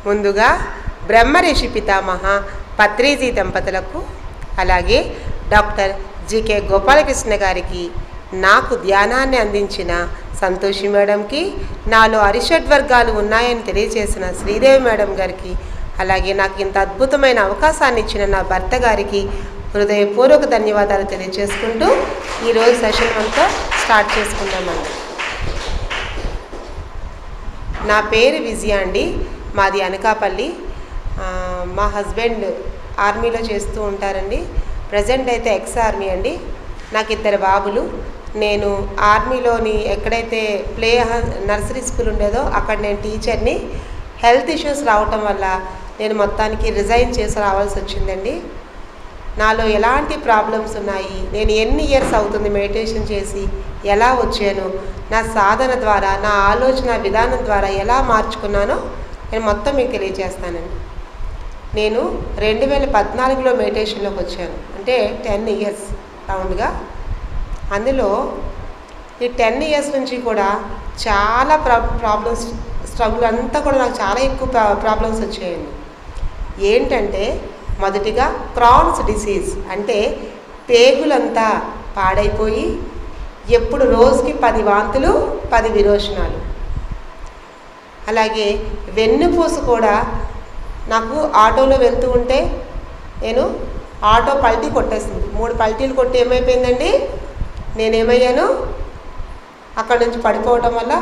ముందుగా బ్రహ్మర్షి పితామహ పత్రిజీ దంపతులకు, అలాగే డాక్టర్ జికే గోపాలకృష్ణ గారికి, నాకు ధ్యానాన్ని అందించిన సంతోషి మేడంకి, నాలో అరిషడ్వర్గాలు ఉన్నాయని తెలియజేసిన శ్రీదేవి మేడం గారికి, అలాగే నాకు ఇంత అద్భుతమైన అవకాశాన్ని ఇచ్చిన నా భర్త గారికి హృదయపూర్వక ధన్యవాదాలు తెలియజేసుకుంటూ ఈరోజు సెషన్ అంతా స్టార్ట్ చేసుకుందామండి. నా పేరు విజయ అండి, మాది అనకాపల్లి. మా హస్బెండ్ ఆర్మీలో చేస్తూ ఉంటారండి. ప్రజెంట్ అయితే ఎక్స్ ఆర్మీ అండి. నాకు 2 బాబులు. నేను ఆర్మీలోని ఎక్కడైతే నర్సరీ స్కూల్ ఉండేదో అక్కడ నేను టీచర్ని. హెల్త్ ఇష్యూస్ రావటం వల్ల నేను మొత్తానికి రిజైన్ చేసి రావాల్సి వచ్చిందండి. నాలో ఎలాంటి ప్రాబ్లమ్స్ ఉన్నాయి, నేను ఎన్ని ఇయర్స్ అవుతుంది మెడిటేషన్ చేసి, ఎలా వచ్చాను, నా సాధన ద్వారా, నా ఆలోచన విధానం ద్వారా ఎలా మార్చుకున్నానో నేను మొత్తం మీకు తెలియజేస్తానండి. నేను 2014లో మెడిటేషన్లోకి వచ్చాను, అంటే 10 ఇయర్స్ రౌండ్గా. అందులో ఈ 10 ఇయర్స్ నుంచి కూడా చాలా ప్రాబ్లమ్స్, స్ట్రగుల్ అంతా కూడా నాకు చాలా ఎక్కువ ప్రాబ్లమ్స్ వచ్చాయండి. ఏంటంటే మొదటిగా క్రాన్స్ డిసీజ్, అంటే పేగులంతా పాడైపోయి ఎప్పుడు రోజుకి 10 వాంతులు 10 విరోచనాలు. అలాగే వెన్నుపూస కూడా, నాకు ఆటోలో వెళ్తూ ఉంటే నేను ఆటో పల్టీ కొట్టేసింది. 3 పల్టీలు కొట్టి ఏమైపోయిందండి, నేనేమయ్యాను, అక్కడ నుంచి పడిపోవటం వల్ల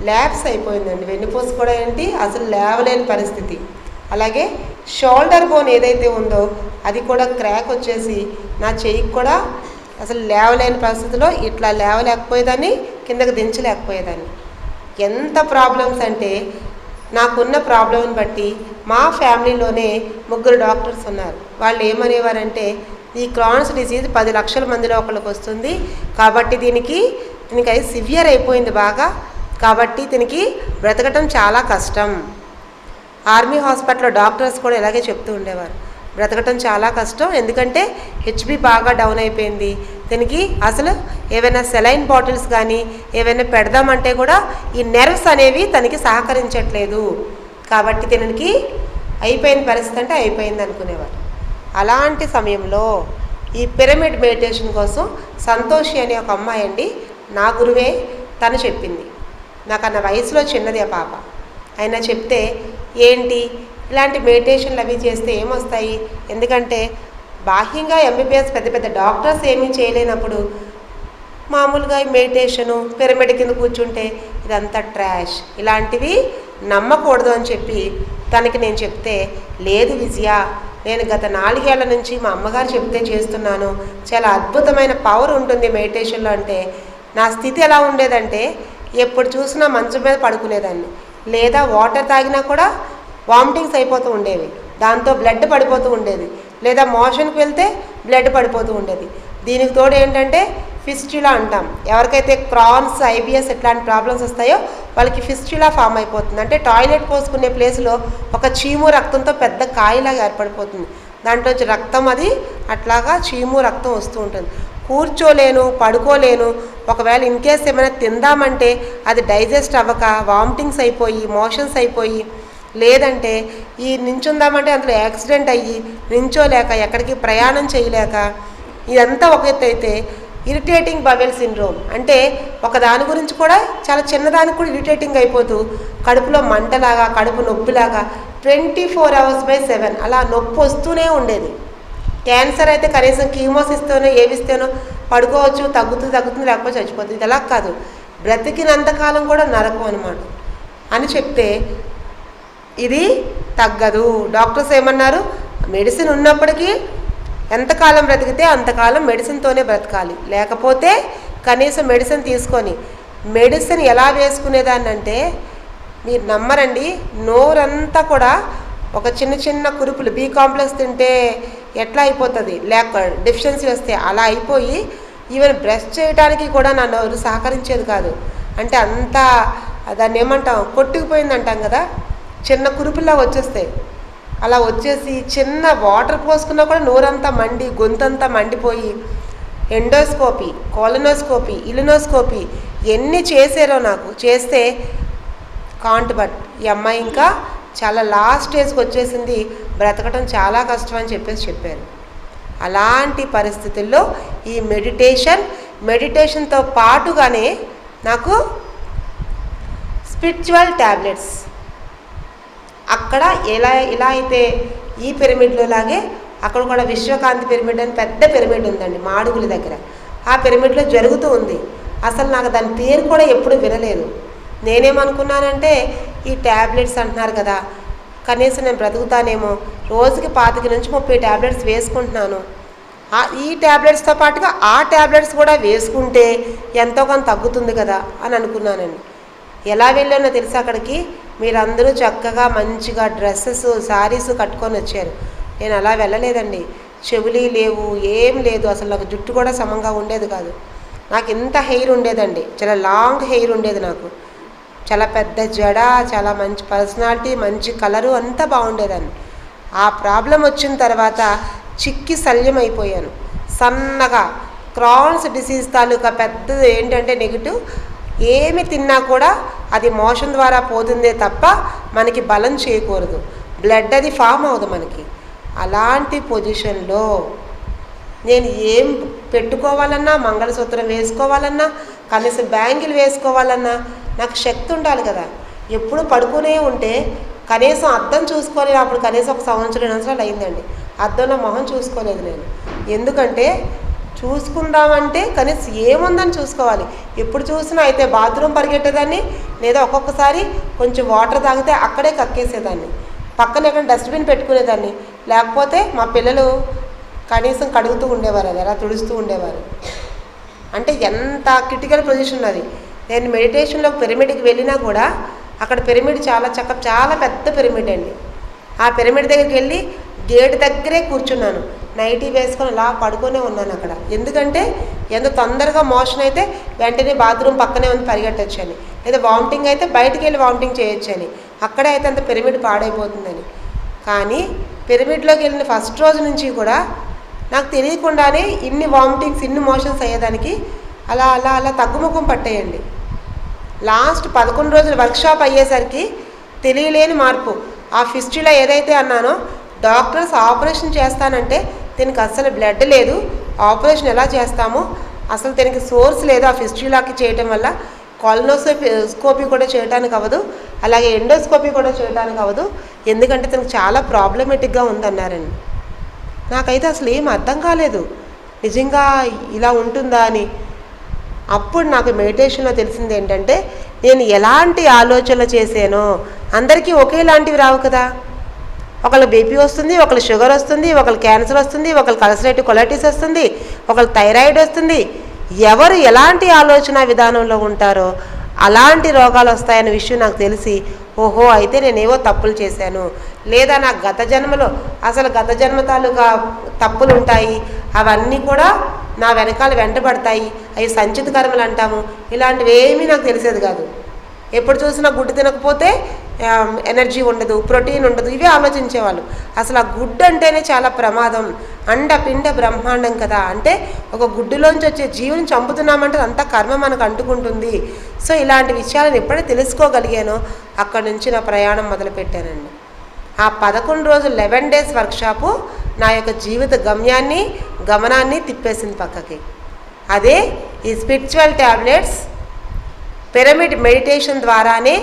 ల్యాబ్స్ అయిపోయిందండి. వెన్నుపూస కూడా ఏంటి, అసలు లేవలేని పరిస్థితి. అలాగే షోల్డర్ బోన్ ఏదైతే ఉందో అది కూడా క్రాక్ వచ్చేసి నా చెయ్యికి కూడా అసలు లేవలేని పరిస్థితిలో, ఇట్లా లేవలేకపోయేదాన్ని, కిందకి దించలేకపోయేదాన్ని. ఎంత ప్రాబ్లమ్స్ అంటే, నాకున్న ప్రాబ్లంని బట్టి మా ఫ్యామిలీలోనే 3 డాక్టర్స్ ఉన్నారు. వాళ్ళు ఏమనేవారంటే, ఈ క్రాన్స్ డిసీజ్ 10 లక్షల మందిలో ఒకళ్ళకి వస్తుంది కాబట్టి దీనికి అది సివియర్ అయిపోయింది బాగా, కాబట్టి దీనికి బ్రతకటం చాలా కష్టం. ఆర్మీ హాస్పిటల్లో డాక్టర్స్ కూడా ఇలాగే చెప్తూ ఉండేవారు, బ్రతకటం చాలా కష్టం, ఎందుకంటే హెచ్బి బాగా డౌన్ అయిపోయింది, దీనికి అసలు ఏవైనా సెలైన్ బాటిల్స్ కానీ ఏవైనా పెడదామంటే కూడా ఈ నెర్వ్స్ అనేవి తనకి సహకరించట్లేదు, కాబట్టి దీనికి అయిపోయిన పరిస్థితి అంటే అయిపోయింది అనుకునేవారు. అలాంటి సమయంలో ఈ పిరమిడ్ మెడిటేషన్ కోసం సంతోషి అనే ఒక అమ్మాయి అండి, నా గురువే, తను చెప్పింది. నాకన్నా వయసులో చిన్నది ఆ పాప. అయినా చెప్తే, ఏంటి ఇలాంటి మెడిటేషన్లు అవి చేస్తే ఏమొస్తాయి, ఎందుకంటే బాహ్యంగా ఎంబీబీఎస్ పెద్ద పెద్ద డాక్టర్స్ ఏమీ చేయలేనప్పుడు మామూలుగా మెడిటేషను పిరమిడ్ కింద కూర్చుంటే ఇదంతా ట్రాష్, ఇలాంటివి నమ్మకూడదు అని చెప్పి తనకి నేను చెప్తే, లేదు విజయ, నేను గత 4 ఏళ్ల నుంచి మా అమ్మగారు చెప్తే చేస్తున్నాను, చాలా అద్భుతమైన పవర్ ఉంటుంది మెడిటేషన్లో. అంటే నా స్థితి ఎలా ఉండేదంటే, ఎప్పుడు చూసినా మంచం మీద పడుకునేదాన్ని, లేదా వాటర్ తాగినా కూడా వామిటింగ్స్ అయిపోతూ ఉండేవి, దాంతో బ్లడ్ పడిపోతూ ఉండేది, లేదా మోషన్కి వెళ్తే బ్లడ్ పడిపోతూ ఉండేది. దీనికి తోడు ఏంటంటే ఫిస్టులా అంటాం, ఎవరికైతే క్రాన్స్, ఐబిఎస్ ఇట్లాంటి ప్రాబ్లమ్స్ వస్తాయో వాళ్ళకి ఫిస్టులా ఫామ్ అయిపోతుంది. అంటే టాయిలెట్ పోసుకునే ప్లేస్లో ఒక చీము రక్తంతో పెద్ద కాయలాగా ఏర్పడిపోతుంది, దాంట్లోంచి రక్తం అది అట్లాగా చీము రక్తం వస్తూ ఉంటుంది. కూర్చోలేను, పడుకోలేను, ఒకవేళ ఇన్కేస్ ఏమైనా తిందామంటే అది డైజెస్ట్ అవ్వక వామిటింగ్స్ అయిపోయి, మోషన్స్ అయిపోయి, లేదంటే ఈ నించుందామంటే అందులో యాక్సిడెంట్ అయ్యి నించోలేక, ఎక్కడికి ప్రయాణం చేయలేక, ఇదంతా ఒక ఎత్తు అయితే ఇరిటేటింగ్ బవెల్ సిండ్రోమ్, అంటే ఒక దాని గురించి కూడా చాలా చిన్నదానికి కూడా ఇరిటేటింగ్ అయిపోతూ కడుపులో మంటలాగా, కడుపు నొప్పిలాగా 24 hours/7 అలా నొప్పి వస్తూనే ఉండేది. క్యాన్సర్ అయితే కనీసం కీమోసిస్తేనో ఏవిస్తేనో పడుకోవచ్చు, తగ్గుతుంది, లేకపోతే చచ్చిపోతుంది. ఇది అలా కాదు, బ్రతికినంతకాలం కూడా నరకం అనమాట అని చెప్తే, ఇది తగ్గదు. డాక్టర్స్ ఏమన్నారు, మెడిసిన్ ఉన్నప్పటికీ ఎంతకాలం బ్రతికితే అంతకాలం మెడిసిన్తోనే బ్రతకాలి, లేకపోతే కనీసం మెడిసిన్ తీసుకొని, మెడిసిన్ ఎలా వేసుకునేదాన్ని అంటే మీరు నమ్మరండి, నోరంతా కూడా ఒక చిన్న కురుపులు, బి కాంప్లెక్స్ తింటే ఎట్లా అయిపోతుంది, లేక డెఫిషియన్సీ వస్తే అలా అయిపోయి ఈవెన్ బ్రష్ చేయడానికి కూడా నా నోరు సహకరించేది కాదు. అంటే అంతా దాన్ని ఏమంటాం, కొట్టుకుపోయింది అంటాం కదా, చిన్న కురుపుల్లా వచ్చేస్తాయి. అలా వచ్చేసి చిన్న వాటర్ పోసుకున్నా కూడా నోరంతా మండి, గొంతంతా మండిపోయి ఎండోస్కోపీ, కోలనోస్కోపీ, ఇలినోస్కోపీ ఎన్ని చేసారో నాకు. చేస్తే కాంట్ బట్ ఈ అమ్మాయి ఇంకా చాలా లాస్ట్ స్టేజ్కి వచ్చేసింది, బ్రతకటం చాలా కష్టం అని చెప్పారు. అలాంటి పరిస్థితుల్లో ఈ మెడిటేషన్తో పాటుగానే నాకు స్పిరిచువల్ ట్యాబ్లెట్స్ అక్కడ ఇలా అయితే ఈ పిరమిడ్లో లాగే అక్కడ కూడా విశ్వకాంతి పిరమిడ్ అని పెద్ద పిరమిడ్ ఉందండి మాడుగుల దగ్గర. ఆ పిరమిడ్లో జరుగుతూ ఉంది. అసలు నాకు దాని పేరు కూడా ఎప్పుడు వినలేదు. నేనేమనుకున్నానంటే ఈ ట్యాబ్లెట్స్ అంటున్నారు కదా, కనీసం నేను బ్రతుకుతానేమో, రోజుకి 25 నుంచి 30 ట్యాబ్లెట్స్ వేసుకుంటున్నాను. ఈ ట్యాబ్లెట్స్తో పాటుగా ఆ ట్యాబ్లెట్స్ కూడా వేసుకుంటే ఎంతో కొంత తగ్గుతుంది కదా అని అనుకున్నానండి. ఎలా వెళ్ళానో తెలుసా అక్కడికి? మీరందరూ చక్కగా మంచిగా డ్రెస్సెస్ శారీస్ కట్టుకొని వచ్చారు. నేను అలా వెళ్ళలేదండి. చెవులు లేవు, ఏం లేదు. అసలు నాకు జుట్టు కూడా సమంగా ఉండేది కాదు. నాకు ఇంత హెయిర్ ఉండేదండి, చాలా లాంగ్ హెయిర్ ఉండేది నాకు, చాలా పెద్ద జడ, చాలా మంచి పర్సనాలిటీ, మంచి కలరు, అంతా బాగుండేదాన్ని. ఆ ప్రాబ్లం వచ్చిన తర్వాత చిక్కి శల్యం అయిపోయాను. సన్నగా క్రాన్స్ డిసీజ్ తాలూకా పెద్దది ఏంటంటే నెగిటివ్, ఏమి తిన్నా కూడా అది మోషన్ ద్వారా పోతుందే తప్ప మనకి బలం చేయకూడదు, బ్లడ్ అది ఫామ్ అవ్వదు మనకి. అలాంటి పొజిషన్లో నేను ఏం పెట్టుకోవాలన్నా, మంగళసూత్రం వేసుకోవాలన్నా, కనీసం బ్యాంగిల్ వేసుకోవాలన్నా నాకు శక్తి ఉండాలి కదా. ఎప్పుడు పడుకునే ఉంటే కనీసం అద్దం చూసుకోలేదు. అప్పుడు కనీసం 1 సంవత్సరం 2 సంవత్సరాలు అయిందండి అద్దంలో మొహం చూసుకోలేదు నేను. ఎందుకంటే చూసుకుందామంటే కనీసం ఏముందని చూసుకోవాలి. ఎప్పుడు చూసినా అయితే బాత్రూమ్ పరిగెట్టేదాన్ని, లేదా ఒక్కొక్కసారి కొంచెం వాటర్ తాగితే అక్కడే కక్కేసేదాన్ని, పక్కన ఎక్కడ డస్ట్బిన్ పెట్టుకునేదాన్ని. లేకపోతే మా పిల్లలు కనీసం కడుగుతూ ఉండేవారు, అది అలా తుడుస్తూ ఉండేవారు. అంటే ఎంత క్రిటికల్ పొజిషన్ అది. నేను మెడిటేషన్లో పిరమిడ్కి వెళ్ళినా కూడా అక్కడ పిరమిడ్ చాలా పెద్ద పిరమిడ్ అండి. ఆ పిరమిడ్ దగ్గరికి వెళ్ళి గేట్ దగ్గరే కూర్చున్నాను, నైటీ వేసుకొని అలా పడుకొనే ఉన్నాను అక్కడ. ఎందుకంటే ఎంత తొందరగా మోషన్ అయితే వెంటనే బాత్రూమ్ పక్కనే ఉంది పరిగెట్టొచ్చని, లేదా వామిటింగ్ అయితే బయటికి వెళ్ళి వామిటింగ్ చేయొచ్చని, అక్కడే అయితే అంత పిరమిడ్ పాడైపోతుందని. కానీ పిరమిడ్లోకి వెళ్ళిన ఫస్ట్ రోజు నుంచి కూడా నాకు తెలియకుండానే ఇన్ని వామిటింగ్స్, ఇన్ని మోషన్స్ అయ్యేదానికి అలా అలా అలా తగ్గుముఖం పట్టేయండి. లాస్ట్ 11 రోజుల వర్క్షాప్ అయ్యేసరికి తెలియలేని మార్పు. ఆ ఫిస్టులా ఏదైతే అన్నానో, డాక్టర్స్ ఆపరేషన్ చేస్తానంటే దీనికి అస్సలు బ్లడ్ లేదు, ఆపరేషన్ ఎలా చేస్తాము, అసలు దీనికి సోర్స్ లేదు. ఆ ఫిస్టులాకి చేయటం వల్ల కొలనోస్కోపీ కూడా చేయడానికి అవ్వదు, అలాగే ఎండోస్కోపీ కూడా చేయడానికి అవ్వదు, ఎందుకంటే తనకు చాలా ప్రాబ్లమేటిక్గా ఉందన్నారండి. నాకైతే అసలు ఏం అర్థం కాలేదు, నిజంగా ఇలా ఉంటుందా అని. అప్పుడు నాకు మెడిటేషన్లో తెలిసింది ఏంటంటే, నేను ఎలాంటి ఆలోచనలు చేశానో అందరికీ ఒకేలాంటివి రావు కదా. ఒకళ్ళు బీపీ వస్తుంది, ఒకళ్ళు షుగర్ వస్తుంది, ఒకళ్ళు క్యాన్సర్ వస్తుంది, ఒకళ్ళు అల్సరేటివ్ కొలైటిస్ వస్తుంది, ఒకళ్ళు థైరాయిడ్ వస్తుంది. ఎవరు ఎలాంటి ఆలోచన విధానంలో ఉంటారో అలాంటి రోగాలు వస్తాయనే విషయం నాకు తెలిసి, ఓహో అయితే నేనేవో తప్పులు చేశాను, లేదా నా గత జన్మ తాలూకా తప్పులు ఉంటాయి, అవన్నీ కూడా నా వెనకాల వెంటబడతాయి, అవి సంచిత కర్మలు అంటాము. ఇలాంటివి ఏమీ నాకు తెలిసేది కాదు. ఎప్పుడు చూసినా గుడ్డు తినకపోతే ఎనర్జీ ఉండదు, ప్రోటీన్ ఉండదు, ఇవే ఆలోచించేవాళ్ళు. అసలు ఆ గుడ్డు అంటేనే చాలా ప్రమాదం, అండపిండ బ్రహ్మాండం కదా. అంటే ఒక గుడ్డులోంచి వచ్చే జీవుని చంపుతున్నామంటే అంతా కర్మ మనకు అంటుకుంటుంది. సో ఇలాంటి విషయాలను ఎప్పుడైతే తెలుసుకోగలిగానో అక్కడి నుంచి నా ప్రయాణం మొదలుపెట్టానండి. ఆ 11 రోజులు 11 డేస్ వర్క్షాపు నా యొక్క జీవిత గమనాన్ని తిప్పేసింది పక్కకి. అదే ఈ స్పిరిచువల్ ట్యాబ్లెట్స్, పిరమిడ్ మెడిటేషన్ ద్వారానే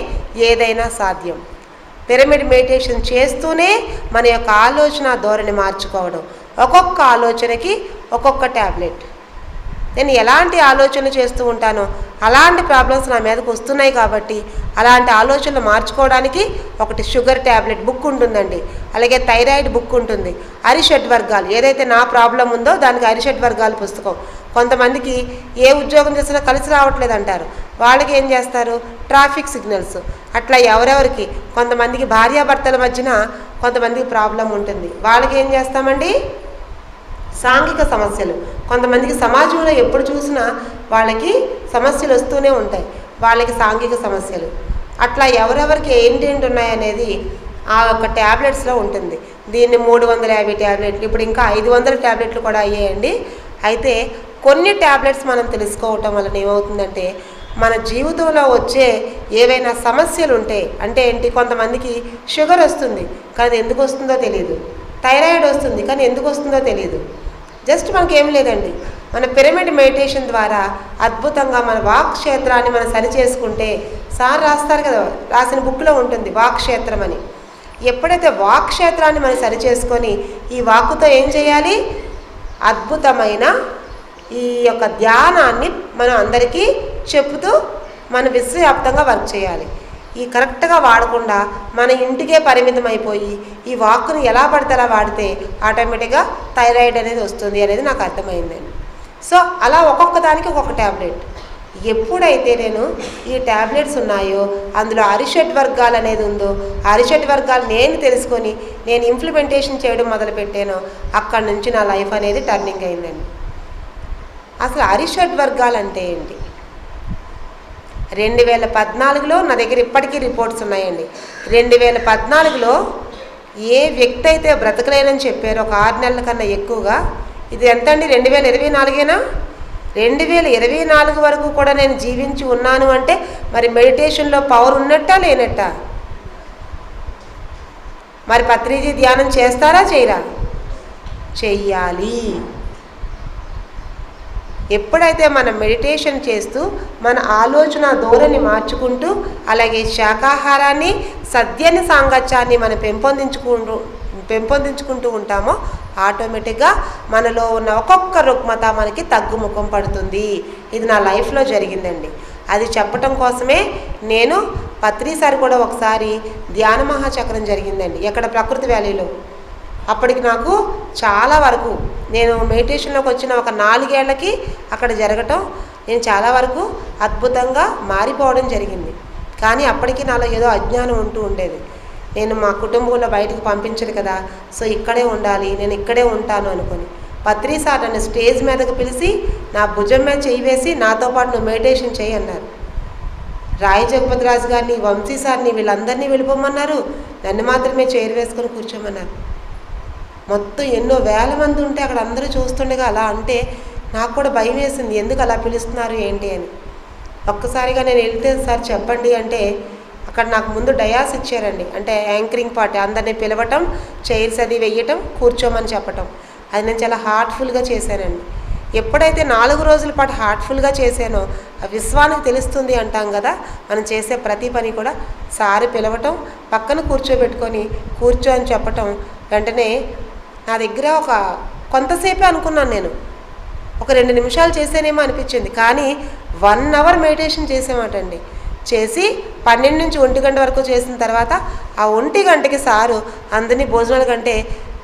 ఏదైనా సాధ్యం. పిరమిడ్ మెడిటేషన్ చేస్తూనే మన యొక్క ఆలోచన ధోరణి మార్చుకోవడం. ఒక్కొక్క ఆలోచనకి ఒక్కొక్క ట్యాబ్లెట్. నేను ఎలాంటి ఆలోచన చేస్తూ ఉంటానో అలాంటి ప్రాబ్లమ్స్ నా మీదకు వస్తున్నాయి కాబట్టి అలాంటి ఆలోచనలు మార్చుకోవడానికి ఒకటి షుగర్ ట్యాబ్లెట్ బుక్ ఉంటుందండి, అలాగే థైరాయిడ్ బుక్ ఉంటుంది, అరిషడ్ వర్గాలు ఏదైతే నా ప్రాబ్లం ఉందో దానికి అరిషడ్ వర్గాల పుస్తకం. కొంతమందికి ఏ ఉద్యోగం చేసినా కలిసి రావట్లేదు అంటారు, వాళ్ళకి ఏం చేస్తారు, ట్రాఫిక్ సిగ్నల్స్. అట్లా ఎవరెవరికి, కొంతమందికి భార్యాభర్తల మధ్యన కొంతమందికి ప్రాబ్లం ఉంటుంది, వాళ్ళకి ఏం చేస్తామండి, సాంఘిక సమస్యలు. కొంతమందికి సమాజంలో ఎప్పుడు చూసినా వాళ్ళకి సమస్యలు వస్తూనే ఉంటాయి, వాళ్ళకి సాంఘిక సమస్యలు. అట్లా ఎవరెవరికి ఏంటేంటి ఉన్నాయనేది ఆ యొక్క ట్యాబ్లెట్స్లో ఉంటుంది. దీన్ని 350 ట్యాబ్లెట్లు, ఇప్పుడు ఇంకా 500 ట్యాబ్లెట్లు కూడా అయ్యాయండి. అయితే కొన్ని ట్యాబ్లెట్స్ మనం తెలుసుకోవటం వలన ఏమవుతుందంటే మన జీవితంలో వచ్చే ఏవైనా సమస్యలు ఉంటే, అంటే ఏంటి, కొంతమందికి షుగర్ వస్తుంది కానీ ఎందుకు వస్తుందో తెలియదు, థైరాయిడ్ వస్తుంది కానీ ఎందుకు వస్తుందో తెలియదు. జస్ట్ మనకి ఏం లేదండి, మన పిరమిడ్ మెడిటేషన్ ద్వారా అద్భుతంగా మన వాక్ క్షేత్రాన్ని మనం సరి చేసుకుంటే, సార్ రాస్తారు కదా, రాసిన బుక్లో ఉంటుంది వాక్ క్షేత్రం అని. ఎప్పుడైతే వాక్ క్షేత్రాన్ని మనం సరి చేసుకొని ఈ వాక్కుతో ఏం చేయాలి, అద్భుతమైన ఈ యొక్క ధ్యానాన్ని మనం అందరికీ చెప్పుతూ మన విశ్వవ్యాప్తంగా వర్క్ చేయాలి. ఈ కరెక్ట్గా వాడకుండా మన ఇంటికే పరిమితం అయిపోయి ఈ వాక్కుని ఎలా పడితే అలా వాడితే ఆటోమేటిక్గా థైరాయిడ్ అనేది వస్తుంది అనేది నాకు అర్థమైందండి. సో అలా ఒక్కొక్క దానికి ఒక్కొక్క ట్యాబ్లెట్. ఎప్పుడైతే నేను ఈ ట్యాబ్లెట్స్ ఉన్నాయో అందులో అరిషడ్ వర్గాలు అనేది ఉందో, అరిషడ్ వర్గాలు నేను తెలుసుకొని నేను ఇంప్లిమెంటేషన్ చేయడం మొదలుపెట్టానో అక్కడి నుంచి నా లైఫ్ అనేది టర్నింగ్ అయిందండి. అసలు అరిషడ్ వర్గాలు అంటే ఏంటి? 2014లో నా దగ్గర ఇప్పటికీ రిపోర్ట్స్ ఉన్నాయండి. 2014లో ఏ వ్యక్తి అయితే బ్రతకలేనని చెప్పారో ఒక 6 నెలల కన్నా ఎక్కువగా, ఇది ఎంత అండి, 2024ఏనా? 2024 వరకు కూడా నేను జీవించి ఉన్నాను అంటే మరి మెడిటేషన్లో పవర్ ఉన్నట్టా లేనట్టా? మరి పత్రిజీ ధ్యానం చేస్తారా చేయరా? చెయ్యాలి. ఎప్పుడైతే మనం మెడిటేషన్ చేస్తూ మన ఆలోచన ధోరణి మార్చుకుంటూ అలాగే శాకాహారాన్ని సద్యని సాంగత్యాన్ని మనం పెంపొందించుకుంటూ ఉంటామో ఆటోమేటిక్గా మనలో ఉన్న ఒక్కొక్క రుగ్మత మనకి తగ్గుముఖం పడుతుంది. ఇది నా లైఫ్లో జరిగిందండి. అది చెప్పటం కోసమే నేను పత్రిసారి కూడా ఒకసారి ధ్యాన మహాచక్రం జరిగిందండి, ఎక్కడ ప్రకృతి వ్యాలీలో. అప్పటికి నాకు చాలా వరకు నేను మెడిటేషన్లోకి వచ్చిన ఒక 4 ఏళ్లకి అక్కడ జరగటం, నేను చాలా వరకు అద్భుతంగా మారిపోవడం జరిగింది. కానీ అప్పటికి నాలో ఏదో అజ్ఞానం ఉంటూ ఉండేది. నేను మా కుటుంబంలో బయటకు పంపించరు కదా, సో ఇక్కడే ఉండాలి, నేను ఇక్కడే ఉంటాను అనుకొని పత్రిసార్ నన్ను స్టేజ్ మీదకి పిలిచి నా భుజం మీద చేయి వేసి నాతో పాటు నువ్వు మెడిటేషన్ చేయి అన్నారు. రాయి జగపతి రాజు గారిని, వంశీ సార్ని, వీళ్ళందరినీ వెళ్ళిపోమన్నారు, నన్ను మాత్రమే చైర్ వేసుకొని కూర్చోమన్నారు. మొత్తం ఎన్నో వేల మంది ఉంటే అక్కడ అందరూ చూస్తుండగా అలా అంటే నాకు కూడా భయం వేసింది, ఎందుకు అలా పిలుస్తున్నారు ఏంటి అని. ఒక్కసారిగా నేను వెళ్తే సార్ చెప్పండి అంటే అక్కడ నాకు ముందు డయాస్ ఇచ్చారండి, అంటే యాంకరింగ్ పార్ట్, అందరినీ పిలవటం, చైర్స్ అది వెయ్యటం, కూర్చోమని చెప్పటం. అది నేను చాలా హార్ట్ఫుల్గా చేశానండి. ఎప్పుడైతే 4 రోజుల పాటు హార్ట్ఫుల్గా చేశానో ఆ విశ్వానికి తెలుస్తుంది అంటాం కదా, మనం చేసే ప్రతి పని కూడా. సారి పిలవటం, పక్కన కూర్చోబెట్టుకొని కూర్చో అని చెప్పటం, వెంటనే నా దగ్గర ఒక కొంతసేపే అనుకున్నాను నేను, ఒక 2 నిమిషాలు చేసేనేమో అనిపించింది. కానీ 1 అవర్ మెడిటేషన్ చేసేమాటండి. చేసి 12 నుంచి 1 గంట వరకు చేసిన తర్వాత ఆ 1 గంటకి సారు అందరినీ భోజనాల కంటే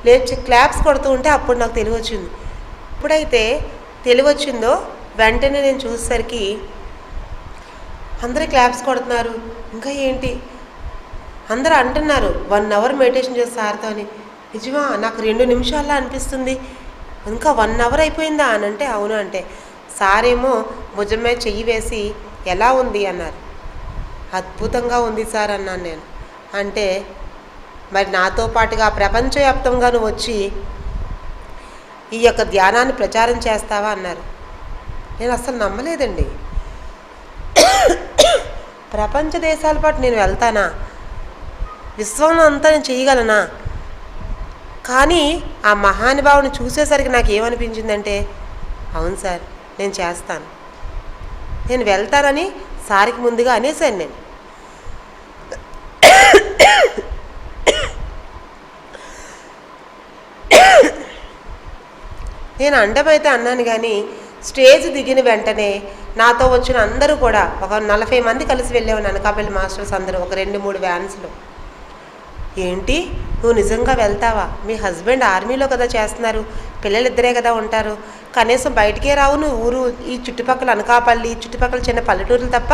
లేచి క్లాప్స్ కొడుతూ ఉంటే అప్పుడు నాకు తెలివి వచ్చింది. ఎప్పుడైతే తెలివి వచ్చిందో వెంటనే నేను చూసేసరికి అందరూ క్లాప్స్ కొడుతున్నారు. ఇంకా ఏంటి అందరూ అంటున్నారు 1 అవర్ మెడిటేషన్ చేసి సార్తో అని. నిజమా? నాకు 2 నిమిషాల్లో అనిపిస్తుంది, ఇంకా 1 అవర్ అయిపోయిందా అని అంటే అవును అంటే, సారేమో భుజం మీద చెయ్యి వేసి ఎలా ఉంది అన్నారు. అద్భుతంగా ఉంది సార్ అన్నాను నేను. అంటే మరి నాతో పాటుగా ప్రపంచవ్యాప్తంగా నువ్వు వచ్చి ఈ యొక్క ధ్యానాన్ని ప్రచారం చేస్తావా అన్నారు. నేను అసలు నమ్మలేదండి. ప్రపంచ దేశాల పాటు నేను వెళ్తానా, విశ్వంలో అంతా నేను చేయగలనా? కానీ ఆ మహానుభావుని చూసేసరికి నాకు ఏమనిపించిందంటే అవును సార్ నేను చేస్తాను, నేను వెళ్తానని సారికి ముందుగా అనేసాను నేను. నేను అండమైతే అన్నాను కానీ స్టేజ్ దిగిన వెంటనే నాతో వచ్చిన అందరూ కూడా ఒక 40 మంది కలిసి వెళ్ళేవాళ్ళు, అనకాపల్లి మాస్టర్స్ అందరూ, ఒక 2-3 వ్యాన్స్లో. ఏంటి నువ్వు నిజంగా వెళ్తావా? మీ హస్బెండ్ ఆర్మీలో కదా చేస్తున్నారు, పిల్లలిద్దరే కదా ఉంటారు, కనీసం బయటికే రావు నువ్వు, ఊరు ఈ చుట్టుపక్కల అనకాపల్లి చుట్టుపక్కల చిన్న పల్లెటూరులు తప్ప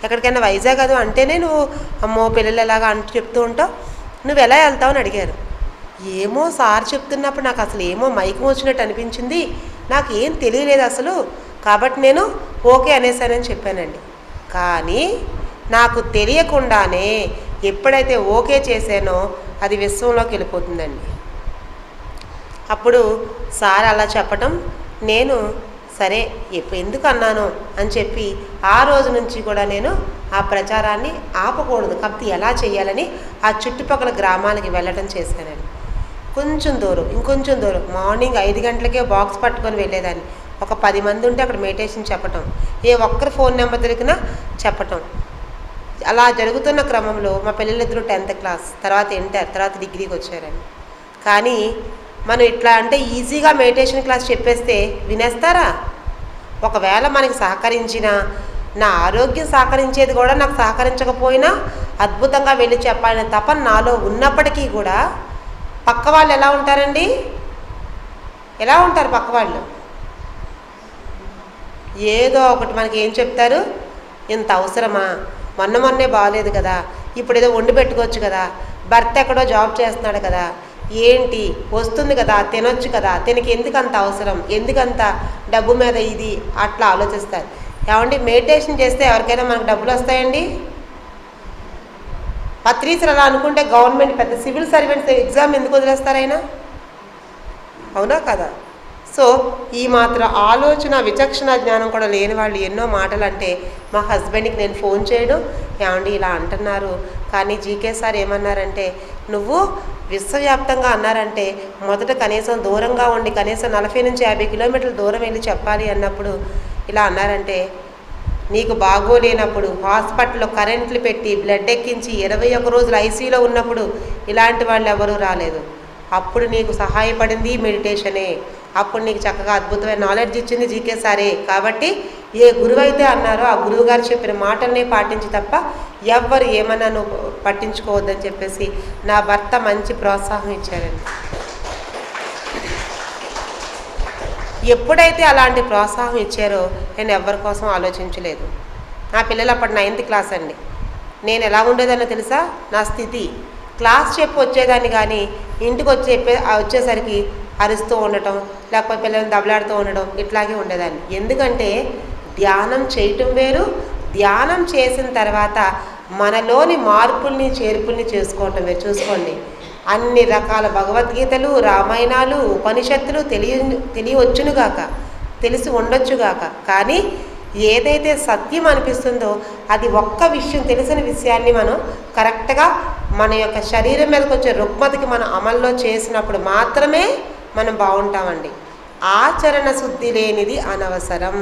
ఎక్కడికైనా వైజాగ్ అది అంటేనే నువ్వు అమ్మో పిల్లలు ఎలాగా అంటూ చెప్తూ ఉంటావు, నువ్వు ఎలా వెళ్తావు అని అడిగారు. ఏమో సార్ చెప్తున్నప్పుడు నాకు అసలు ఏమో మైకం వచ్చినట్టు అనిపించింది, నాకు ఏం తెలియలేదు అసలు, కాబట్టి నేను ఓకే అనేసానని చెప్పానండి. కానీ నాకు తెలియకుండానే ఎప్పుడైతే ఓకే చేశానో అది విశ్వంలోకి వెళ్ళిపోతుందండి. అప్పుడు సార్ అలా చెప్పటం, నేను సరే ఎందుకు అన్నాను అని చెప్పి ఆ రోజు నుంచి కూడా నేను ఆ ప్రచారాన్ని ఆపకూడదు, కాకపోతే ఎలా చేయాలని ఆ చుట్టుపక్కల గ్రామాలకి వెళ్ళటం చేశానండి. కొంచెం దూరం, ఇంకొంచెం దూరం, మార్నింగ్ 5 గంటలకే బాక్స్ పట్టుకొని వెళ్ళేదాన్ని. ఒక 10 మంది ఉంటే అక్కడ మెడిటేషన్ చెప్పటం, ఏ ఒక్కరి ఫోన్ నెంబర్ దొరికినా చెప్పటం. అలా జరుగుతున్న క్రమంలో మా పిల్లలిద్దరూ 10th క్లాస్, తర్వాత ఇంటర్, తర్వాత డిగ్రీకి వచ్చారండి. కానీ మనం ఇట్లా అంటే ఈజీగా మెడిటేషన్ క్లాస్ చెప్పేస్తే వినేస్తారా? ఒకవేళ మనకి సహకరించినా, నా ఆరోగ్యం సహకరించేది కూడా నాకు సహకరించకపోయినా అద్భుతంగా వెళ్ళి చెప్పాలనే తపన నాలో ఉన్నప్పటికీ కూడా పక్క వాళ్ళు ఎలా ఉంటారండి? ఎలా ఉంటారు పక్క వాళ్ళు? ఏదో ఒకటి మనకి ఏం చెప్తారు, ఇంత అవసరమా, మొన్నే బాగాలేదు కదా, ఇప్పుడు ఏదో వండి పెట్టుకోవచ్చు కదా, భర్త ఎక్కడో జాబ్ చేస్తున్నాడు కదా, ఏంటి వస్తుంది కదా, తినొచ్చు కదా, తినకి ఎందుకు అంత అవసరం, ఎందుకంత డబ్బు మీద ఇది అట్లా ఆలోచిస్తారు. ఏమండి, మెడిటేషన్ చేస్తే ఎవరికైనా మనకు డబ్బులు వస్తాయండి? పత్రికలు అలా అనుకుంటే గవర్నమెంట్ పెద్ద సివిల్ సర్వెంట్స్ ఎగ్జామ్ ఎందుకు వదిలేస్తారైనా? అవునా కదా? సో ఈ మాత్రం ఆలోచన, విచక్షణ జ్ఞానం కూడా లేని వాళ్ళు ఎన్నో మాటలు అంటే మా హస్బెండ్కి నేను ఫోన్ చేయడం, ఏమండి ఇలా అంటున్నారు, కానీ జీకే సార్ ఏమన్నారంటే, నువ్వు విశ్వవ్యాప్తంగా అన్నారంటే మొదట కనీసం దూరంగా ఉండి కనీసం 40 నుంచి 50 కిలోమీటర్ల దూరం వెళ్ళి చెప్పాలి అన్నప్పుడు ఇలా అన్నారంటే, నీకు బాగోలేనప్పుడు హాస్పిటల్లో కరెంట్లు పెట్టి బ్లడ్ ఎక్కించి 21 రోజులు ఐసీయూలో ఉన్నప్పుడు ఇలాంటి వాళ్ళు ఎవరూ రాలేదు. అప్పుడు నీకు సహాయపడింది మెడిటేషనే. అప్పుడు నీకు చక్కగా అద్భుతమైన నాలెడ్జ్ ఇచ్చింది జీకే సారే. కాబట్టి ఏ గురువు అయితే అన్నారో ఆ గురువు గారు చెప్పిన మాటల్నే పాటించి తప్ప ఎవ్వరు ఏమన్నా నువ్వు పట్టించుకోవద్దని చెప్పేసి నా భర్త మంచి ప్రోత్సాహం ఇచ్చారండి. ఎప్పుడైతే అలాంటి ప్రోత్సాహం ఇచ్చారో నేను ఎవరి కోసం ఆలోచించలేదు. నా పిల్లలు అప్పుడు 9th క్లాస్ అండి. నేను ఎలా ఉండేదన్నో తెలుసా? నా స్థితి క్లాస్ చెప్పి వచ్చేదాన్ని, కానీ ఇంటికి వచ్చేసరికి అరుస్తూ ఉండటం, లేకపోతే పిల్లల్ని దెబ్బలాడుతూ ఉండడం, ఇట్లాగే ఉండేదాన్ని. ఎందుకంటే ధ్యానం చేయటం వేరు, ధ్యానం చేసిన తర్వాత మనలోని మార్పుల్ని చేర్పుల్ని చేసుకోవటం వేరు. చూసుకోండి, అన్ని రకాల భగవద్గీతలు, రామాయణాలు, ఉపనిషత్తులు తెలియవచ్చునుగాక, తెలిసి ఉండొచ్చుగాక, కానీ ఏదైతే సత్యం అనిపిస్తుందో అది ఒక్క విషయం, తెలిసిన విషయాన్ని మనం కరెక్ట్గా మన యొక్క శరీరం మీదకి వచ్చే రుగ్మతకి మనం అమల్లో చేసినప్పుడు మాత్రమే మనం బాగుంటామండి. ఆచరణ శుద్ధి లేనిది అనవసరం.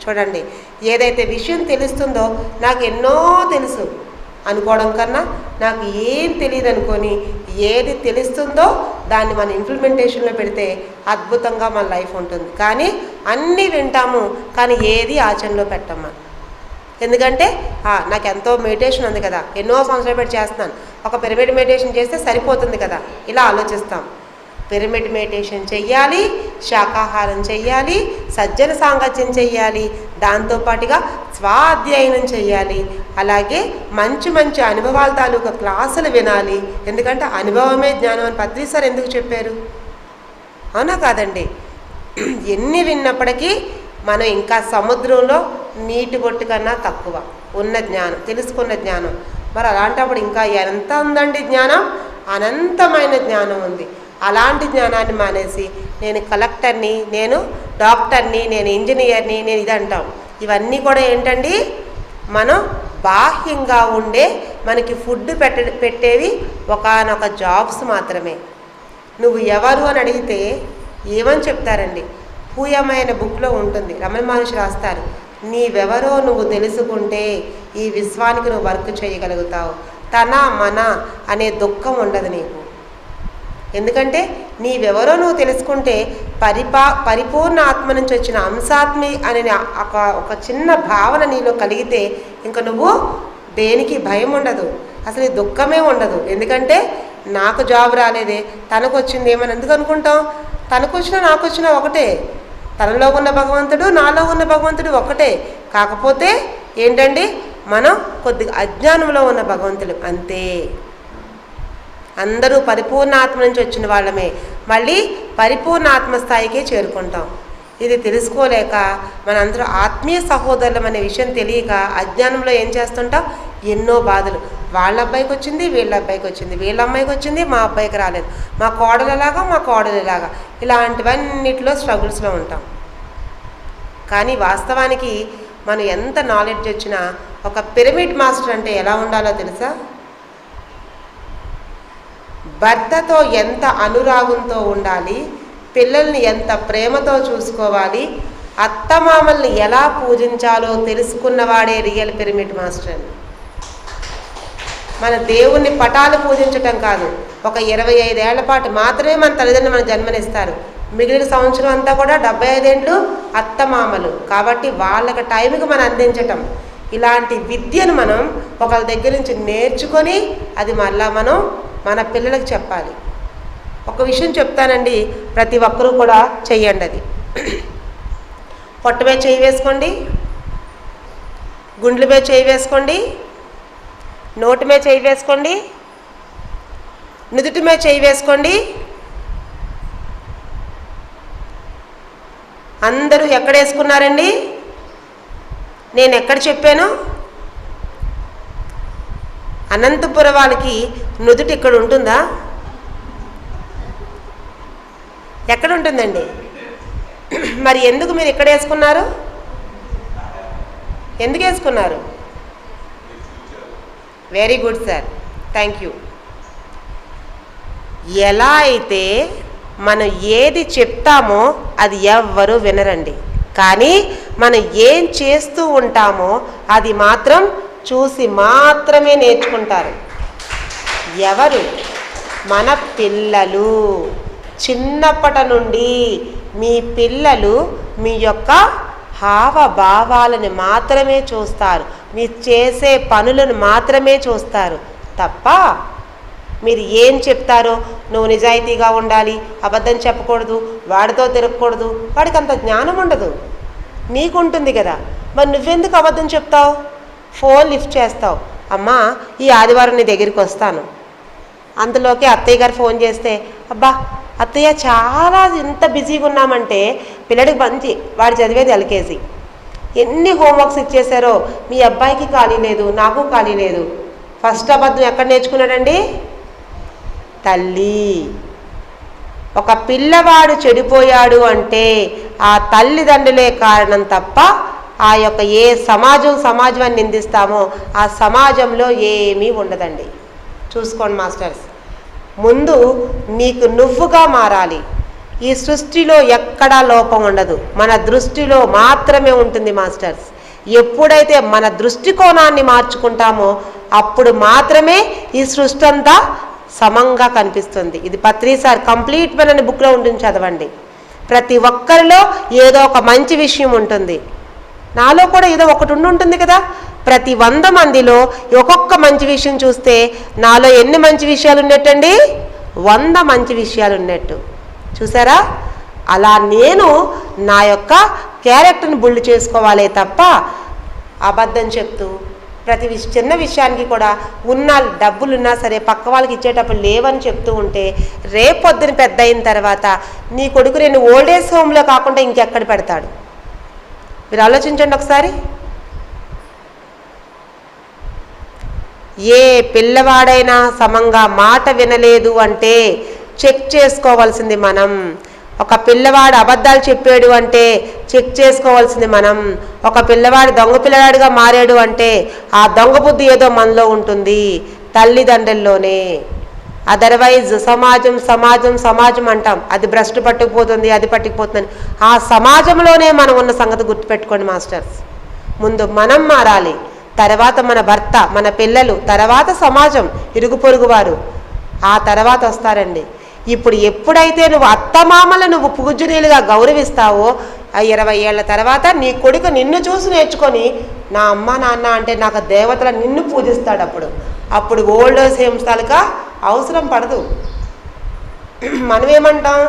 చూడండి, ఏదైతే విషయం తెలుస్తుందో నాకు ఎన్నో తెలుసు అనుకోవడం కన్నా నాకు ఏం తెలియదు అనుకొని ఏది తెలుస్తుందో దాన్ని మన ఇంప్లిమెంటేషన్లో పెడితే అద్భుతంగా మన లైఫ్ ఉంటుంది. కానీ అన్నీ వింటాము కానీ ఏది ఆచరణలో పెట్టమ్మా. ఎందుకంటే నాకు ఎంతో మెడిటేషన్ ఉంది కదా, ఎన్నో సంవత్సరాలు పెట్టి చేస్తున్నాను, ఒక పిరమిడ్ మెడిటేషన్ చేస్తే సరిపోతుంది కదా, ఇలా ఆలోచిస్తాం. పిరమిడ్ మెడిటేషన్ చెయ్యాలి, శాకాహారం చెయ్యాలి, సజ్జన సాంగత్యం చెయ్యాలి, దాంతోపాటుగా స్వాధ్యయనం చెయ్యాలి, అలాగే మంచి మంచి అనుభవాల తాలూకా క్లాసులు వినాలి. ఎందుకంటే అనుభవమే జ్ఞానం అని పత్రి సార్ ఎందుకు చెప్పారు? అవునా కాదండి? ఎన్ని విన్నప్పటికీ మనం ఇంకా సముద్రంలో నీటి బొట్టు కన్నా తక్కువ ఉన్న జ్ఞానం, తెలుసుకున్న జ్ఞానం. మరి అలాంటప్పుడు ఇంకా ఎంత ఉందండి జ్ఞానం? అనంతమైన జ్ఞానం ఉంది. అలాంటి జ్ఞానాన్ని మానేసి నేను కలెక్టర్ని, నేను డాక్టర్ని, నేను ఇంజనీర్ని, నేను ఇది అంటాం. ఇవన్నీ కూడా ఏంటండి, మనం బాహ్యంగా ఉండే మనకి ఫుడ్ పెట్టేవి ఒకానొక జాబ్స్ మాత్రమే. నువ్వు ఎవరు అని అడిగితే ఏమని చెప్తారండి? పూయమైన బుక్లో ఉంటుంది, రమణ మహర్షి రాస్తారు, నీవెవరో నువ్వు తెలుసుకుంటే ఈ విశ్వానికి నువ్వు వర్క్ చేయగలుగుతావు. తన మన అనే దుఃఖం ఉండదు నీకు. ఎందుకంటే నీవెవరో నువ్వు తెలుసుకుంటే పరిపూర్ణ ఆత్మ నుంచి వచ్చిన అంశాత్మి అనే ఒక చిన్న భావన నీలో కలిగితే ఇంకా నువ్వు దేనికి భయం ఉండదు, అసలు దుఃఖమే ఉండదు. ఎందుకంటే నాకు జాబ్ రాలేదే, తనకు వచ్చింది ఏమని ఎందుకు అనుకుంటాం? తనకు వచ్చినా నాకు వచ్చినా ఒకటే. తనలో ఉన్న భగవంతుడు, నాలో ఉన్న భగవంతుడు ఒకటే. కాకపోతే ఏంటండి, మనం కొద్దిగా అజ్ఞానంలో ఉన్న భగవంతుడు అంతే. అందరూ పరిపూర్ణ ఆత్మ నుంచి వచ్చిన వాళ్ళమే, మళ్ళీ పరిపూర్ణ ఆత్మస్థాయికే చేరుకుంటాం. ఇది తెలుసుకోలేక మనందరూ ఆత్మీయ సహోదరులం అనే విషయం తెలియక అజ్ఞానంలో ఏం చేస్తుంటాం? ఎన్నో బాధలు. వాళ్ళ అబ్బాయికి వచ్చింది, వీళ్ళ అబ్బాయికి వచ్చింది, వీళ్ళ అమ్మాయికి వచ్చింది, మా అబ్బాయికి రాలేదు, మా మా కోడలు ఎలాగా, ఇలాంటివన్నిటిలో స్ట్రగుల్స్లో ఉంటాం. కానీ వాస్తవానికి మనం ఎంత నాలెడ్జ్ వచ్చినా ఒక పిరమిడ్ మాస్టర్ అంటే ఎలా ఉండాలో తెలుసా? భర్తతో ఎంత అనురాగంతో ఉండాలి, పిల్లల్ని ఎంత ప్రేమతో చూసుకోవాలి, అత్తమామల్ని ఎలా పూజించాలో తెలుసుకున్నవాడే రియల్ పిరమిడ్ మాస్టర్ అని. మన దేవుణ్ణి పటాలు పూజించటం కాదు. ఒక 25 ఏళ్ల పాటు మాత్రమే మన తల్లిదండ్రులు మన జన్మనిస్తారు. మిగిలిన సంవత్సరం అంతా కూడా 75 ఏళ్ళు అత్తమామలు. కాబట్టి వాళ్ళకి టైంకి మనం అందించటం, ఇలాంటి విద్యను మనం ఒకళ్ళ దగ్గర నుంచి నేర్చుకొని అది మళ్ళా మనం మన పిల్లలకు చెప్పాలి. ఒక విషయం చెప్తానండి, ప్రతి ఒక్కరూ కూడా చెయ్యండి. అది పొట్ట మీద చేయి వేసుకోండి, గుండ్ల మీద చేయి వేసుకోండి, నోటి మీద చేయి వేసుకోండి, నుదుటి మీద చేయి వేసుకోండి. అందరూ ఎక్కడ వేసుకున్నారండి? నేను ఎక్కడ చెప్పాను? అనంతపురం వాళ్ళకి నుదుటి ఇక్కడ ఉంటుందా? ఎక్కడ ఉంటుందండి? మరి ఎందుకు మీరు ఇక్కడ వేసుకున్నారు? ఎందుకు వేసుకున్నారు? Very good sir, thank you. ఎలా అయితే మనం ఏది చెప్తామో అది ఎవ్వరూ వినరండి, కానీ మనం ఏం చేస్తూ ఉంటామో అది మాత్రం చూసి మాత్రమే నేర్చుకుంటారు. ఎవరు? మన పిల్లలు. చిన్నప్పటి నుండి మీ పిల్లలు మీ యొక్క హావభావాలను మాత్రమే చూస్తారు, మీరు చేసే పనులను మాత్రమే చూస్తారు తప్ప మీరు ఏం చెప్తారో, నువ్వు నిజాయితీగా ఉండాలి, అబద్ధం చెప్పకూడదు, వాడితో తిరగకూడదు, వాడికి అంత జ్ఞానం ఉండదు. నీకుంటుంది కదా, మరి నువ్వెందుకు అబద్ధం చెప్తావు? ఫోన్ లిఫ్ట్ చేస్తావు, అమ్మా ఈ ఆదివారం నీ దగ్గరికి వస్తాను. అందులోకి అత్తయ్య గారు ఫోన్ చేస్తే, అబ్బా అత్తయ్య చాలా ఎంత బిజీగా ఉన్నామంటే, పిల్లడికి మంచి, వాడు చదివేది ఎల్కేజీ, ఎన్ని హోంవర్క్స్ ఇచ్చేశారో, మీ అబ్బాయికి ఖాళీ లేదు, నాకు ఖాళీ లేదు. ఫస్ట్ అబద్ధం ఎక్కడ నేర్చుకున్నాడండి? తల్లి. ఒక పిల్లవాడు చెడిపోయాడు అంటే ఆ తల్లిదండ్రులే కారణం తప్ప ఆ యొక్క ఏ సమాజాన్ని నిందిస్తామో ఆ సమాజంలో ఏమీ ఉండదండి. చూసుకోండి మాస్టర్స్, ముందు నీకు నువ్వుగా మారాలి. ఈ సృష్టిలో ఎక్కడా లోపం ఉండదు, మన దృష్టిలో మాత్రమే ఉంటుంది మాస్టర్స్. ఎప్పుడైతే మన దృష్టికోణాన్ని మార్చుకుంటామో అప్పుడు మాత్రమే ఈ సృష్టి అంతా సమంగా కనిపిస్తుంది. ఇది పత్రి సార్ కంప్లీట్ మెన్ అనే బుక్లో ఉంటుంది, చదవండి. ప్రతి ఒక్కరిలో ఏదో ఒక మంచి విషయం ఉంటుంది, నాలో కూడా ఏదో ఒకటి ఉంటుంది కదా. ప్రతి 100 మందిలో ఒక్కొక్క మంచి విషయం చూస్తే నాలో ఎన్ని మంచి విషయాలు ఉన్నట్టండి? 100 మంచి విషయాలు ఉన్నట్టు. చూసారా? అలా నేను నా యొక్క క్యారెక్టర్ని బిల్డ్ చేసుకోవాలే తప్ప అబద్ధం చెప్తూ ప్రతి చిన్న విషయానికి కూడా ఉన్న డబ్బులున్నా సరే పక్క వాళ్ళకి ఇచ్చేటప్పుడు లేవని చెప్తూ ఉంటే రేపొద్దున పెద్ద అయిన తర్వాత నీ కొడుకు నేను ఓల్డేజ్ హోమ్లో కాకుండా ఇంకెక్కడ పెడతాడు? మీరు ఆలోచించండి ఒకసారి. ఏ పిల్లవాడైనా సమంగా మాట వినలేదు అంటే చెక్ చేసుకోవాల్సింది మనం. ఒక పిల్లవాడు అబద్ధాలు చెప్పాడు అంటే చెక్ చేసుకోవాల్సింది మనం. ఒక పిల్లవాడు దొంగ పిల్లవాడిగా మారాడు అంటే ఆ దొంగ బుద్ధి ఏదో మనలో ఉంటుంది, తల్లిదండ్రుల్లోనే. అదర్వైజ్ సమాజం అంటాం, అది భ్రష్టు పట్టుకుపోతుంది, అది పట్టుకుపోతుంది. ఆ సమాజంలోనే మనం ఉన్న సంగతి గుర్తుపెట్టుకోండి మాస్టర్స్. ముందు మనం మారాలి, తర్వాత మన భర్త, మన పిల్లలు, తర్వాత సమాజం, ఇరుగు పొరుగు వారు, ఆ తర్వాత వస్తారండి. ఇప్పుడు ఎప్పుడైతే నువ్వు అత్తమామలు నువ్వు పూజనీయులుగా గౌరవిస్తావో ఆ 20 ఏళ్ల తర్వాత నీ కొడుకు నిన్ను చూసి నేర్చుకొని నా అమ్మ నాన్న అంటే నాకు దేవతల నిన్ను పూజిస్తాడు. అప్పుడు ఓల్డ్ ఏజ్ హోమ్స్ తాలూకా అవసరం పడదు. మనమేమంటాం?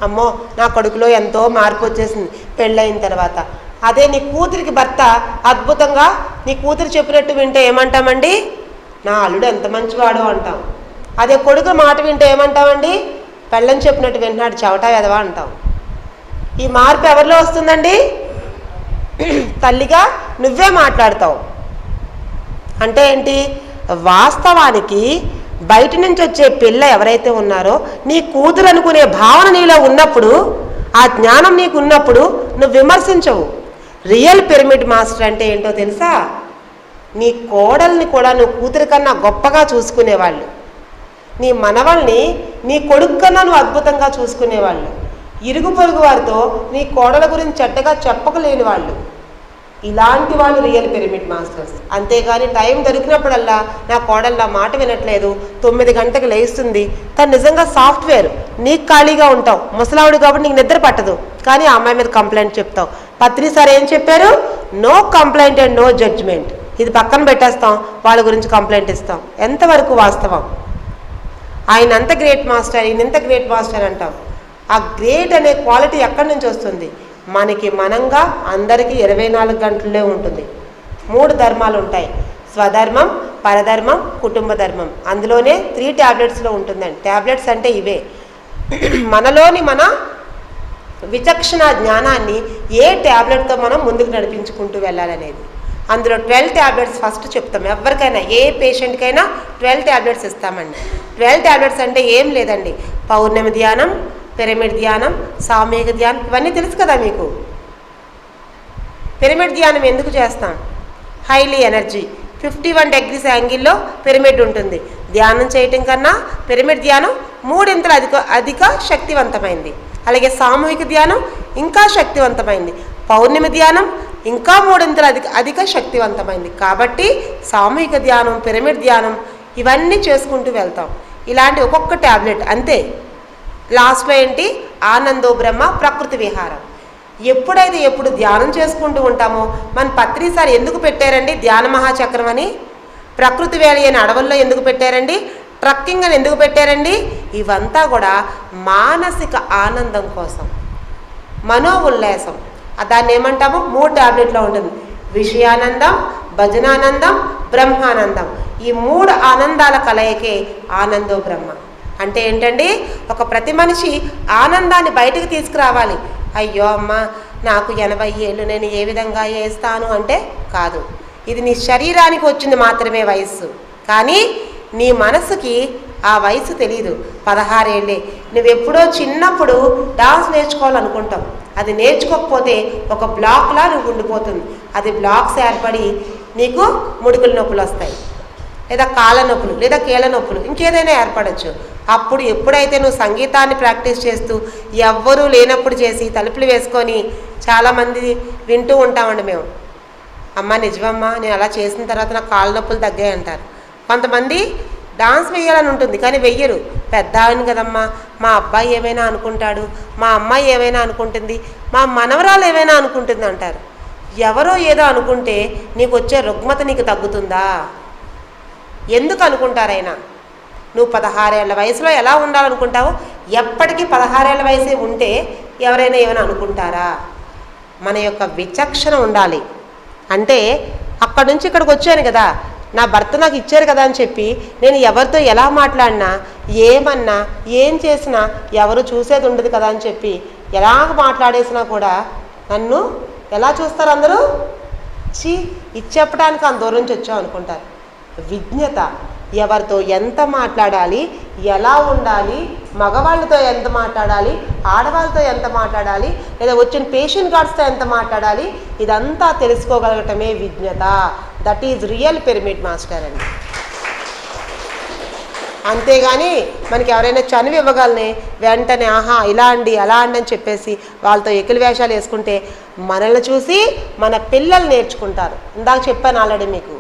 అమ్మో నా కొడుకులో ఎంతో మార్పు వచ్చేసింది పెళ్ళయిన తర్వాత. అదే నీ కూతురికి భర్త అద్భుతంగా నీ కూతురు చెప్పినట్టు వింటే ఏమంటామండి? నా అల్లుడు ఎంత మంచివాడు అంటాం. అదే కొడుకు మాట వింటే ఏమంటామండి? పెళ్ళని చెప్పినట్టు వింటున్నాడు, చవటా ఎదవా అంటాం. ఈ మార్పు ఎవరిలో వస్తుందండి? తల్లిగా నువ్వే మాట్లాడతావు. అంటే ఏంటి? వాస్తవానికి బయట నుంచి వచ్చే పిల్ల ఎవరైతే ఉన్నారో నీ కూతురు అనుకునే భావన నీలో ఉన్నప్పుడు ఆ జ్ఞానం నీకు ఉన్నప్పుడు నువ్వు విమర్శించవు. రియల్ పిరమిడ్ మాస్టర్ అంటే ఏంటో తెలుసా? నీ కోడల్ని కూడా నువ్వు కూతురి కన్నా గొప్పగా చూసుకునేవాళ్ళు, నీ మనవల్ని నీ కొడుకు కన్నా నువ్వు అద్భుతంగా చూసుకునేవాళ్ళు, ఇరుగు పొరుగు వారితో నీ కోడల గురించి చెడ్డగా చెప్పకలేని వాళ్ళు. ఇలాంటి వాళ్ళు రియల్ పిరమిడ్ మాస్టర్స్. అంతేగాని టైం దొరికినప్పుడల్లా నా కోడలు నా మాట వినట్లేదు, 9 గంటలకు లేస్తుంది, తను నిజంగా సాఫ్ట్వేర్, నీకు ఖాళీగా ఉంటావు, ముసలావుడు కాబట్టి నీకు నిద్ర పట్టదు, కానీ ఆ అమ్మాయి మీద కంప్లైంట్ చెప్తావు. పత్రి సార్ ఏం చెప్పారు? No complaint and no judgement. ఇది పక్కన పెట్టేస్తాం, వాళ్ళ గురించి కంప్లైంట్ ఇస్తాం. ఎంతవరకు వాస్తవం? ఆయన అంత గ్రేట్ మాస్టర్, ఈయన ఎంత గ్రేట్ మాస్టర్ అంటాం. ఆ గ్రేట్ అనే క్వాలిటీ ఎక్కడి నుంచి వస్తుంది? మనకి మనంగా అందరికీ 24 గంటలే ఉంటుంది. 3 ధర్మాలు ఉంటాయి: స్వధర్మం, పరధర్మం, కుటుంబ ధర్మం. అందులోనే 3 ట్యాబ్లెట్స్లో ఉంటుందండి. ట్యాబ్లెట్స్ అంటే ఇవే. మనలోని మన విచక్షణ జ్ఞానాన్ని ఏ ట్యాబ్లెట్తో మనం ముందుకు నడిపించుకుంటూ వెళ్ళాలనేది. అందులో 12 ట్యాబ్లెట్స్ ఫస్ట్ చెప్తాం. ఎవరికైనా ఏ పేషెంట్కైనా 12 ట్యాబ్లెట్స్ ఇస్తామండి. 12 ట్యాబ్లెట్స్ అంటే ఏం లేదండి, పౌర్ణమి ధ్యానం, పిరమిడ్ ధ్యానం, సామూహిక ధ్యానం, ఇవన్నీ తెలుసు కదా మీకు. పిరమిడ్ ధ్యానం ఎందుకు చేస్తాం? హైలీ ఎనర్జీ 51 degrees యాంగిల్లో పిరమిడ్ ఉంటుంది. ధ్యానం చేయటం కన్నా పిరమిడ్ ధ్యానం 3 అధిక శక్తివంతమైంది. అలాగే సామూహిక ధ్యానం ఇంకా శక్తివంతమైంది. పౌర్ణమి ధ్యానం ఇంకా 3 అధిక శక్తివంతమైంది. కాబట్టి సామూహిక ధ్యానం, పిరమిడ్ ధ్యానం ఇవన్నీ చేసుకుంటూ వెళ్తాం. ఇలాంటి ఒక్కొక్క ట్యాబ్లెట్ అంతే. లాస్ట్లో ఏంటి? ఆనందో బ్రహ్మ, ప్రకృతి విహారం. ఎప్పుడు ధ్యానం చేసుకుంటూ ఉంటామో, మన పత్రి సార్ ఎందుకు పెట్టారండి ధ్యాన మహాచక్రం అని? ప్రకృతి వేలి అని అడవుల్లో ఎందుకు పెట్టారండి? ట్రక్కింగ్ అని ఎందుకు పెట్టారండి? ఇవంతా కూడా మానసిక ఆనందం కోసం, మనో ఉల్లాసం. దాన్ని ఏమంటాము? 3 ట్యాబ్లెట్లో ఉంటుంది: విషయానందం, భజనానందం, బ్రహ్మానందం. ఈ 3 ఆనందాల కలయికే ఆనందో బ్రహ్మ. అంటే ఏంటండి? ఒక ప్రతి మనిషి ఆనందాన్ని బయటకు తీసుకురావాలి. అయ్యో అమ్మ నాకు 80 ఏళ్ళు, నేను ఏ విధంగా వేస్తాను అంటే కాదు. ఇది నీ శరీరానికి వచ్చింది మాత్రమే వయస్సు, కానీ నీ మనసుకి ఆ వయసు తెలీదు. 16 ఏళ్ళే. నువ్వెప్పుడో చిన్నప్పుడు డాన్స్ నేర్చుకోవాలనుకుంటాం, అది నేర్చుకోకపోతే ఒక బ్లాక్లా నువ్వు ఉండిపోతుంది. అది బ్లాక్స్ ఏర్పడి నీకు ముడుకుల నొప్పులు వస్తాయి, లేదా కాళ్ళ నొప్పులు, లేదా కీళ్ళ నొప్పులు, ఇంకేదైనా ఏర్పడవచ్చు. అప్పుడు ఎప్పుడైతే నువ్వు సంగీతాన్ని ప్రాక్టీస్ చేస్తూ ఎవ్వరూ లేనప్పుడు చేసి తలుపులు వేసుకొని, చాలామంది వింటూ ఉంటామండి మేము, అమ్మ నిజమమ్మా నేను అలా చేసిన తర్వాత నాకు కాళ్ళ నొప్పులు తగ్గాయి అంటారు. కొంతమంది డాన్స్ వేయాలని ఉంటుంది కానీ వెయ్యరు. పెద్ద ఆయన కదమ్మా, మా అబ్బాయి ఏమైనా అనుకుంటాడు, మా అమ్మాయి ఏమైనా అనుకుంటుంది, మా మనవరాలు ఏమైనా అనుకుంటుంది అంటారు. ఎవరో ఏదో అనుకుంటే నీకు వచ్చే రుగ్మత నీకు తగ్గుతుందా? ఎందుకు అనుకుంటారైనా? నువ్వు 16 ఏళ్ల వయసులో ఎలా ఉండాలనుకుంటావో ఎప్పటికీ 16 ఏళ్ల వయసే ఉంటే ఎవరైనా ఏమైనా అనుకుంటారా? మన యొక్క విచక్షణ ఉండాలి. అంటే అక్కడి నుంచి ఇక్కడికి వచ్చాను కదా, నా భర్త నాకు ఇచ్చారు కదా అని చెప్పి నేను ఎవరితో ఎలా మాట్లాడినా, ఏమన్నా, ఏం చేసినా ఎవరు చూసేది ఉండదు కదా అని చెప్పి ఎలాగ మాట్లాడేసినా కూడా నన్ను ఎలా చూస్తారు అందరూ? ఇది చెప్పడానికి అంత దూరం నుంచి వచ్చావు అనుకుంటారు. విజ్ఞత, ఎవరితో ఎంత మాట్లాడాలి, ఎలా ఉండాలి, మగవాళ్ళతో ఎంత మాట్లాడాలి, ఆడవాళ్ళతో ఎంత మాట్లాడాలి, లేదా వచ్చిన పేషెంట్ కార్డ్స్తో ఎంత మాట్లాడాలి, ఇదంతా తెలుసుకోగలగటమే విజ్ఞత. That is real pyramid master అండి. అంతేగాని మనకి ఎవరైనా చనువు ఇవ్వగలనే వెంటనే ఆహా ఇలా అండి అలా అండి అని చెప్పేసి వాళ్ళతో ఎకిలి వేషాలు వేసుకుంటే మనల్ని చూసి మన పిల్లలు నేర్చుకుంటారు. ఇందాక చెప్పాను ఆల్రెడీ మీకు,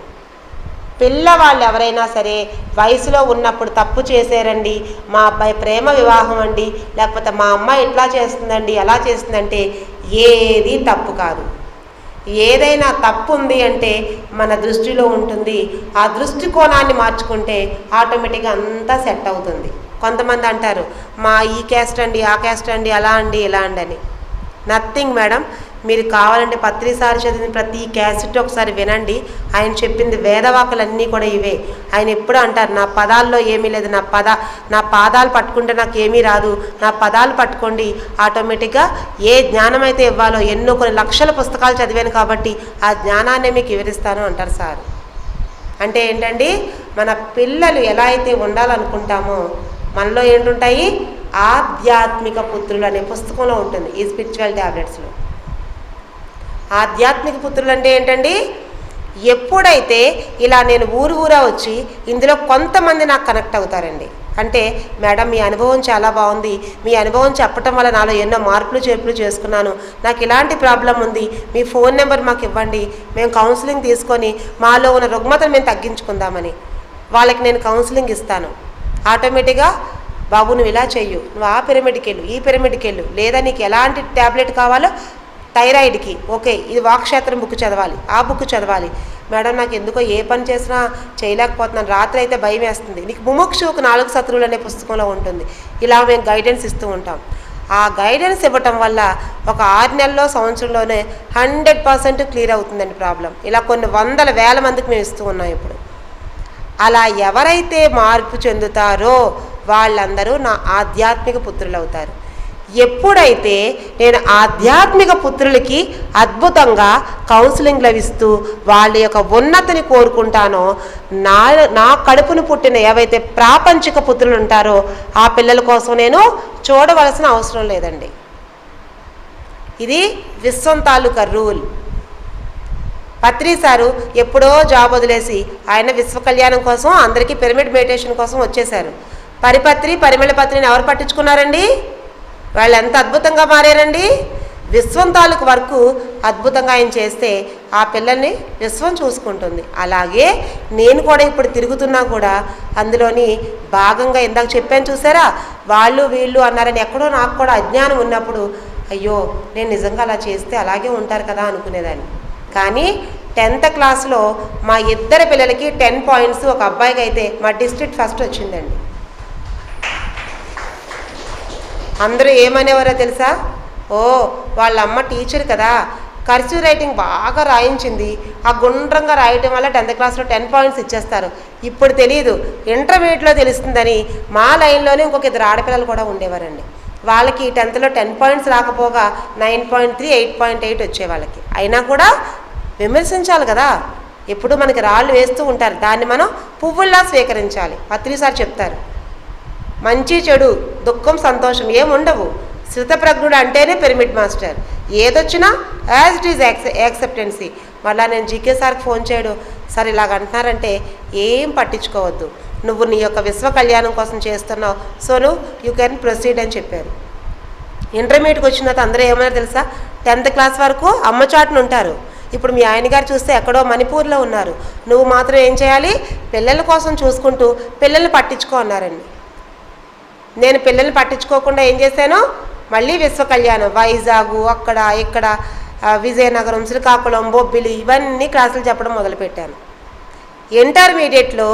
పిల్లవాళ్ళు ఎవరైనా సరే వయసులో ఉన్నప్పుడు తప్పు చేశారండి, మా అబ్బాయి ప్రేమ వివాహం అండి, లేకపోతే మా అమ్మాయి ఇట్లా చేస్తుందండి అలా చేస్తుందంటే ఏది తప్పు కాదు. ఏదైనా తప్పు ఉంది అంటే మన దృష్టిలో ఉంటుంది. ఆ దృష్టికోణాన్ని మార్చుకుంటే ఆటోమేటిక్గా అంతా సెట్ అవుతుంది. కొంతమంది అంటారు మా ఈ క్యాస్ట్ అండి, ఆ క్యాస్ట్ అండి, అలా అండి ఇలా అండి అని. Nothing madam. మీరు కావాలంటే పత్రి సార్ చదివిన ప్రతి క్యాసెట్ ఒకసారి వినండి. ఆయన చెప్పింది వేదవాకులన్నీ కూడా ఇవే. ఆయన ఎప్పుడు అంటారు నా పదాల్లో ఏమీ లేదు, నా పాదాలు పట్టుకుంటే నాకు ఏమీ రాదు, నా పదాలు పట్టుకోండి, ఆటోమేటిక్గా ఏ జ్ఞానం అయితే ఇవ్వాలో ఎన్నో కొన్ని లక్షల పుస్తకాలు చదివాను కాబట్టి ఆ జ్ఞానాన్ని మీకు వివరిస్తాను అంటారు సార్. అంటే ఏంటండి, మన పిల్లలు ఎలా అయితే ఉండాలనుకుంటామో మనలో ఏంటుంటాయి, ఆధ్యాత్మిక పుత్రులు అనే పుస్తకంలో ఉంటుంది, ఈ స్పిరిచువల్ ట్యాబ్లెట్స్లో. ఆధ్యాత్మిక పుత్రులు అంటే ఏంటండి? ఎప్పుడైతే ఇలా నేను ఊరా వచ్చి ఇందులో కొంతమంది నాకు కనెక్ట్ అవుతారండి. అంటే మేడం మీ అనుభవం చాలా బాగుంది, మీ అనుభవం చెప్పటం వల్ల నాలో ఎన్నో మార్పులు చేర్పులు చేసుకున్నాను, నాకు ఇలాంటి ప్రాబ్లం ఉంది, మీ ఫోన్ నెంబర్ మాకు ఇవ్వండి, మేము కౌన్సిలింగ్ తీసుకొని మాలో ఉన్న రుగ్మతను మేము తగ్గించుకుందామని వాళ్ళకి నేను కౌన్సిలింగ్ ఇస్తాను. ఆటోమేటిక్గా బాబు నువ్వు ఇలా చెయ్యు, నువ్వు ఆ పిరమిడ్కి వెళ్ళు, ఈ పిరమిడ్కి వెళ్ళు, లేదా నీకు ఎలాంటి ట్యాబ్లెట్ కావాలో థైరాయిడ్కి ఓకే ఇది వాక్క్షేత్రం బుక్ చదవాలి, ఆ బుక్ చదవాలి. మేడం నాకు ఎందుకో ఏ పని చేసినా చేయలేకపోతున్నాను, రాత్రి అయితే భయం వేస్తుంది, నీకు ముముక్షువుకు 4 శత్రువులు అనే పుస్తకంలో ఉంటుంది. ఇలా మేము గైడెన్స్ ఇస్తూ ఉంటాం. ఆ గైడెన్స్ ఇవ్వటం వల్ల ఒక 6 నెలల్లో సంవత్సరంలోనే 100% క్లియర్ అవుతుందండి ప్రాబ్లం. ఇలా కొన్ని వందల వేల మందికి మేము ఇస్తూ ఉన్నాం ఇప్పుడు. అలా ఎవరైతే మార్పు చెందుతారో వాళ్ళందరూ నా ఆధ్యాత్మిక పుత్రులు అవుతారు. ఎప్పుడైతే నేను ఆధ్యాత్మిక పుత్రులకి అద్భుతంగా కౌన్సిలింగ్ లభిస్తూ వాళ్ళ యొక్క ఉన్నతిని కోరుకుంటానో, నా కడుపును పుట్టిన ఏవైతే ప్రాపంచిక పుత్రులు ఉంటారో ఆ పిల్లల కోసం నేను చూడవలసిన అవసరం లేదండి. ఇది విశ్వం తాలూకా రూల్. పత్రి సారు ఎప్పుడో జాబ్ వదిలేసి ఆయన విశ్వ కళ్యాణం కోసం అందరికీ పిరమిడ్ మెడిటేషన్ కోసం వచ్చేశారు. పరిమళ పత్రిని ఎవరు పట్టించుకున్నారండి? వాళ్ళు ఎంత అద్భుతంగా మారారండి. విశ్వం తాలూకు వరకు అద్భుతంగా ఆయన చేస్తే ఆ పిల్లల్ని విశ్వం చూసుకుంటుంది. అలాగే నేను కూడా ఇప్పుడు తిరుగుతున్నా కూడా అందులోని భాగంగా ఇందాక చెప్పాను చూసారా, వాళ్ళు వీళ్ళు అన్నారని ఎక్కడో నాకు కూడా అజ్ఞానం ఉన్నప్పుడు అయ్యో నేను నిజంగా అలా చేస్తే అలాగే ఉంటారు కదా అనుకునేదాన్ని. కానీ 10th క్లాస్లో మా ఇద్దరు పిల్లలకి 10 పాయింట్స్, ఒక అబ్బాయికి అయితే మా డిస్ట్రిక్ట్ ఫస్ట్ వచ్చిందండి. అందరూ ఏమనేవారో తెలుసా? ఓ వాళ్ళ అమ్మ టీచర్ కదా, కర్సివ్ రైటింగ్ బాగా రాయించింది, ఆ గుండ్రంగా రాయటం వల్ల 10th క్లాస్లో 10 పాయింట్స్ ఇచ్చేస్తారు. ఇప్పుడు తెలియదు, ఇంటర్మీడియట్లో తెలుస్తుందని మా లైన్లోనే ఇంకొక 2 ఆడపిల్లలు కూడా ఉండేవారండి. వాళ్ళకి 10thలో 10 పాయింట్స్ రాకపోగా 9.3, 8.8 వచ్చే వాళ్ళకి. అయినా కూడా విమర్శించాలి కదా, ఎప్పుడు మనకి రాళ్ళు వేస్తూ ఉంటారు, దాన్ని మనం పువ్వుల్లా స్వీకరించాలి. పత్రి సార్ చెప్తారు, మంచి చెడు దుఃఖం సంతోషం ఏముండవు, శృతప్రజ్ఞుడు అంటేనే పిరమిడ్ మాస్టర్, ఏదొచ్చినా యాజ్ ఇట్ ఈజ్ యాక్సెప్టెన్సీ. మళ్ళీ నేను జీకే సార్కి ఫోన్ చేయడు, సార్ ఇలాగ అంటున్నారంటే ఏం పట్టించుకోవద్దు, నువ్వు నీ యొక్క విశ్వ కళ్యాణం కోసం చేస్తున్నావు, సో యూ కెన్ ప్రొసీడ్ అని చెప్పారు. ఇంటర్మీడియట్కి వచ్చిన తర్వాత అందరూ ఏమన్నా తెలుసా, 10th క్లాస్ వరకు అమ్మచాటును ఉంటారు. ఇప్పుడు మీ ఆయన గారు చూస్తే ఎక్కడో మణిపూర్లో ఉన్నారు, నువ్వు మాత్రం ఏం చేయాలి, పిల్లల కోసం చూసుకుంటూ పిల్లల్ని పట్టించుకో అన్నారండి. నేను పిల్లల్ని పట్టించుకోకుండా ఏం చేశాను, మళ్ళీ విశ్వ కళ్యాణం వైజాగ్ అక్కడ ఇక్కడ విజయనగరం శ్రీకాకుళం బొబ్బిలి ఇవన్నీ క్లాసులు చెప్పడం మొదలుపెట్టాను. ఇంటర్మీడియట్లో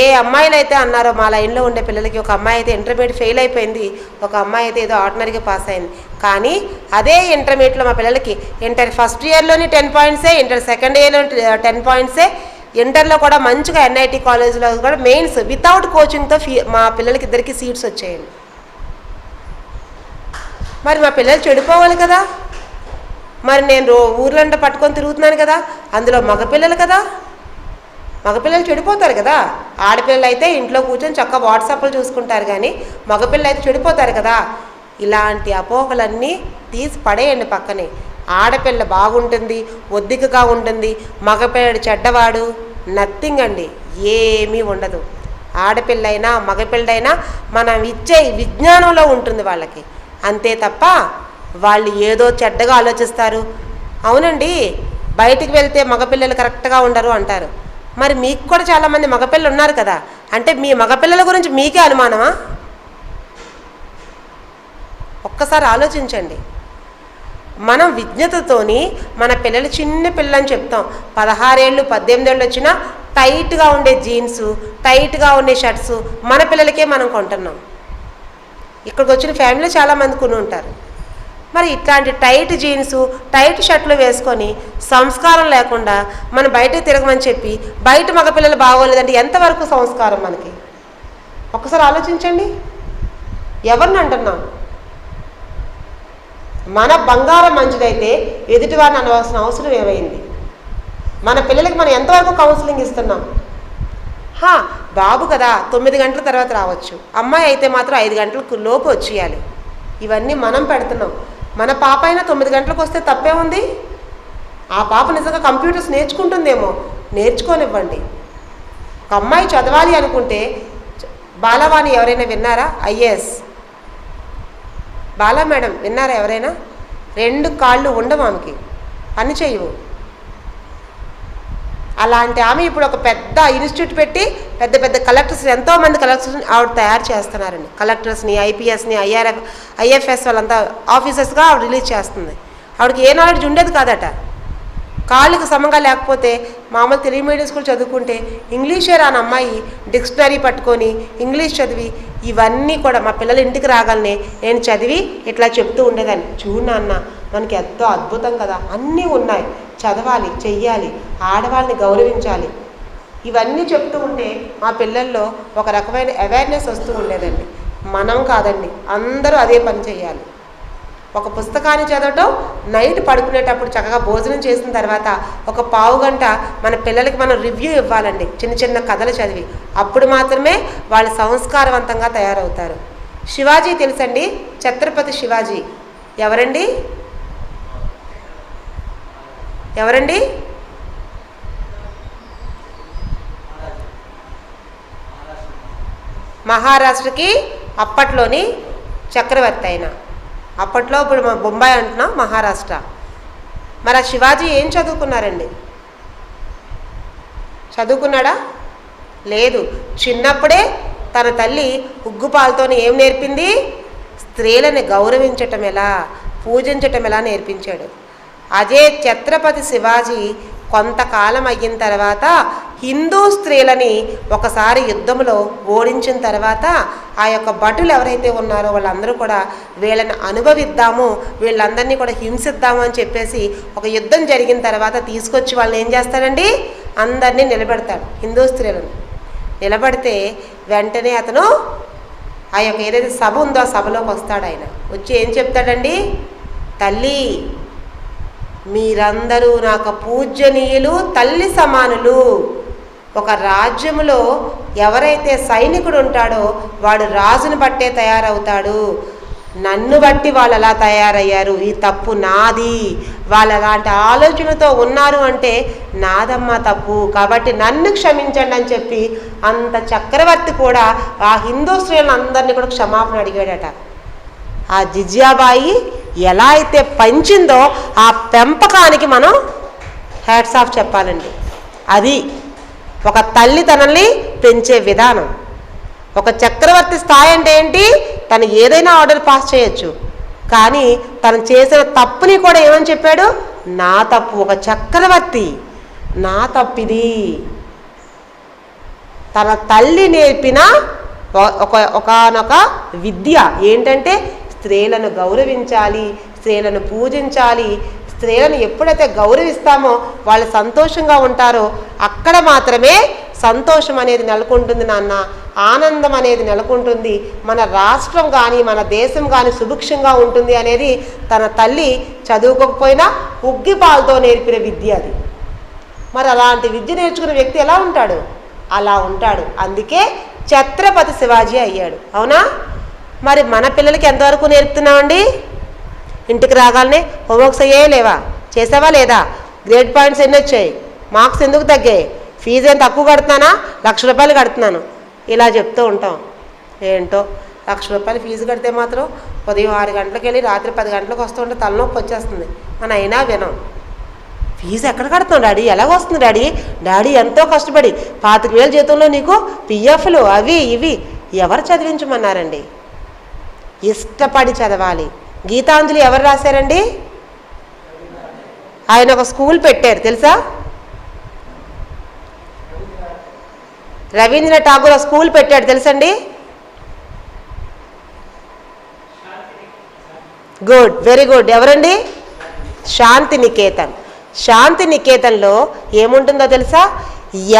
ఏ అమ్మాయిలు అయితే అన్నారో మా లైన్లో ఉండే పిల్లలకి, ఒక అమ్మాయి అయితే ఇంటర్మీడియట్ ఫెయిల్ అయిపోయింది, ఒక అమ్మాయి అయితే ఏదో ఆర్డినరీగా పాస్ అయింది. కానీ అదే ఇంటర్మీడియట్లో మా పిల్లలకి ఇంటర్ ఫస్ట్ ఇయర్లోని 10 పాయింట్సే, ఇంటర్ సెకండ్ ఇయర్లో 10 పాయింట్సే, ఇంటర్లో కూడా మంచిగా NIT కాలేజ్లో కూడా మెయిన్స్ వితౌట్ కోచింగ్తో మా పిల్లలకి ఇద్దరికి సీట్స్ వచ్చాయండి. మరి మా పిల్లలు చెడిపోవాలి కదా, మరి నేను ఊర్లంట పట్టుకొని తిరుగుతున్నాను కదా, అందులో మగపిల్లలు కదా, మగపిల్లలు చెడిపోతారు కదా. ఆడపిల్లలు అయితే ఇంట్లో కూర్చొని చక్కగా వాట్సాప్లు చూసుకుంటారు, కానీ మగపిల్లలు అయితే చెడిపోతారు కదా. ఇలాంటి అపోహలన్నీ తీసి పడేయండి పక్కనే. ఆడపిల్ల బాగుంటుంది, ఒద్దికగా ఉంటుంది, మగపిల్లడు చెడ్డవాడు, నథింగ్ అండి, ఏమీ ఉండదు. ఆడపిల్లైనా మగపిల్లైనా మనం ఇచ్చే విజ్ఞానంలో ఉంటుంది వాళ్ళకి, అంతే తప్ప వాళ్ళు ఏదో చెడ్డగా ఆలోచిస్తారు. అవునండి, బయటికి వెళ్తే మగపిల్లలు కరెక్ట్గా ఉండరు అంటారు. మరి మీకు కూడా చాలామంది మగపిల్లలు ఉన్నారు కదా, అంటే మీ మగపిల్లల గురించి మీకే అనుమానమా? ఒక్కసారి ఆలోచించండి. మనం విజ్ఞతతోని మన పిల్లలు చిన్న పిల్లలని చెప్తాం, 16 ఏళ్ళు 18 ఏళ్ళు వచ్చినా టైట్గా ఉండే జీన్సు టైట్గా ఉండే షర్ట్స్ మన పిల్లలకే మనం కొంటున్నాం. ఇక్కడికి వచ్చిన ఫ్యామిలీ చాలామంది కొని ఉంటారు. మరి ఇట్లాంటి టైట్ జీన్సు టైట్ షర్ట్లు వేసుకొని సంస్కారం లేకుండా మనం బయటకు తిరగమని చెప్పి బయట మగపిల్లలు బాగోలేదంటే ఎంతవరకు సంస్కారం మనకి? ఒక్కసారి ఆలోచించండి. ఎవరిని అంటున్నాం? మన బంగారం మంచిదైతే ఎదుటివారిని అనవలసిన అవసరం ఏమైంది? మన పిల్లలకి మనం ఎంతవరకు కౌన్సిలింగ్ ఇస్తున్నాం? బాబు కదా 9 గంటల తర్వాత రావచ్చు, అమ్మాయి అయితే మాత్రం 5 గంటలకు లోపు వచ్చేయాలి. ఇవన్నీ మనం పెడుతున్నాం. మన పాప అయినా 9 గంటలకు వస్తే తప్పే ఉంది. ఆ పాప నిజంగా కంప్యూటర్స్ నేర్చుకుంటుందేమో, నేర్చుకోనివ్వండి. ఒక అమ్మాయి చదవాలి అనుకుంటే, బాలవాణి ఎవరైనా విన్నారా? ఐఏఎస్ బాలా మేడం విన్నారా ఎవరైనా? 2 కాళ్ళు ఉండవు ఆమెకి, పని చేయవు. అలాంటి ఆమె ఇప్పుడు ఒక పెద్ద ఇన్స్టిట్యూట్ పెట్టి పెద్ద పెద్ద కలెక్టర్స్, ఎంతోమంది కలెక్టర్స్ని ఆవిడ తయారు చేస్తున్నారండి. కలెక్టర్స్ని, ఐపీఎస్ని, ఐఎఫ్ఎస్ వాళ్ళంతా ఆఫీసర్స్గా ఆవిడ రిలీజ్ చేస్తుంది. ఆవిడకి ఏ నాలెడ్జ్ ఉండేది కాదట. కాళ్ళకి సమంగా లేకపోతే మామూలు తెలుగు మీడియం స్కూల్ చదువుకుంటే ఇంగ్లీషే రాని అమ్మాయి డిక్షనరీ పట్టుకొని ఇంగ్లీష్ చదివి ఇవన్నీ కూడా మా పిల్లలు ఇంటికి రాగానే నేను చదివి ఇట్లా చెప్తూ ఉండేదాన్ని. చూడు నాన్న, మనకి ఎంతో అద్భుతం కదా, అన్నీ ఉన్నాయి, చదవాలి, చెయ్యాలి, ఆడవాళ్ళని గౌరవించాలి, ఇవన్నీ చెప్తూ ఉంటే మా పిల్లల్లో ఒక రకమైన అవేర్నెస్ వస్తూ ఉండేదండి. మనం కాదండి, అందరూ అదే పని చేయాలి. ఒక పుస్తకాన్ని చదవటం, నైట్ పడుకునేటప్పుడు చక్కగా భోజనం చేసిన తర్వాత ఒక పావు గంట మన పిల్లలకి మనం రివ్యూ ఇవ్వాలండి, చిన్న చిన్న కథలు చదివి. అప్పుడు మాత్రమే వాళ్ళు సంస్కారవంతంగా తయారవుతారు. శివాజీ తెలుసండి? ఛత్రపతి శివాజీ ఎవరండి? ఎవరండి? మహారాష్ట్రకి అప్పట్లోని చక్రవర్తి అయిన, అప్పట్లో ఇప్పుడు బొంబాయి అంటున్నాం, మహారాష్ట్ర. మరి ఆ శివాజీ ఏం చదువుకున్నారండి? చదువుకున్నాడా? లేదు. చిన్నప్పుడే తన తల్లి ఉగ్గుపాలతో ఏం నేర్పింది? స్త్రీలని గౌరవించటం ఎలా, పూజించటం ఎలా నేర్పించాడు. అదే ఛత్రపతి శివాజీ కొంతకాలం అయిన తర్వాత హిందూ స్త్రీలని ఒకసారి యుద్ధంలో ఓడించిన తర్వాత ఆ యొక్క భటులు ఎవరైతే ఉన్నారో వాళ్ళందరూ కూడా వీళ్ళని అనుభవిద్దాము, వీళ్ళందరినీ కూడా హింసిద్దాము అని చెప్పేసి ఒక యుద్ధం జరిగిన తర్వాత తీసుకొచ్చి వాళ్ళని ఏం చేస్తాడండి? అందరినీ నిలబెడతాడు, హిందూ స్త్రీలను. నిలబడితే వెంటనే అతను ఆ యొక్క ఏదైతే సభ ఉందో ఆ సభలోకి వస్తాడు. ఆయన వచ్చి ఏం చెప్తాడండి? తల్లి, మీరందరూ నాకు పూజ్యనీయులు, తల్లి సమానులు. ఒక రాజ్యములో ఎవరైతే సైనికుడు ఉంటాడో వాడు రాజును బట్టే తయారవుతాడు. నన్ను బట్టి వాళ్ళు అలా తయారయ్యారు, ఈ తప్పు నాది. వాళ్ళు అలాంటి ఆలోచనతో ఉన్నారు అంటే నాదమ్మా తప్పు, కాబట్టి నన్ను క్షమించండి అని చెప్పి అంత చక్రవర్తి కూడా ఆ హిందూ స్త్రీలను అందరినీ కూడా క్షమాపణ అడిగాడట. ఆ జిజియాబాయి ఎలా అయితే పెంచిందో ఆ పెంపకానికి మనం హ్యాట్స్ ఆఫ్ చెప్పాలండి. అది ఒక తల్లి తనల్ని పెంచే విధానం. ఒక చక్రవర్తి స్థాయి అంటే ఏంటి? తను ఏదైనా ఆర్డర్ పాస్ చేయొచ్చు, కానీ తను చేసిన తప్పుని కూడా ఏమని చెప్పాడు? నా తప్పు. ఒక చక్రవర్తి, నా తప్పిది. తన తల్లి నేర్పిన ఒకనొక విద్య ఏంటంటే స్త్రీలను గౌరవించాలి, స్త్రీలను పూజించాలి. స్త్రీలను ఎప్పుడైతే గౌరవిస్తామో వాళ్ళు సంతోషంగా ఉంటారో అక్కడ మాత్రమే సంతోషం అనేది నెలకొంటుంది నాన్న, ఆనందం అనేది నెలకొంటుంది, మన రాష్ట్రం కానీ మన దేశం కానీ సుభిక్షంగా ఉంటుంది అనేది తన తల్లి చదువుకోకపోయినా ఉగ్గిపాలతో నేర్పిన విద్య అది. మరి అలాంటి విద్య నేర్చుకున్న వ్యక్తి ఎలా ఉంటాడు? అలా ఉంటాడు. అందుకే ఛత్రపతి శివాజీ అయ్యాడు. అవునా? మరి మన పిల్లలకి ఎంతవరకు నేర్పుతున్నామండి? ఇంటికి రాగానే హోంవర్క్స్ అయ్యే లేవా, చేసావా లేదా, గ్రేడ్ పాయింట్స్ ఎన్ని వచ్చాయి, మార్క్స్ ఎందుకు తగ్గాయి, ఫీజు ఏం తక్కువ కడుతున్నానా, 1,00,000 రూపాయలు కడుతున్నాను, ఇలా చెప్తూ ఉంటాం. ఏంటో 1,00,000 రూపాయలు ఫీజు కడితే మాత్రం ఉదయం 6 గంటలకు వెళ్ళి రాత్రి 10 గంటలకు వస్తుంటే తలనొప్పి వచ్చేస్తుంది. మన అయినా వినం. ఫీజు ఎక్కడ కడుతున్నావు డాడీ, ఎలాగ వస్తుంది డాడీ, డాడీ ఎంతో కష్టపడి 25,000 జీతంలో నీకు పిఎఫ్లు అవి ఇవి ఎవరు చదివించమన్నారండి? ఇష్టపడి చదవాలి. గీతాంజలి ఎవరు రాశారండి? ఆయన ఒక స్కూల్ పెట్టారు తెలుసా? రవీంద్రనాథ్ ఠాగూర్ స్కూల్ పెట్టాడు తెలుసండి? Good, very good. ఎవరండి? శాంతి నికేతన్. శాంతి నికేతన్లో ఏముంటుందో తెలుసా?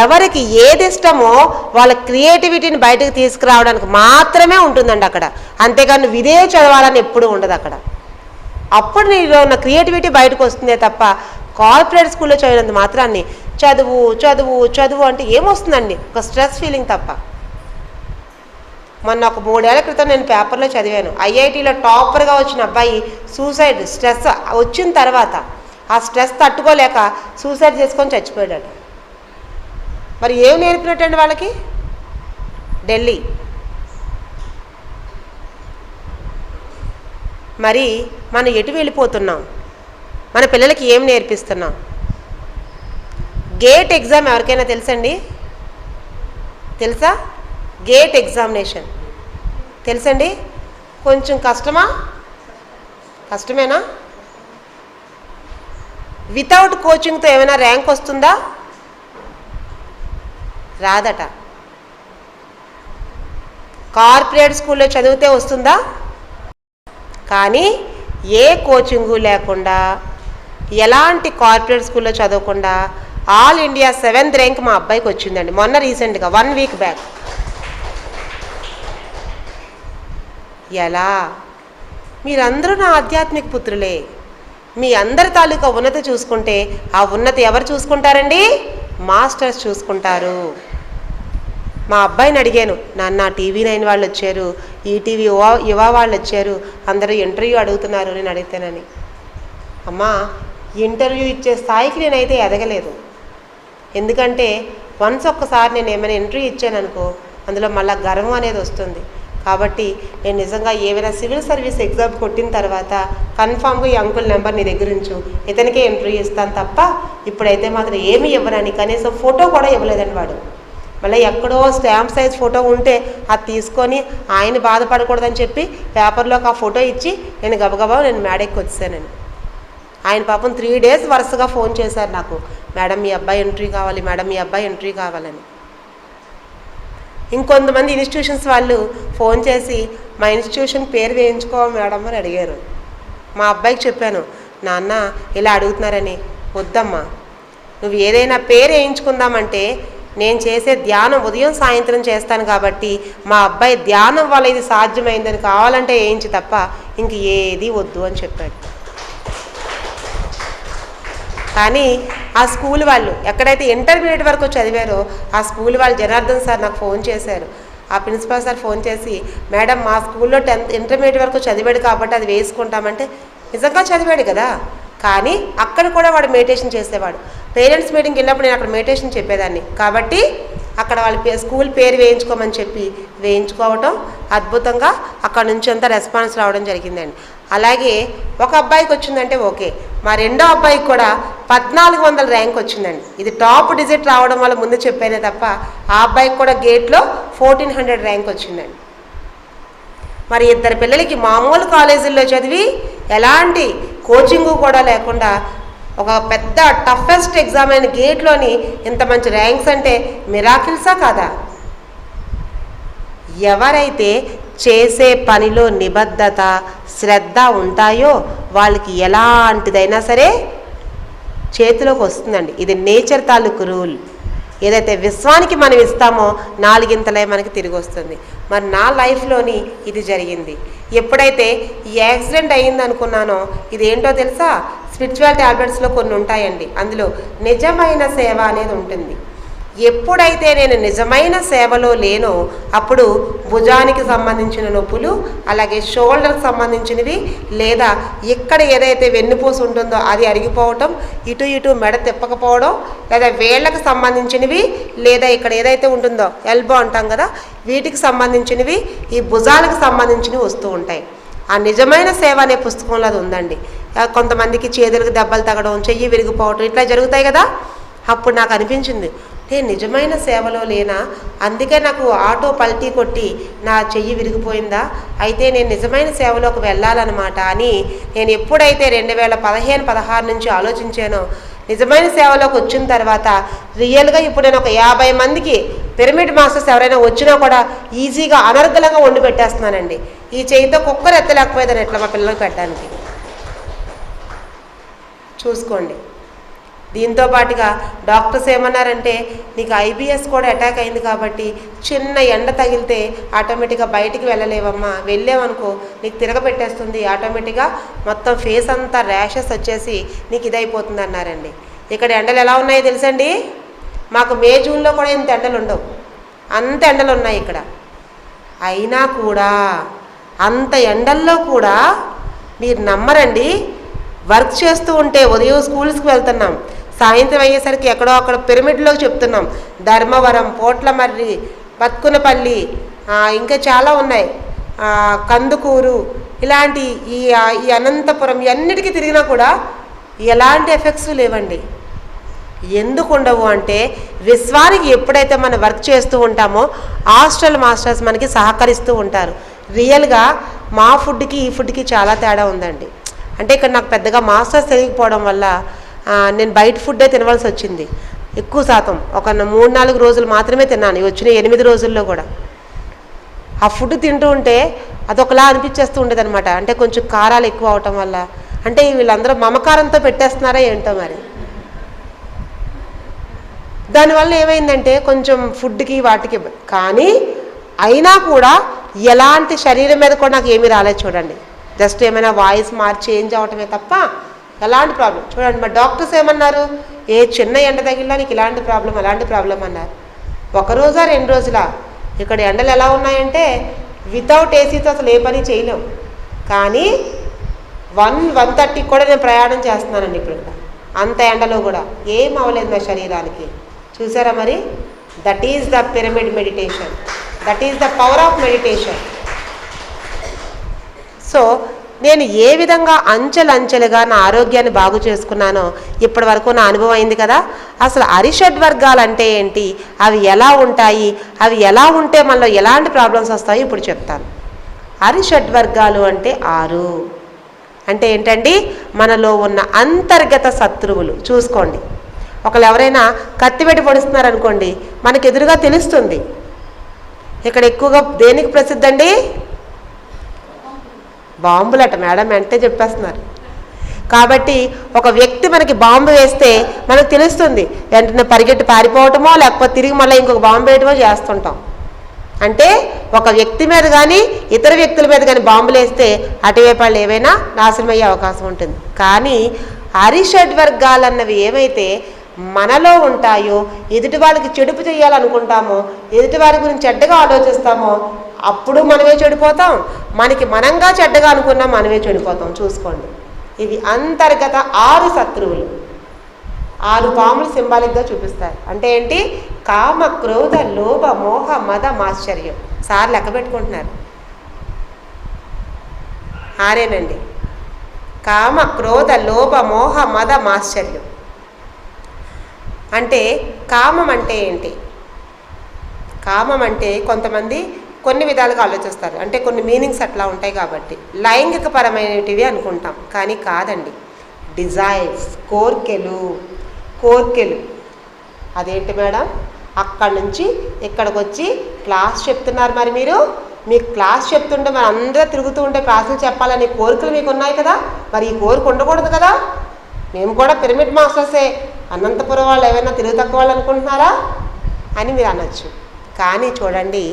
ఎవరికి ఏది ఇష్టమో వాళ్ళ క్రియేటివిటీని బయటకు తీసుకురావడానికి మాత్రమే ఉంటుందండి అక్కడ. అంతేగాని నువ్వు ఇదే చదవాలని ఎప్పుడూ ఉండదు అక్కడ. అప్పుడు నీలో ఉన్న క్రియేటివిటీ బయటకు వస్తుందే తప్ప కార్పొరేట్ స్కూల్లో చదివినంత మాత్రాన్ని చదువు చదువు చదువు అంటే ఏమొస్తుందండి? ఒక స్ట్రెస్ ఫీలింగ్ తప్ప. మొన్న ఒక 3 ఏళ్ల క్రితం నేను పేపర్లో చదివాను, ఐఐటీలో టాపర్గా వచ్చిన అబ్బాయి సూసైడ్ స్ట్రెస్ వచ్చిన తర్వాత ఆ స్ట్రెస్ తట్టుకోలేక సూసైడ్ చేసుకొని చచ్చిపోయాడట. మరి ఏం నేర్పినట్టండి వాళ్ళకి? ఢిల్లీ. మరి మనం ఎటు వెళ్ళిపోతున్నాం? మన పిల్లలకి ఏం నేర్పిస్తున్నాం? గేట్ ఎగ్జామ్ ఎవరికైనా తెలుసండి? తెలుసా? గేట్ ఎగ్జామినేషన్ తెలుసండి? కొంచెం కష్టమా? కష్టమేనా? వితౌట్ కోచింగ్తో ఏమైనా ర్యాంక్ వస్తుందా? రాదట. కార్పొరేట్ స్కూల్లో చదివితే వస్తుందా? కానీ ఏ కోచింగు లేకుండా, ఎలాంటి కార్పొరేట్ స్కూల్లో చదవకుండా ఆల్ ఇండియా 7th ర్యాంక్ మా అబ్బాయికి వచ్చిందండి మొన్న రీసెంట్గా 1 వీక్ బ్యాక్. ఎలా? మీరందరూ నా ఆధ్యాత్మిక పుత్రులే. మీ అందరి తాలూకా ఉన్నతి చూసుకుంటే ఆ ఉన్నతి ఎవరు చూసుకుంటారండి? మాస్టర్స్ చూసుకుంటారు. మా అబ్బాయిని అడిగాను, నాన్న TV9 వాళ్ళు వచ్చారు, ఈటీవీ యువ వాళ్ళు వచ్చారు, అందరూ ఇంటర్వ్యూ అడుగుతున్నారు, నేను అడిగితేనని. అమ్మా, ఇంటర్వ్యూ ఇచ్చే స్థాయికి నేనైతే ఎదగలేదు. ఎందుకంటే వన్స్ ఒక్కసారి నేను ఏమైనా ఇంటర్వ్యూ ఇచ్చాననుకో అందులో మళ్ళీ గర్వం అనేది వస్తుంది. కాబట్టి నేను నిజంగా ఏమైనా సివిల్ సర్వీస్ ఎగ్జామ్ కొట్టిన తర్వాత కన్ఫామ్గా ఈ అంకుల్ నెంబర్ నీ దగ్గర ఉంచు, ఇతనికే ఇంటర్వ్యూ ఇస్తాను తప్ప ఇప్పుడైతే మాత్రం ఏమీ ఇవ్వనని కనీసం ఫోటో కూడా ఇవ్వలేదండి వాడు. మళ్ళీ ఎక్కడో స్టాంప్ సైజ్ ఫోటో ఉంటే అది తీసుకొని ఆయన బాధపడకూడదని చెప్పి పేపర్లోకి ఆ ఫోటో ఇచ్చి నేను గబగబా నేను మేడెక్కి వచ్చానని. ఆయన పాపం 3 days వరుసగా ఫోన్ చేశారు నాకు, మేడం మీ అబ్బాయి ఎంట్రీ కావాలి, మేడం మీ అబ్బాయి ఎంట్రీ కావాలని. ఇంకొంతమంది ఇన్స్టిట్యూషన్స్ వాళ్ళు ఫోన్ చేసి మా ఇన్స్టిట్యూషన్ పేరు వేయించుకోవాలి మేడం అని అడిగారు. మా అబ్బాయికి చెప్పాను, నాన్న ఇలా అడుగుతున్నారని. వద్దమ్మా, నువ్వు ఏదైనా పేరు వేయించుకుందామంటే నేను చేసే ధ్యానం ఉదయం సాయంత్రం చేస్తాను కాబట్టి మా అబ్బాయి ధ్యానం వల్ల ఇది సాధ్యమైందని కావాలంటే వేయించి తప్ప ఇంక ఏది వద్దు అని చెప్పాడు. కానీ ఆ స్కూల్ వాళ్ళు ఎక్కడైతే ఇంటర్మీడియట్ వరకు చదివారో ఆ స్కూల్ వాళ్ళు జనార్దన్ సార్ నాకు ఫోన్ చేశారు. ఆ ప్రిన్సిపాల్ సార్ ఫోన్ చేసి, మేడం మా స్కూల్లో 10th ఇంటర్మీడియట్ వరకు చదివాడు కాబట్టి అది వేసుకుంటామంటే, నిజంగా చదివాడు కదా, కానీ అక్కడ కూడా వాడు మెడిటేషన్ చేసేవాడు. పేరెంట్స్ మీటింగ్కి వెళ్ళినప్పుడు నేను అక్కడ మెడిటేషన్ చెప్పేదాన్ని కాబట్టి అక్కడ వాళ్ళ స్కూల్ పేరు వేయించుకోమని చెప్పి వేయించుకోవటం అద్భుతంగా అక్కడ నుంచి అంతా రెస్పాన్స్ రావడం జరిగిందండి. అలాగే ఒక అబ్బాయికి వచ్చిందంటే ఓకే, మా రెండో అబ్బాయికి కూడా 1400 ర్యాంక్ వచ్చిందండి. ఇది టాప్ డిజిట్ రావడం వల్ల ముందు చెప్పానే తప్ప ఆ అబ్బాయికి కూడా గేట్లో 1400 ర్యాంక్ వచ్చిందండి. మరి ఇద్దరు పిల్లలకి మామూలు కాలేజీల్లో చదివి ఎలాంటి కోచింగు కూడా లేకుండా ఒక పెద్ద టఫెస్ట్ ఎగ్జామ్ అయిన గేట్లోని ఇంత మంచి ర్యాంక్స్ అంటే మిరాకిల్సా కాదా? ఎవరైతే చేసే పనిలో నిబద్ధత శ్రద్ధ ఉంటాయో వాళ్ళకి ఎలాంటిదైనా సరే చేతిలోకి వస్తుందండి. ఇది నేచర్ తాలూకు రూల్. ఏదైతే విశ్వానికి మనం ఇస్తామో 4 మనకి తిరిగి వస్తుంది. మరి నా లైఫ్లోని ఇది జరిగింది. ఎప్పుడైతే ఈ యాక్సిడెంట్ అయ్యింది అనుకున్నానో ఇది ఏంటో తెలుసా? స్పిరిచువల్ టాబ్లెట్స్లో కొన్ని ఉంటాయండి, అందులో నిజమైన సేవ అనేది ఉంటుంది. ఎప్పుడైతే నేను నిజమైన సేవలో లేనో అప్పుడు భుజానికి సంబంధించిన నొప్పులు, అలాగే షోల్డర్కి సంబంధించినవి, లేదా ఇక్కడ ఏదైతే వెన్నుపూస ఉంటుందో అది అరిగిపోవటం, ఇటు ఇటు మెడ తిప్పకపోవడం, లేదా వేళ్ళకి సంబంధించినవి, లేదా ఇక్కడ ఏదైతే ఉంటుందో ఎల్బో అంటాం కదా, వీటికి సంబంధించినవి, ఈ భుజాలకు సంబంధించినవి వస్తూ ఉంటాయి. ఆ నిజమైన సేవ అనే పుస్తకంలో అది ఉందండి. కొంతమందికి చేతులకు దెబ్బలు తగ్గడం, చెయ్యి విరిగిపోవటం ఇట్లా జరుగుతాయి కదా. అప్పుడు నాకు అనిపించింది, నేను నిజమైన సేవలో లేనా? అందుకే నాకు ఆటో పల్టీ కొట్టి నా చెయ్యి విరిగిపోయిందా? అయితే నేను నిజమైన సేవలోకి వెళ్ళాలన్నమాట అని నేను ఎప్పుడైతే 2015-16 నుంచి ఆలోచించానో, నిజమైన సేవలోకి వచ్చిన తర్వాత రియల్గా ఇప్పుడు నేను ఒక 50 మందికి పిరమిడ్ మాస్టర్స్ ఎవరైనా వచ్చినా కూడా ఈజీగా అనర్గళంగా వండి పెట్టేస్తున్నానండి. ఈ చేయితో కుక్కర్ ఎత్తలేకపోయేదని ఎట్లా మా పిల్లలకు పెట్టడానికి. చూసుకోండి. దీంతో పాటుగా డాక్టర్స్ ఏమన్నారంటే, నీకు IBS కూడా అటాక్ అయింది కాబట్టి చిన్న ఎండ తగిలితే ఆటోమేటిక్గా బయటికి వెళ్ళలేవమ్మా, వెళ్ళావనుకో నీకు తిరగబెట్టేస్తుంది, ఆటోమేటిక్గా మొత్తం ఫేస్ అంతా ర్యాషెస్ వచ్చేసి నీకు ఇదైపోతుంది అన్నారండి. ఇక్కడ ఎండలు ఎలా ఉన్నాయో తెలుసండి, మాకు మే జూన్లో కూడా ఇంత ఎండలు ఉండవు, అంత ఎండలు ఉన్నాయి ఇక్కడ. అయినా కూడా అంత ఎండల్లో కూడా మీరు నమ్మరండి, వర్క్ చేస్తూ ఉంటే ఉదయం స్కూల్స్కి వెళ్తున్నాం, సాయంత్రం అయ్యేసరికి ఎక్కడో అక్కడ పిరమిడ్లో చెప్తున్నాం, ధర్మవరం, పోట్లమర్రి, బతుకునపల్లి, ఇంకా చాలా ఉన్నాయి, కందుకూరు, ఇలాంటి ఈ అనంతపురం ఇవన్నిటికీ తిరిగినా కూడా ఎలాంటి ఎఫెక్ట్స్ లేవండి. ఎందుకు ఉండవు అంటే విశ్వానికి ఎప్పుడైతే మనం వర్క్ చేస్తూ ఉంటామో హాస్టల్ మాస్టర్స్ మనకి సహకరిస్తూ ఉంటారు. రియల్గా మా ఫుడ్కి ఈ ఫుడ్కి చాలా తేడా ఉందండి. అంటే ఇక్కడ నాకు పెద్దగా మాస్టర్స్ తెలియకపోవడం వల్ల నేను బయట ఫుడ్డే తినవలసి వచ్చింది. ఎక్కువ శాతం ఒక 3-4 రోజులు మాత్రమే తిన్నాను, వచ్చిన 8 రోజుల్లో కూడా. ఆ ఫుడ్ తింటూ ఉంటే అదొకలా అనిపించేస్తూ ఉండేది అనమాట. అంటే కొంచెం కారాలు ఎక్కువ అవటం వల్ల, అంటే వీళ్ళందరూ మమకారంతో పెట్టేస్తున్నారా ఏంటో మరి. దానివల్ల ఏమైందంటే కొంచెం ఫుడ్కి వాటికి, కానీ అయినా కూడా ఎలాంటి శరీరం మీద కూడా నాకు ఏమీ రాలేదు చూడండి. జస్ట్ ఏమైనా వాయిస్ చేంజ్ అవటమే తప్ప ఎలాంటి ప్రాబ్లం చూడండి. మరి డాక్టర్స్ ఏమన్నారు, ఏ చిన్న ఎండ తగిలినా నీకు ఇలాంటి ప్రాబ్లం అలాంటి ప్రాబ్లం అన్నారు. 1 రోజా 2 రోజులా? ఇక్కడ ఎండలు ఎలా ఉన్నాయంటే వితౌట్ ఏసీతో అసలు ఏ పని చేయలేము. కానీ 1:30 కూడా నేను ప్రయాణం చేస్తున్నానండి ఇప్పుడు ఇక్కడ, అంత ఎండలో కూడా ఏం అవ్వలేదు నా శరీరానికి. చూసారా మరి? That is the pyramid meditation, that is the power of meditation. So నేను ఏ విధంగా అంచెలంచెలుగా నా ఆరోగ్యాన్ని బాగు చేసుకున్నానో ఇప్పటి వరకు నా అనుభవం అయింది కదా. అసలు అరిషడ్ వర్గాలు అంటే ఏంటి, అవి ఎలా ఉంటాయి, అవి ఎలా ఉంటే మనలో ఎలాంటి ప్రాబ్లమ్స్ వస్తాయో ఇప్పుడు చెప్తాను. అరిషడ్ వర్గాలు అంటే 6 అంటే ఏంటండి, మనలో ఉన్న అంతర్గత శత్రువులు. చూసుకోండి, ఒకళ్ళు ఎవరైనా కత్తిపెట్టి పొడుస్తున్నారనుకోండి, మనకు ఎదురుగా తెలుస్తుంది. ఇక్కడ ఎక్కువగా దేనికి ప్రసిద్ధి అండి? బాంబులట. మేడం వెంటనే చెప్పేస్తున్నారు. కాబట్టి ఒక వ్యక్తి మనకి బాంబు వేస్తే మనకు తెలుస్తుంది, వెంటనే పరిగెట్టి పారిపోవటమో లేకపోతే తిరిగి మళ్ళీ ఇంకొక బాంబు వేయటమో చేస్తుంటాం. అంటే ఒక వ్యక్తి మీద కానీ ఇతర వ్యక్తుల మీద కానీ బాంబులు వేస్తే అటువైపు వాళ్ళు ఏవైనా నాశనం అయ్యే అవకాశం ఉంటుంది. కానీ అరిషడ్ వర్గాలు అన్నవి ఏవైతే మనలో ఉంటాయో, ఎదుటి వాళ్ళకి చెడుపు చేయాలనుకుంటామో, ఎదుటి వారి గురించి చెడ్డగా ఆలోచిస్తామో అప్పుడు మనమే చెడిపోతాం, మనకి మనంగా చెడ్డగా అనుకున్నా మనమే చెడిపోతాం. చూసుకోండి, ఇవి అంతర్గత 6 శత్రువులు. 6 పాములు సింబాలిక్గా చూపిస్తారు. అంటే ఏంటి? కామ, క్రోధ, లోభ, మోహ, మద, మాశ్చర్యం. సార్ లెక్క పెట్టుకుంటున్నారు. 6 కామ, క్రోధ, లోభ, మోహ, మద, మాశ్చర్యం. అంటే కామం అంటే ఏంటి? కామం అంటే కొంతమంది కొన్ని విధాలుగా ఆలోచిస్తారు, అంటే కొన్ని మీనింగ్స్ అట్లా ఉంటాయి కాబట్టి లైంగిక పరమైనటివి అనుకుంటాం. కానీ కాదండి, డిజైర్స్, కోర్కెలు. అదేంటి మేడం? అక్కడి నుంచి ఇక్కడికి వచ్చి క్లాస్ చెప్తున్నారు. మరి మీకు క్లాస్ చెప్తుంటే మరి అందరూ తిరుగుతూ ఉంటే క్లాసులు చెప్పాలని కోరికలు మీకు ఉన్నాయి కదా, మరి ఈ కోరిక ఉండకూడదు కదా. మేము కూడా పిరమిడ్ మాస్టర్సే, అనంతపురం వాళ్ళు ఏమైనా తిరుగు తక్కువ వాళ్ళు అనుకుంటున్నారా అని మీరు అనొచ్చు. కానీ చూడండి,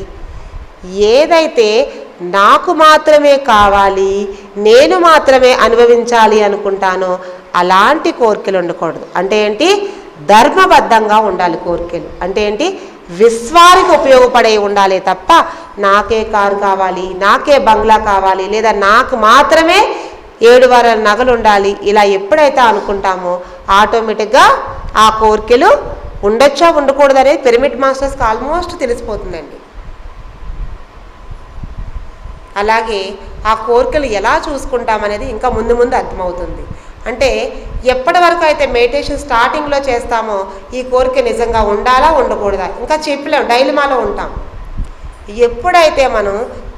ఏదైతే నాకు మాత్రమే కావాలి, నేను మాత్రమే అనుభవించాలి అనుకుంటానో అలాంటి కోరికలు ఉండకూడదు. అంటే ఏంటి? ధర్మబద్ధంగా ఉండాలి కోరికలు. అంటే ఏంటి? విశ్వానికి ఉపయోగపడే ఉండాలి తప్ప నాకే కారు కావాలి, నాకే బంగ్లా కావాలి, లేదా నాకు మాత్రమే 7 వారాల నగలు ఉండాలి, ఇలా ఎప్పుడైతే అనుకుంటామో ఆటోమేటిక్గా ఆ కోరికలు ఉండొచ్చా ఉండకూడదు అనేది పిరమిడ్ మాస్టర్స్కి ఆల్మోస్ట్ తెలిసిపోతుందండి. అలాగే ఆ కోరికలు ఎలా చూసుకుంటామనేది ఇంకా ముందు అర్థమవుతుంది. అంటే ఎప్పటి వరకు అయితే మెడిటేషన్ స్టార్టింగ్లో చేస్తామో ఈ కోరిక నిజంగా ఉండాలా ఉండకూడదా ఇంకా చెప్పలేం, డైలమాలో ఉంటాం. ఎప్పుడైతే మనం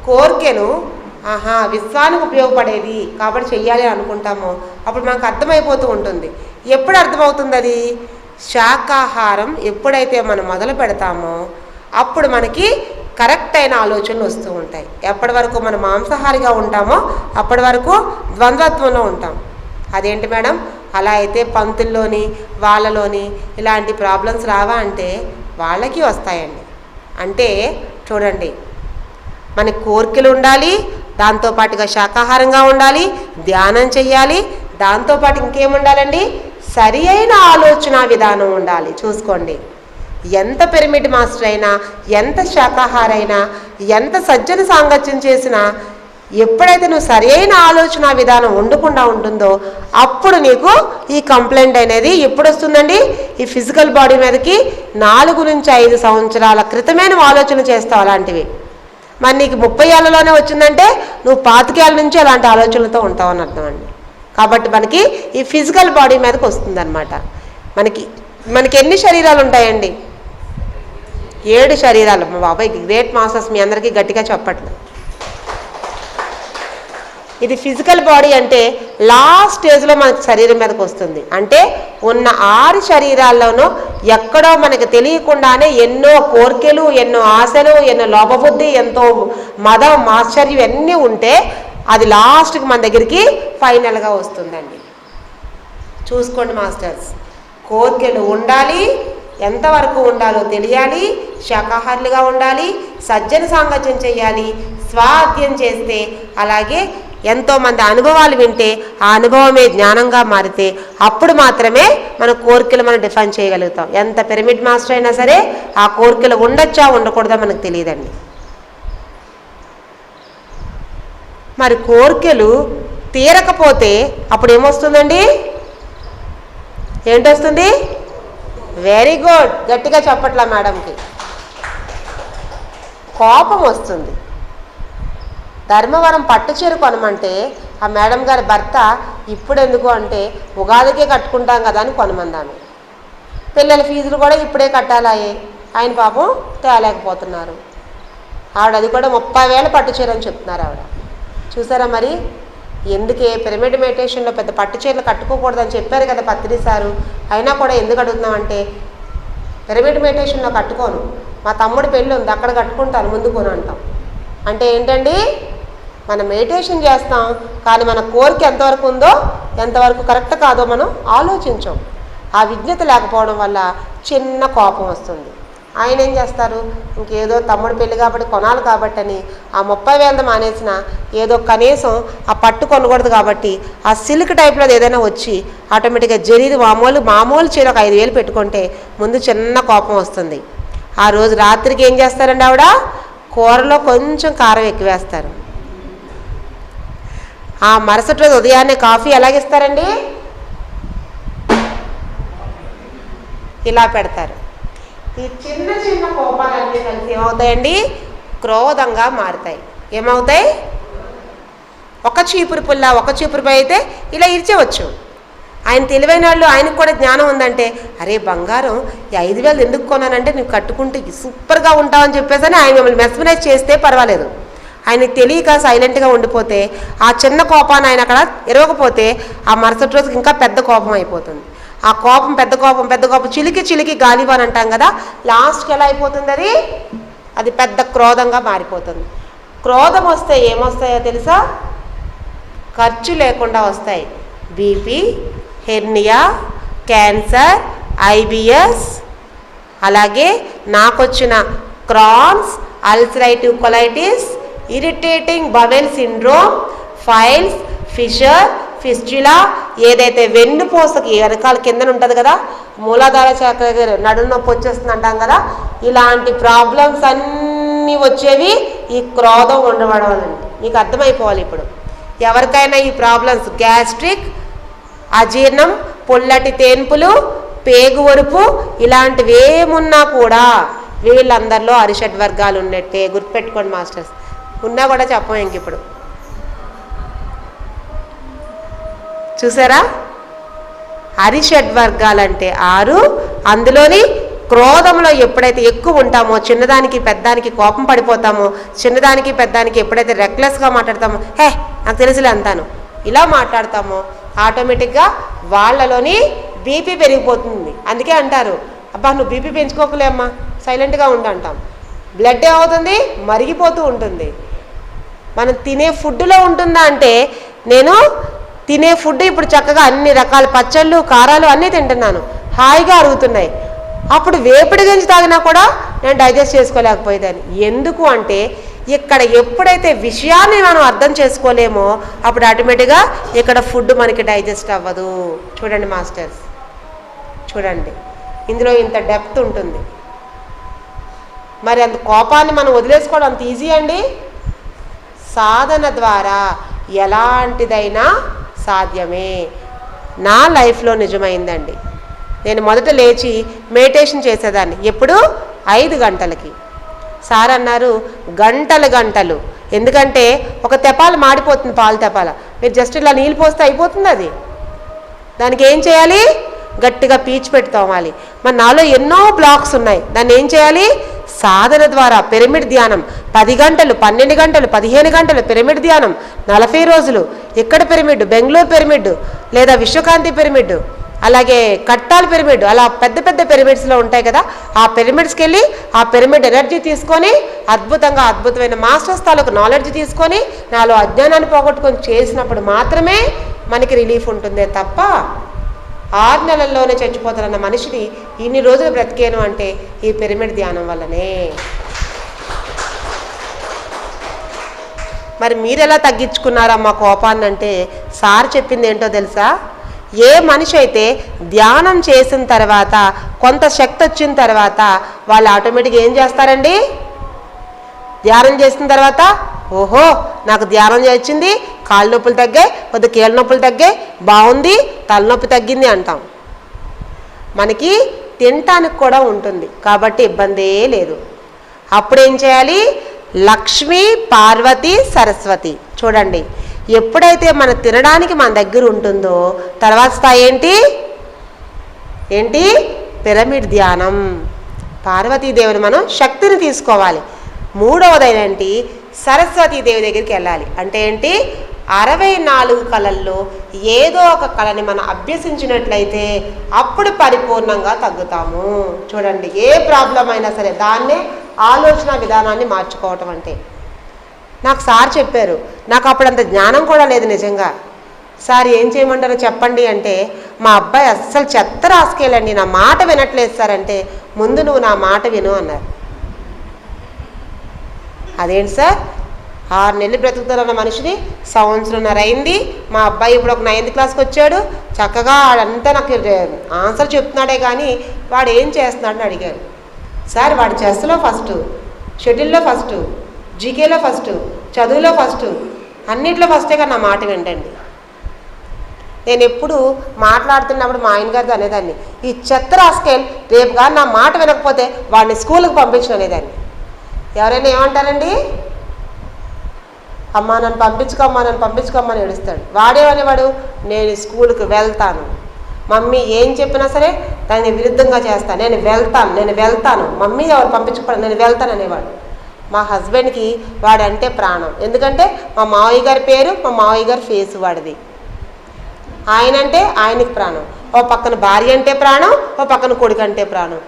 కోరికను విశ్వానికి ఉపయోగపడేది కాబట్టి చెయ్యాలి అనుకుంటామో అప్పుడు మనకు అర్థమైపోతూ ఉంటుంది. ఎప్పుడు అర్థమవుతుంది అది? శాకాహారం ఎప్పుడైతే మనం మొదలు పెడతామో అప్పుడు మనకి కరెక్ట్ అయిన ఆలోచనలు వస్తూ ఉంటాయి. ఎప్పటి వరకు మనం మాంసాహారిగా ఉంటామో అప్పటి వరకు ద్వంద్వత్వంలో ఉంటాం. అదేంటి మేడం? అలా అయితే పంతుల్లోని వాళ్ళలోని ఇలాంటి ప్రాబ్లమ్స్ రావా అంటే వాళ్ళకి వస్తాయండి. అంటే చూడండి, మనకి కోరికలు ఉండాలి, దాంతోపాటుగా శాకాహారంగా ఉండాలి, ధ్యానం చెయ్యాలి, దాంతోపాటు ఇంకేముండాలండి? సరి అయిన ఆలోచన విధానం ఉండాలి. చూసుకోండి, ఎంత పిరమిడ్ మాస్టర్ అయినా, ఎంత శాకాహారి అయినా, ఎంత సజ్జన సాంగత్యం చేసినా ఎప్పుడైతే నువ్వు సరి అయిన ఆలోచన విధానం ఉండకుండా ఉంటుందో అప్పుడు నీకు ఈ కంప్లైంట్ అనేది ఎప్పుడు వస్తుందండి? ఈ ఫిజికల్ బాడీ మీదకి 4 నుంచి 5 సంవత్సరాల క్రితమే నువ్వు ఆలోచన చేస్తావు అలాంటివి. మరి నీకు 30 ఏళ్ళలోనే వచ్చిందంటే నువ్వు 25 ఏళ్ళ నుంచి అలాంటి ఆలోచనలతో ఉంటావు అని అర్థం అండి. కాబట్టి మనకి ఈ ఫిజికల్ బాడీ మీదకి వస్తుంది అనమాట. మనకి ఎన్ని శరీరాలు ఉంటాయండి? 7 శరీరాలు. మా బాబాయ్ గ్రేట్ మాస్టర్స్, మీ అందరికీ గట్టిగా చెప్పట్లేదు. ఇది ఫిజికల్ బాడీ అంటే లాస్ట్ స్టేజ్లో మనకు శరీరం మీదకి వస్తుంది. అంటే ఉన్న 6 శరీరాల్లోనూ ఎక్కడో మనకు తెలియకుండానే ఎన్నో కోరికలు, ఎన్నో ఆశలు, ఎన్నో లోపబుద్ధి, ఎంతో మదం, ఆశ్చర్యం అన్నీ ఉంటే అది లాస్ట్కి మన దగ్గరికి ఫైనల్గా వస్తుందండి. చూసుకోండి మాస్టర్స్, కోరికలు ఉండాలి, ఎంతవరకు ఉండాలో తెలియాలి, శాకాహారులుగా ఉండాలి, సజ్జన సాంగత్యం చేయాలి, స్వాధ్యం చేస్తే, అలాగే ఎంతోమంది అనుభవాలు వింటే ఆ అనుభవమే జ్ఞానంగా మారితే అప్పుడు మాత్రమే మన కోరికలు మనం డిఫైన్ చేయగలుగుతాం. ఎంత పిరమిడ్ మాస్టర్ అయినా సరే ఆ కోరికలు ఉండొచ్చా ఉండకూడదా మనకు తెలియదండి. మరి కోరికలు తీరకపోతే అప్పుడు ఏమొస్తుందండి? ఏంటొస్తుంది? వెరీ గుడ్, గట్టిగా చెప్పట్లా మేడంకి. కోపం వస్తుంది. ధర్మవరం పట్టుచీర కొనమంటే ఆ మేడం గారి భర్త ఇప్పుడు ఎందుకు అంటే ఉగాదికే కట్టుకుంటాం కదా అని కొనమందాను. పిల్లల ఫీజులు కూడా ఇప్పుడే కట్టాలాయే, ఆయన పాపం తేలేకపోతున్నారు. ఆవిడ అది కూడా 30,000 పట్టుచీర అని చెప్తున్నారు ఆవిడ. చూసారా మరి ఎందుకే పిరమిడ్ మెడిటేషన్లో పెద్ద పట్టుచీరలు కట్టుకోకూడదని చెప్పారు కదా పత్రి సారు, అయినా కూడా ఎందుకు అడుగుతున్నామంటే పిరమిడ్ మెడిటేషన్లో కట్టుకోను, మా తమ్ముడి పెళ్ళి ఉంది అక్కడ కట్టుకుంటాను ముందు కొని అంటాం. అంటే ఏంటండి? మనం మెడిటేషన్ చేస్తాం కానీ మన కోరిక ఎంతవరకు ఉందో, ఎంతవరకు కరెక్ట్ కాదో మనం ఆలోచించాం. ఆ విజ్ఞత లేకపోవడం వల్ల చిన్న కోపం వస్తుంది. ఆయన ఏం చేస్తారు? ఇంకేదో తమ్ముడు పెళ్ళి కాబట్టి కొనాలి కాబట్టి అని ఆ 30,000 మానేసిన ఏదో కనీసం ఆ పట్టు కొనకూడదు కాబట్టి ఆ సిల్క్ టైప్లో ఏదైనా వచ్చి ఆటోమేటిక్గా జరీది మామూలు చీర ఒక 5,000 పెట్టుకుంటే ముందు చిన్న కోపం వస్తుంది. ఆ రోజు రాత్రికి ఏం చేస్తారండి ఆవిడ? కూరలో కొంచెం కారం ఎక్కువేస్తారు. ఆ మరుసటి రోజు ఉదయాన్నే కాఫీ ఎలాగిస్తారండి? ఇలా పెడతారు. ఈ చిన్న చిన్న కోపాలన్నీ కలిసి ఏమవుతాయండి? క్రోధంగా మారుతాయి. ఏమవుతాయి? ఒక చీపురు పుల్ల, ఒక చీపురుపై అయితే ఇలా ఇరిచేవచ్చు. ఆయన తెలివైన వాళ్ళు, ఆయనకు కూడా జ్ఞానం ఉందంటే అరే బంగారం ఈ 5,000 ఎందుకు కొన్నానంటే నువ్వు కట్టుకుంటే సూపర్గా ఉంటావని చెప్పేసి అని ఆయన మిమ్మల్ని మెస్మరైజ్ చేస్తే పర్వాలేదు. ఆయనకు తెలియక సైలెంట్గా ఉండిపోతే ఆ చిన్న కోపాన్ని ఆయన అక్కడ ఎరవకపోతే ఆ మరుసటి రోజుకి ఇంకా పెద్ద కోపం అయిపోతుంది. ఆ కోపం పెద్ద కోపం చిలికి గాలివాన్ అంటాం కదా, లాస్ట్కి ఎలా అయిపోతుంది? అది పెద్ద క్రోధంగా మారిపోతుంది. క్రోధం వస్తే ఏమొస్తాయో తెలుసా? ఖర్చు లేకుండా వస్తాయి. బీపీ, హెర్నియా, క్యాన్సర్, IBS, అలాగే నాకొచ్చిన Crohn's, ulcerative colitis, irritating bowel syndrome, piles, fissure, fistula, ఏదైతే వెన్నుపూసకి వెనకాల కిందన ఉంటుంది కదా, మూలాధార చక్ర నడుము నొప్పి వచ్చేస్తుంది అంటాం కదా, ఇలాంటి ప్రాబ్లమ్స్ అన్నీ వచ్చేవి ఈ క్రోధం ఉండడం వల్ల. మీకు అర్థమైపోవాలి ఇప్పుడు. ఎవరికైనా ఈ ప్రాబ్లమ్స్ గ్యాస్ట్రిక్, అజీర్ణం, పొల్లటి తేన్పులు, పేగు వరుపు ఇలాంటివి ఏమున్నా కూడా వీళ్ళందరిలో అరిషడ్ వర్గాలు ఉన్నట్టే. గుర్తుపెట్టుకోండి మాస్టర్స్, ఉన్నా కూడా చెప్పం ఇంక ఇప్పుడు. చూసారా? అరిషడ్ వర్గాలంటే 6. అందులోని క్రోధంలో ఎప్పుడైతే ఎక్కువ ఉంటామో, చిన్నదానికి పెద్దానికి కోపం పడిపోతామో, చిన్నదానికి పెద్దానికి ఎప్పుడైతే రెక్లెస్గా మాట్లాడతామో, హే నాకు తెలుసులే అంతాను ఇలా మాట్లాడతామో ఆటోమేటిక్గా వాళ్ళలోని బీపీ పెరిగిపోతుంది. అందుకే అంటారు అబ్బా నువ్వు బీపీ పెంచుకోకలే అమ్మా, సైలెంట్గా ఉండు అంటాం. బ్లడ్ ఏమవుతుంది? మరిగిపోతూ ఉంటుంది. మనం తినే ఫుడ్లో ఉంటుందా అంటే, నేను తినే ఫుడ్ ఇప్పుడు చక్కగా అన్ని రకాల పచ్చళ్ళు, కారాలు అన్నీ తింటున్నాను, హాయిగా అరుగుతున్నాయి. అప్పుడు వేపిడి గంజి తాగినా కూడా నేను డైజెస్ట్ చేసుకోలేకపోయేదాన్ని. ఎందుకు అంటే ఇక్కడ ఎప్పుడైతే విషయాన్ని మనం అర్థం చేసుకోలేమో అప్పుడు ఆటోమేటిక్గా ఇక్కడ ఫుడ్ మనకి డైజెస్ట్ అవ్వదు. చూడండి మాస్టర్స్, చూడండి, ఇందులో ఇంత డెప్త్ ఉంటుంది. మరి అంత కోపాన్ని మనం వదిలేసుకోవడం అంత ఈజీ అండి? సాధన ద్వారా ఎలాంటిదైనా సాధ్యమే. నా లైఫ్లో నిజమైందండి. నేను మొదట లేచి మెడిటేషన్ చేసేదాన్ని. ఎప్పుడు? 5 గంటలకి. సార్ అన్నారు గంటలు గంటలు, ఎందుకంటే ఒక తెపాలు మాడిపోతుంది, పాలు తెపాల, మీరు జస్ట్ ఇలా నీళ్ళు పోస్తే అయిపోతుంది. అది దానికి ఏం చేయాలి? గట్టిగా పీచు పెట్టి తోమాలి. మరి నాలో ఎన్నో బ్లాక్స్ ఉన్నాయి, దాన్ని ఏం చేయాలి? సాధన ద్వారా పిరమిడ్ ధ్యానం 10 గంటలు, 12 గంటలు, 15 గంటలు పిరమిడ్ ధ్యానం, 40 రోజులు. ఎక్కడ పిరమిడ్? బెంగళూరు పిరమిడ్, లేదా విశ్వకాంతి పిరమిడ్, అలాగే కట్టాల పిరమిడ్, అలా పెద్ద పెద్ద పిరమిడ్స్లో ఉంటాయి కదా, ఆ పిరమిడ్స్కి వెళ్ళి ఆ పిరమిడ్ ఎనర్జీ తీసుకొని అద్భుతమైన మాస్టర్స్ తాలూకు నాలెడ్జ్ తీసుకొని నాలో అజ్ఞానాన్ని పోగొట్టుకొని చేసినప్పుడు మాత్రమే మనకి రిలీఫ్ ఉంటుందే తప్ప 6 నెలల్లోనే చచ్చిపోతారన్న మనిషిని ఇన్ని రోజులు బ్రతికేను అంటే ఈ పిరమిడ్ ధ్యానం వల్లనే. మరి మీరెలా తగ్గించుకున్నారమ్మా కోపాన్ని అంటే సార్ చెప్పింది ఏంటో తెలుసా? ఏ మనిషి అయితే ధ్యానం చేసిన తర్వాత కొంత శక్తి వచ్చిన తర్వాత వాళ్ళు ఆటోమేటిక్గా ఏం చేస్తారండి? ధ్యానం చేసిన తర్వాత ఓహో నాకు ధ్యానం చేసింది, కాళ్ళ నొప్పులు తగ్గాయి, కొద్ది కీళ్ళ నొప్పులు తగ్గాయి, బాగుంది, తలనొప్పి తగ్గింది అంటాం. మనకి తినటానికి కూడా ఉంటుంది కాబట్టి ఇబ్బందే లేదు. అప్పుడేం చేయాలి? లక్ష్మి, పార్వతి, సరస్వతి. చూడండి, ఎప్పుడైతే మన తినడానికి మన దగ్గర ఉంటుందో తర్వాత స్థాయి ఏంటి? పిరమిడ్ ధ్యానం. పార్వతీదేవిని మనం శక్తిని తీసుకోవాలి. 3వదైనంటి సరస్వతీదేవి దగ్గరికి వెళ్ళాలి. అంటే ఏంటి? 64 కళల్లో ఏదో ఒక కళని మనం అభ్యసించినట్లయితే అప్పుడు పరిపూర్ణంగా తగ్గుతాము. చూడండి, ఏ ప్రాబ్లం అయినా సరే దాన్నే ఆలోచన విధానాన్ని మార్చుకోవటం అంటే. నాకు సార్ చెప్పారు, నాకు అప్పుడు అంత జ్ఞానం కూడా లేదు నిజంగా. సార్ ఏం చేయమంటారో చెప్పండి అంటే, మా అబ్బాయి అస్సలు చెత్త రాసుకెళ్ళండి, నా మాట వినట్లేదు సార్ అంటే, ముందు నువ్వు నా మాట విను అన్నారు. అదేంటి సార్, 6 నెలలు బ్రతుకుతారన్న మనిషిని 1.5 సంవత్సరం అయింది. మా అబ్బాయి ఇప్పుడు ఒక 9th క్లాస్కి వచ్చాడు, చక్కగా వాడంతా నాకు ఆన్సర్ చెప్తున్నాడే కానీ వాడు ఏం చేస్తున్నాడని అడిగారు. సార్ వాడు చెస్లో ఫస్ట్, షటిల్లో ఫస్ట్, జీకేలో ఫస్ట్, చదువులో ఫస్ట్, అన్నిట్లో ఫస్టే కానీ నా మాట వింటండి. నేను ఎప్పుడు మాట్లాడుతున్నప్పుడు మా ఆయన గారితో అనేదాన్ని, ఈ చెత్త రాసుకెళ్ళి రేపు కానీ నా మాట వినకపోతే వాడిని స్కూల్కి పంపించను అనేదాన్ని. ఎవరైనా ఏమంటారండి? అమ్మా నన్ను పంపించుకోమ్మని ఏడుస్తాడు. వాడేమనేవాడు? నేను స్కూల్కి వెళ్తాను, మమ్మీ ఏం చెప్పినా సరే దాన్ని విరుద్ధంగా చేస్తాను, నేను వెళ్తాను, మమ్మీ ఎవరు పంపించకపోవడం, నేను వెళ్తాను అనేవాడు. మా హస్బెండ్కి వాడంటే ప్రాణం. ఎందుకంటే మా మావయ్య గారి పేరు, మా మావయ్య గారి ఫేసు వాడిది. ఆయన అంటే ఆయనకి ప్రాణం. ఓ పక్కన భార్య అంటే ప్రాణం, ఓ పక్కన కొడుకు అంటే ప్రాణం.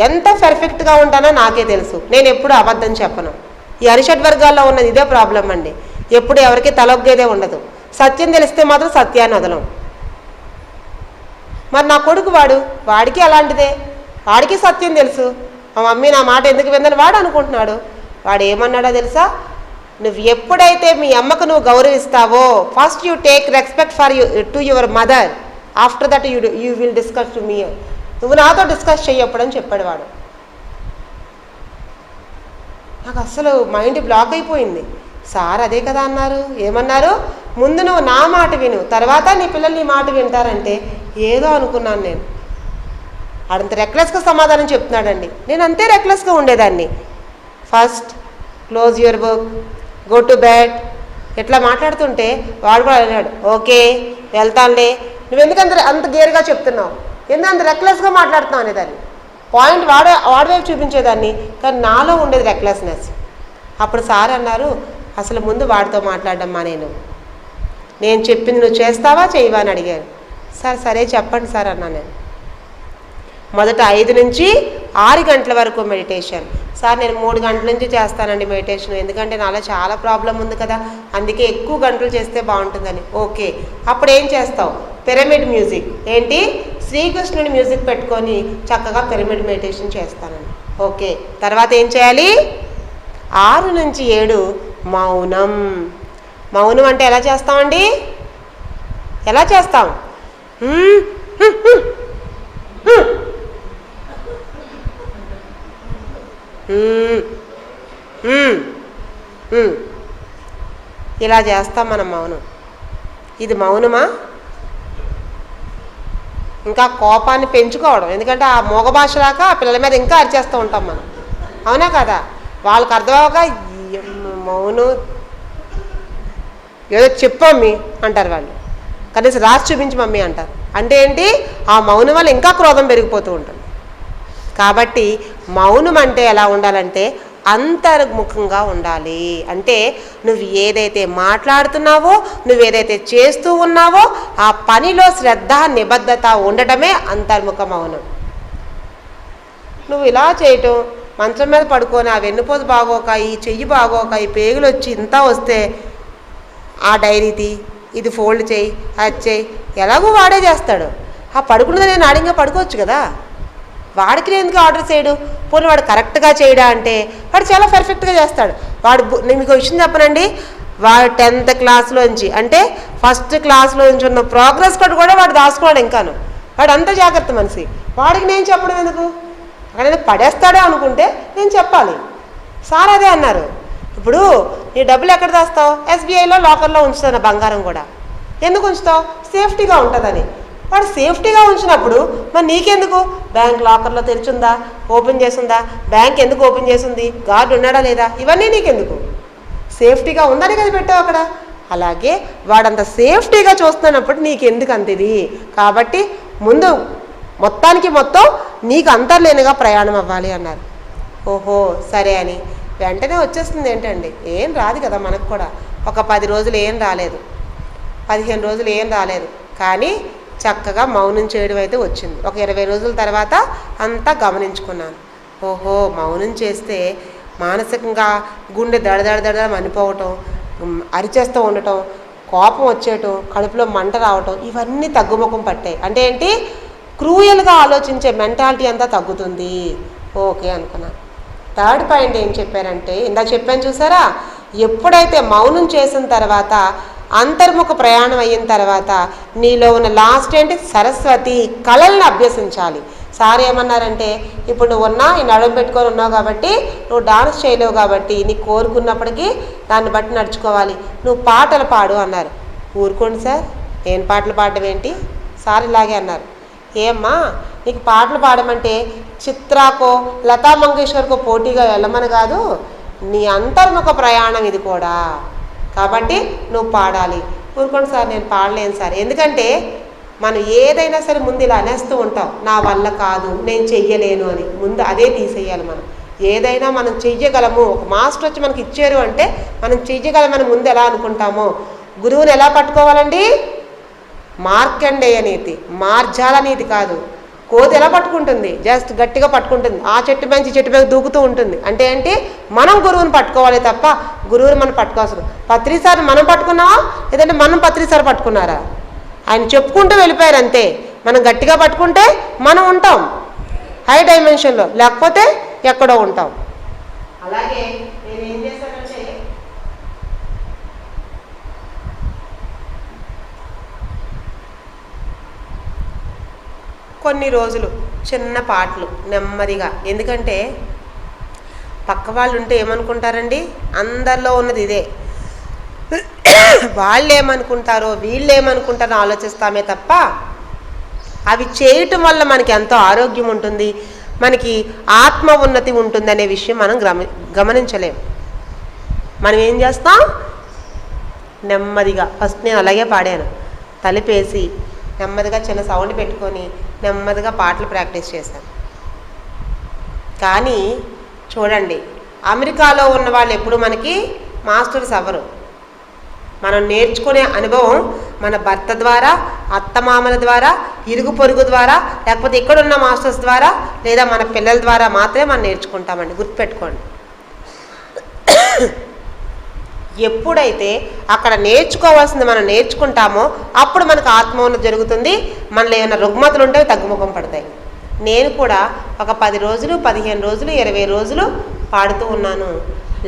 ఎంత పర్ఫెక్ట్గా ఉంటానో నాకే తెలుసు. నేను ఎప్పుడు అబద్ధం చెప్పను. ఈ అరిషడ్ వర్గాల్లో ఉన్నది ఇదే ప్రాబ్లం అండి. ఎప్పుడు ఎవరికి తలొగ్గేదే ఉండదు. సత్యం తెలిస్తే మాత్రం సత్యాన్ని వదలం. మరి నా కొడుకు వాడికి అలాంటిదే, వాడికి సత్యం తెలుసు. మా మమ్మీ నా మాట ఎందుకు విందని వాడు అనుకుంటున్నాడు. వాడు ఏమన్నాడో తెలుసా? నువ్వు ఎప్పుడైతే మీ అమ్మకు నువ్వు గౌరవిస్తావో, first you take respect for to your mother, after that you will discuss to me. నువ్వు నాతో డిస్కస్ చెయ్యప్పుడని చెప్పాడు వాడు. నాకు అస్సలు మైండ్ బ్లాక్ అయిపోయింది. సార్ అదే కదా అన్నారు. ఏమన్నారు? ముందు నువ్వు నా మాట విను, తర్వాత నీ పిల్లలు నీ మాట వింటారంటే ఏదో అనుకున్నాను నేను. ఆడంత రెక్లెస్గా సమాధానం చెప్తున్నాడండి. నేను అంతే రెక్లెస్గా ఉండేదాన్ని. First close your book, go to bed ఇట్లా మాట్లాడుతుంటే వాడు కూడా అన్నాడు, ఓకే వెళ్తానులే, నువ్వు ఎందుకంత అంత గేరుగా చెప్తున్నావు, ఎందుకు అంత రెక్లెస్గా మాట్లాడుతున్నావు అనేదాన్ని. పాయింట్ వాడి వైపు చూపించేదాన్ని, కానీ నాలో ఉండేది రెక్లెస్నెస్. అప్పుడు సార్ అన్నారు, అసలు ముందు వాడితో మాట్లాడమ్మా, నేను చెప్పింది నువ్వు చేస్తావా చేయవా అని అడిగారు. సార్ సరే చెప్పండి సార్ అన్నా నేను. మొదట 5 నుంచి 6 గంటల వరకు మెడిటేషన్. సార్ నేను 3 గంటల నుంచి చేస్తానండి మెడిటేషన్, ఎందుకంటే నాలో చాలా ప్రాబ్లం ఉంది కదా, అందుకే ఎక్కువ గంటలు చేస్తే బాగుంటుందని. ఓకే, అప్పుడు ఏం చేస్తావు? పిరమిడ్ మ్యూజిక్, ఏంటి శ్రీకృష్ణుడి మ్యూజిక్ పెట్టుకొని చక్కగా పిరమిడ్ మెడిటేషన్ చేస్తానండి. ఓకే, తర్వాత ఏం చేయాలి? 6 నుంచి 7 మౌనం. మౌనం అంటే ఎలా చేస్తామండి? ఎలా చేస్తాం? ఇలా చేస్తాం మనం మౌనం. ఇది మౌనమా? ఇంకా కోపాన్ని పెంచుకోవడం. ఎందుకంటే ఆ మోగ భాష దాకా ఆ పిల్లల మీద ఇంకా అరిచేస్తూ ఉంటాం మనం. అవునా కదా? వాళ్ళకి అర్థమవక మౌనం ఏదో చెప్పు మమ్మీ అంటారు వాళ్ళు. కనీసం రాసి చూపించి మమ్మీ అంటారు. అంటే ఏంటి? ఆ మౌనం వల్ల ఇంకా క్రోధం పెరిగిపోతూ ఉంటుంది. కాబట్టి మౌనం అంటే ఎలా ఉండాలంటే అంతర్ముఖంగా ఉండాలి. అంటే నువ్వు ఏదైతే మాట్లాడుతున్నావో, నువ్వేదైతే చేస్తూ ఉన్నావో ఆ పనిలో శ్రద్ధ నిబద్ధత ఉండటమే అంతర్ముఖ మౌనం. నువ్వు ఇలా చేయటం, మంచం మీద పడుకొని ఆ వెన్నుపోదు బాగోక, ఈ చెయ్యి బాగోక, ఈ పేగులు వచ్చి ఇంత వస్తే ఆ డైరీతి ఇది ఫోల్డ్ చేయి, అది చేయి, ఎలాగో వాడే చేస్తాడు. ఆ పడుకున్నది నేను ఆడింగా పడుకోవచ్చు కదా. వాడికి ఎందుకు ఆర్డర్ చేయడు? పోనీ వాడు కరెక్ట్గా చేయడా అంటే వాడు చాలా పర్ఫెక్ట్గా చేస్తాడు. వాడు నేను మీకు విషయం చెప్పనండి, వాడు 10th క్లాస్లోంచి అంటే ఫస్ట్ క్లాస్లోంచి ఉన్న ప్రోగ్రెస్ కార్డు కూడా వాడు దాచుకోవాలి. ఇంకాను వాడు అంత జాగ్రత్త మనిషి. వాడికి నేను చెప్పడం ఎందుకు? అక్కడ పడేస్తాడే అనుకుంటే నేను చెప్పాలి. సార్ అదే అన్నారు, ఇప్పుడు నీ డబ్బులు ఎక్కడ దాస్తావు? SBIలో లాకర్లో ఉంచుతాను బంగారం కూడా. ఎందుకు ఉంచుతావు? సేఫ్టీగా ఉంటుందని. వాడు సేఫ్టీగా ఉంచినప్పుడు మరి నీకెందుకు? బ్యాంక్ లాకర్లో తెరిచుందా, ఓపెన్ చేసిందా, బ్యాంక్ ఎందుకు ఓపెన్ చేసింది, గార్డు ఉన్నాడా లేదా, ఇవన్నీ నీకెందుకు? సేఫ్టీగా ఉందని కదా పెట్టావు అక్కడ. అలాగే వాడంత సేఫ్టీగా చూస్తున్నప్పుడు నీకెందుకు అంతది? కాబట్టి ముందు మొత్తానికి మొత్తం నీకు అంతర్లేనిగా ప్రయాణం అవ్వాలి అన్నారు. ఓహో సరే అని వెంటనే వచ్చేస్తుంది. ఏంటండి, ఏం రాదు కదా మనకు కూడా. ఒక 10 రోజులు ఏం రాలేదు, 15 రోజులు ఏం రాలేదు, కానీ చక్కగా మౌనం చేయడం అయితే వచ్చింది. ఒక 20 రోజుల తర్వాత అంతా గమనించుకున్నాను. ఓహో మౌనం చేస్తే మానసికంగా గుండె దడదడ మనిపోవటం, అరిచేస్తూ ఉండటం, కోపం వచ్చేయటం, కడుపులో మంట రావటం, ఇవన్నీ తగ్గుముఖం పట్టాయి. అంటే ఏంటి? క్రూయల్గా ఆలోచించే మెంటాలిటీ అంతా తగ్గుతుంది. ఓకే అనుకున్నాను. థర్డ్ పాయింట్ ఏం చెప్పారంటే, ఇందాక చెప్పాను చూసారా, ఎప్పుడైతే మౌనం చేసిన తర్వాత అంతర్ముఖ ప్రయాణం అయిన తర్వాత నీలో ఉన్న లాస్ట్ ఏంటి? సరస్వతి కళలను అభ్యసించాలి. సార్ ఏమన్నారంటే, ఇప్పుడు నువ్వు ఈ నడుము పెట్టుకొని ఉన్నావు కాబట్టి నువ్వు డాన్స్ చేయలేవు కాబట్టి నీకు కోరుకున్నప్పటికీ దాన్ని బట్టి నడుచుకోవాలి, నువ్వు పాటలు పాడు అన్నారు. ఊరుకోండి సార్, నేను పాటలు పాడడం ఏంటి? సార్ ఇలాగే అన్నారు. ఏమ్మా నీకు పాటలు పాడమంటే చిత్రాకో లతా మంగేష్కర్కో పోటీగా వెళ్ళమని కాదు, నీ అంతర్ముఖ ప్రయాణం ఇది కూడా, కాబట్టి నువ్వు పాడాలి. ఊరుకోండి సార్, నేను పాడలేను సార్. ఎందుకంటే మనం ఏదైనా సరే ముందు ఇలా అనేస్తూ ఉంటాం, నా వల్ల కాదు, నేను చెయ్యలేను అని. ముందు అదే తీసేయాలి. మనం ఏదైనా మనం చెయ్యగలము, ఒక మాస్టర్ వచ్చి మనకి ఇచ్చారు అంటే మనం చెయ్యగలమని ముందు ఎలా అనుకుంటామో, గురువుని ఎలా పట్టుకోవాలండి? మార్కండేయ నీతి, మార్జాల నీతి కాదు. కోతి ఎలా పట్టుకుంటుంది? జస్ట్ గట్టిగా పట్టుకుంటుంది, ఆ చెట్టు మంచి చెట్టు మీద దూకుతూ ఉంటుంది. అంటే ఏంటి? మనం గురువుని పట్టుకోవాలి తప్ప గురువుని మనం పట్టుకోవాల్సిన. పత్రిసారి మనం పట్టుకున్నావా లేదంటే మనం పత్రిసారి పట్టుకున్నారా? ఆయన చెప్పుకుంటూ వెళ్ళిపోయారు అంతే. మనం గట్టిగా పట్టుకుంటే మనం ఉంటాం హై డైమెన్షన్లో, లేకపోతే ఎక్కడో ఉంటాం. అలాగే నేను ఏం చేశానంటే, కొన్ని రోజులు చిన్న పాటలు నెమ్మదిగా, ఎందుకంటే పక్క వాళ్ళు ఉంటే ఏమనుకుంటారండి, అందరిలో ఉన్నది ఇదే, వాళ్ళు ఏమనుకుంటారో వీళ్ళు ఏమనుకుంటారో ఆలోచిస్తామే తప్ప అవి చేయటం వల్ల మనకి ఎంతో ఆరోగ్యం ఉంటుంది, మనకి ఆత్మ ఉన్నతి ఉంటుంది అనే విషయం మనం గమనించలేం. మనం ఏం చేస్తాం? నెమ్మదిగా, ఫస్ట్ నేను అలాగే పాడాను, తలిపేసి నెమ్మదిగా చిన్న సౌండ్ పెట్టుకొని నెమ్మదిగా పాటలు ప్రాక్టీస్ చేశాను. కానీ చూడండి, అమెరికాలో ఉన్న వాళ్ళు ఎప్పుడు మనకి మాస్టర్స్ అవ్వరు. మనం నేర్చుకునే అనుభవం మన భర్త ద్వారా, అత్తమామల ద్వారా, ఇరుగు పొరుగు ద్వారా, లేకపోతే ఇక్కడున్న మాస్టర్స్ ద్వారా, లేదా మన పిల్లల ద్వారా మాత్రమే మనం నేర్చుకుంటామండి. గుర్తుపెట్టుకోండి. ఎప్పుడైతే అక్కడ నేర్చుకోవాల్సింది మనం నేర్చుకుంటామో అప్పుడు మనకు ఆత్మోన్నతి జరుగుతుంది. మనలో ఏమైనా రుగ్మతలు ఉంటే తగ్గుముఖం పడతాయి. నేను కూడా ఒక 10 రోజులు, 15 రోజులు, 20 రోజులు పాడుతూ ఉన్నాను.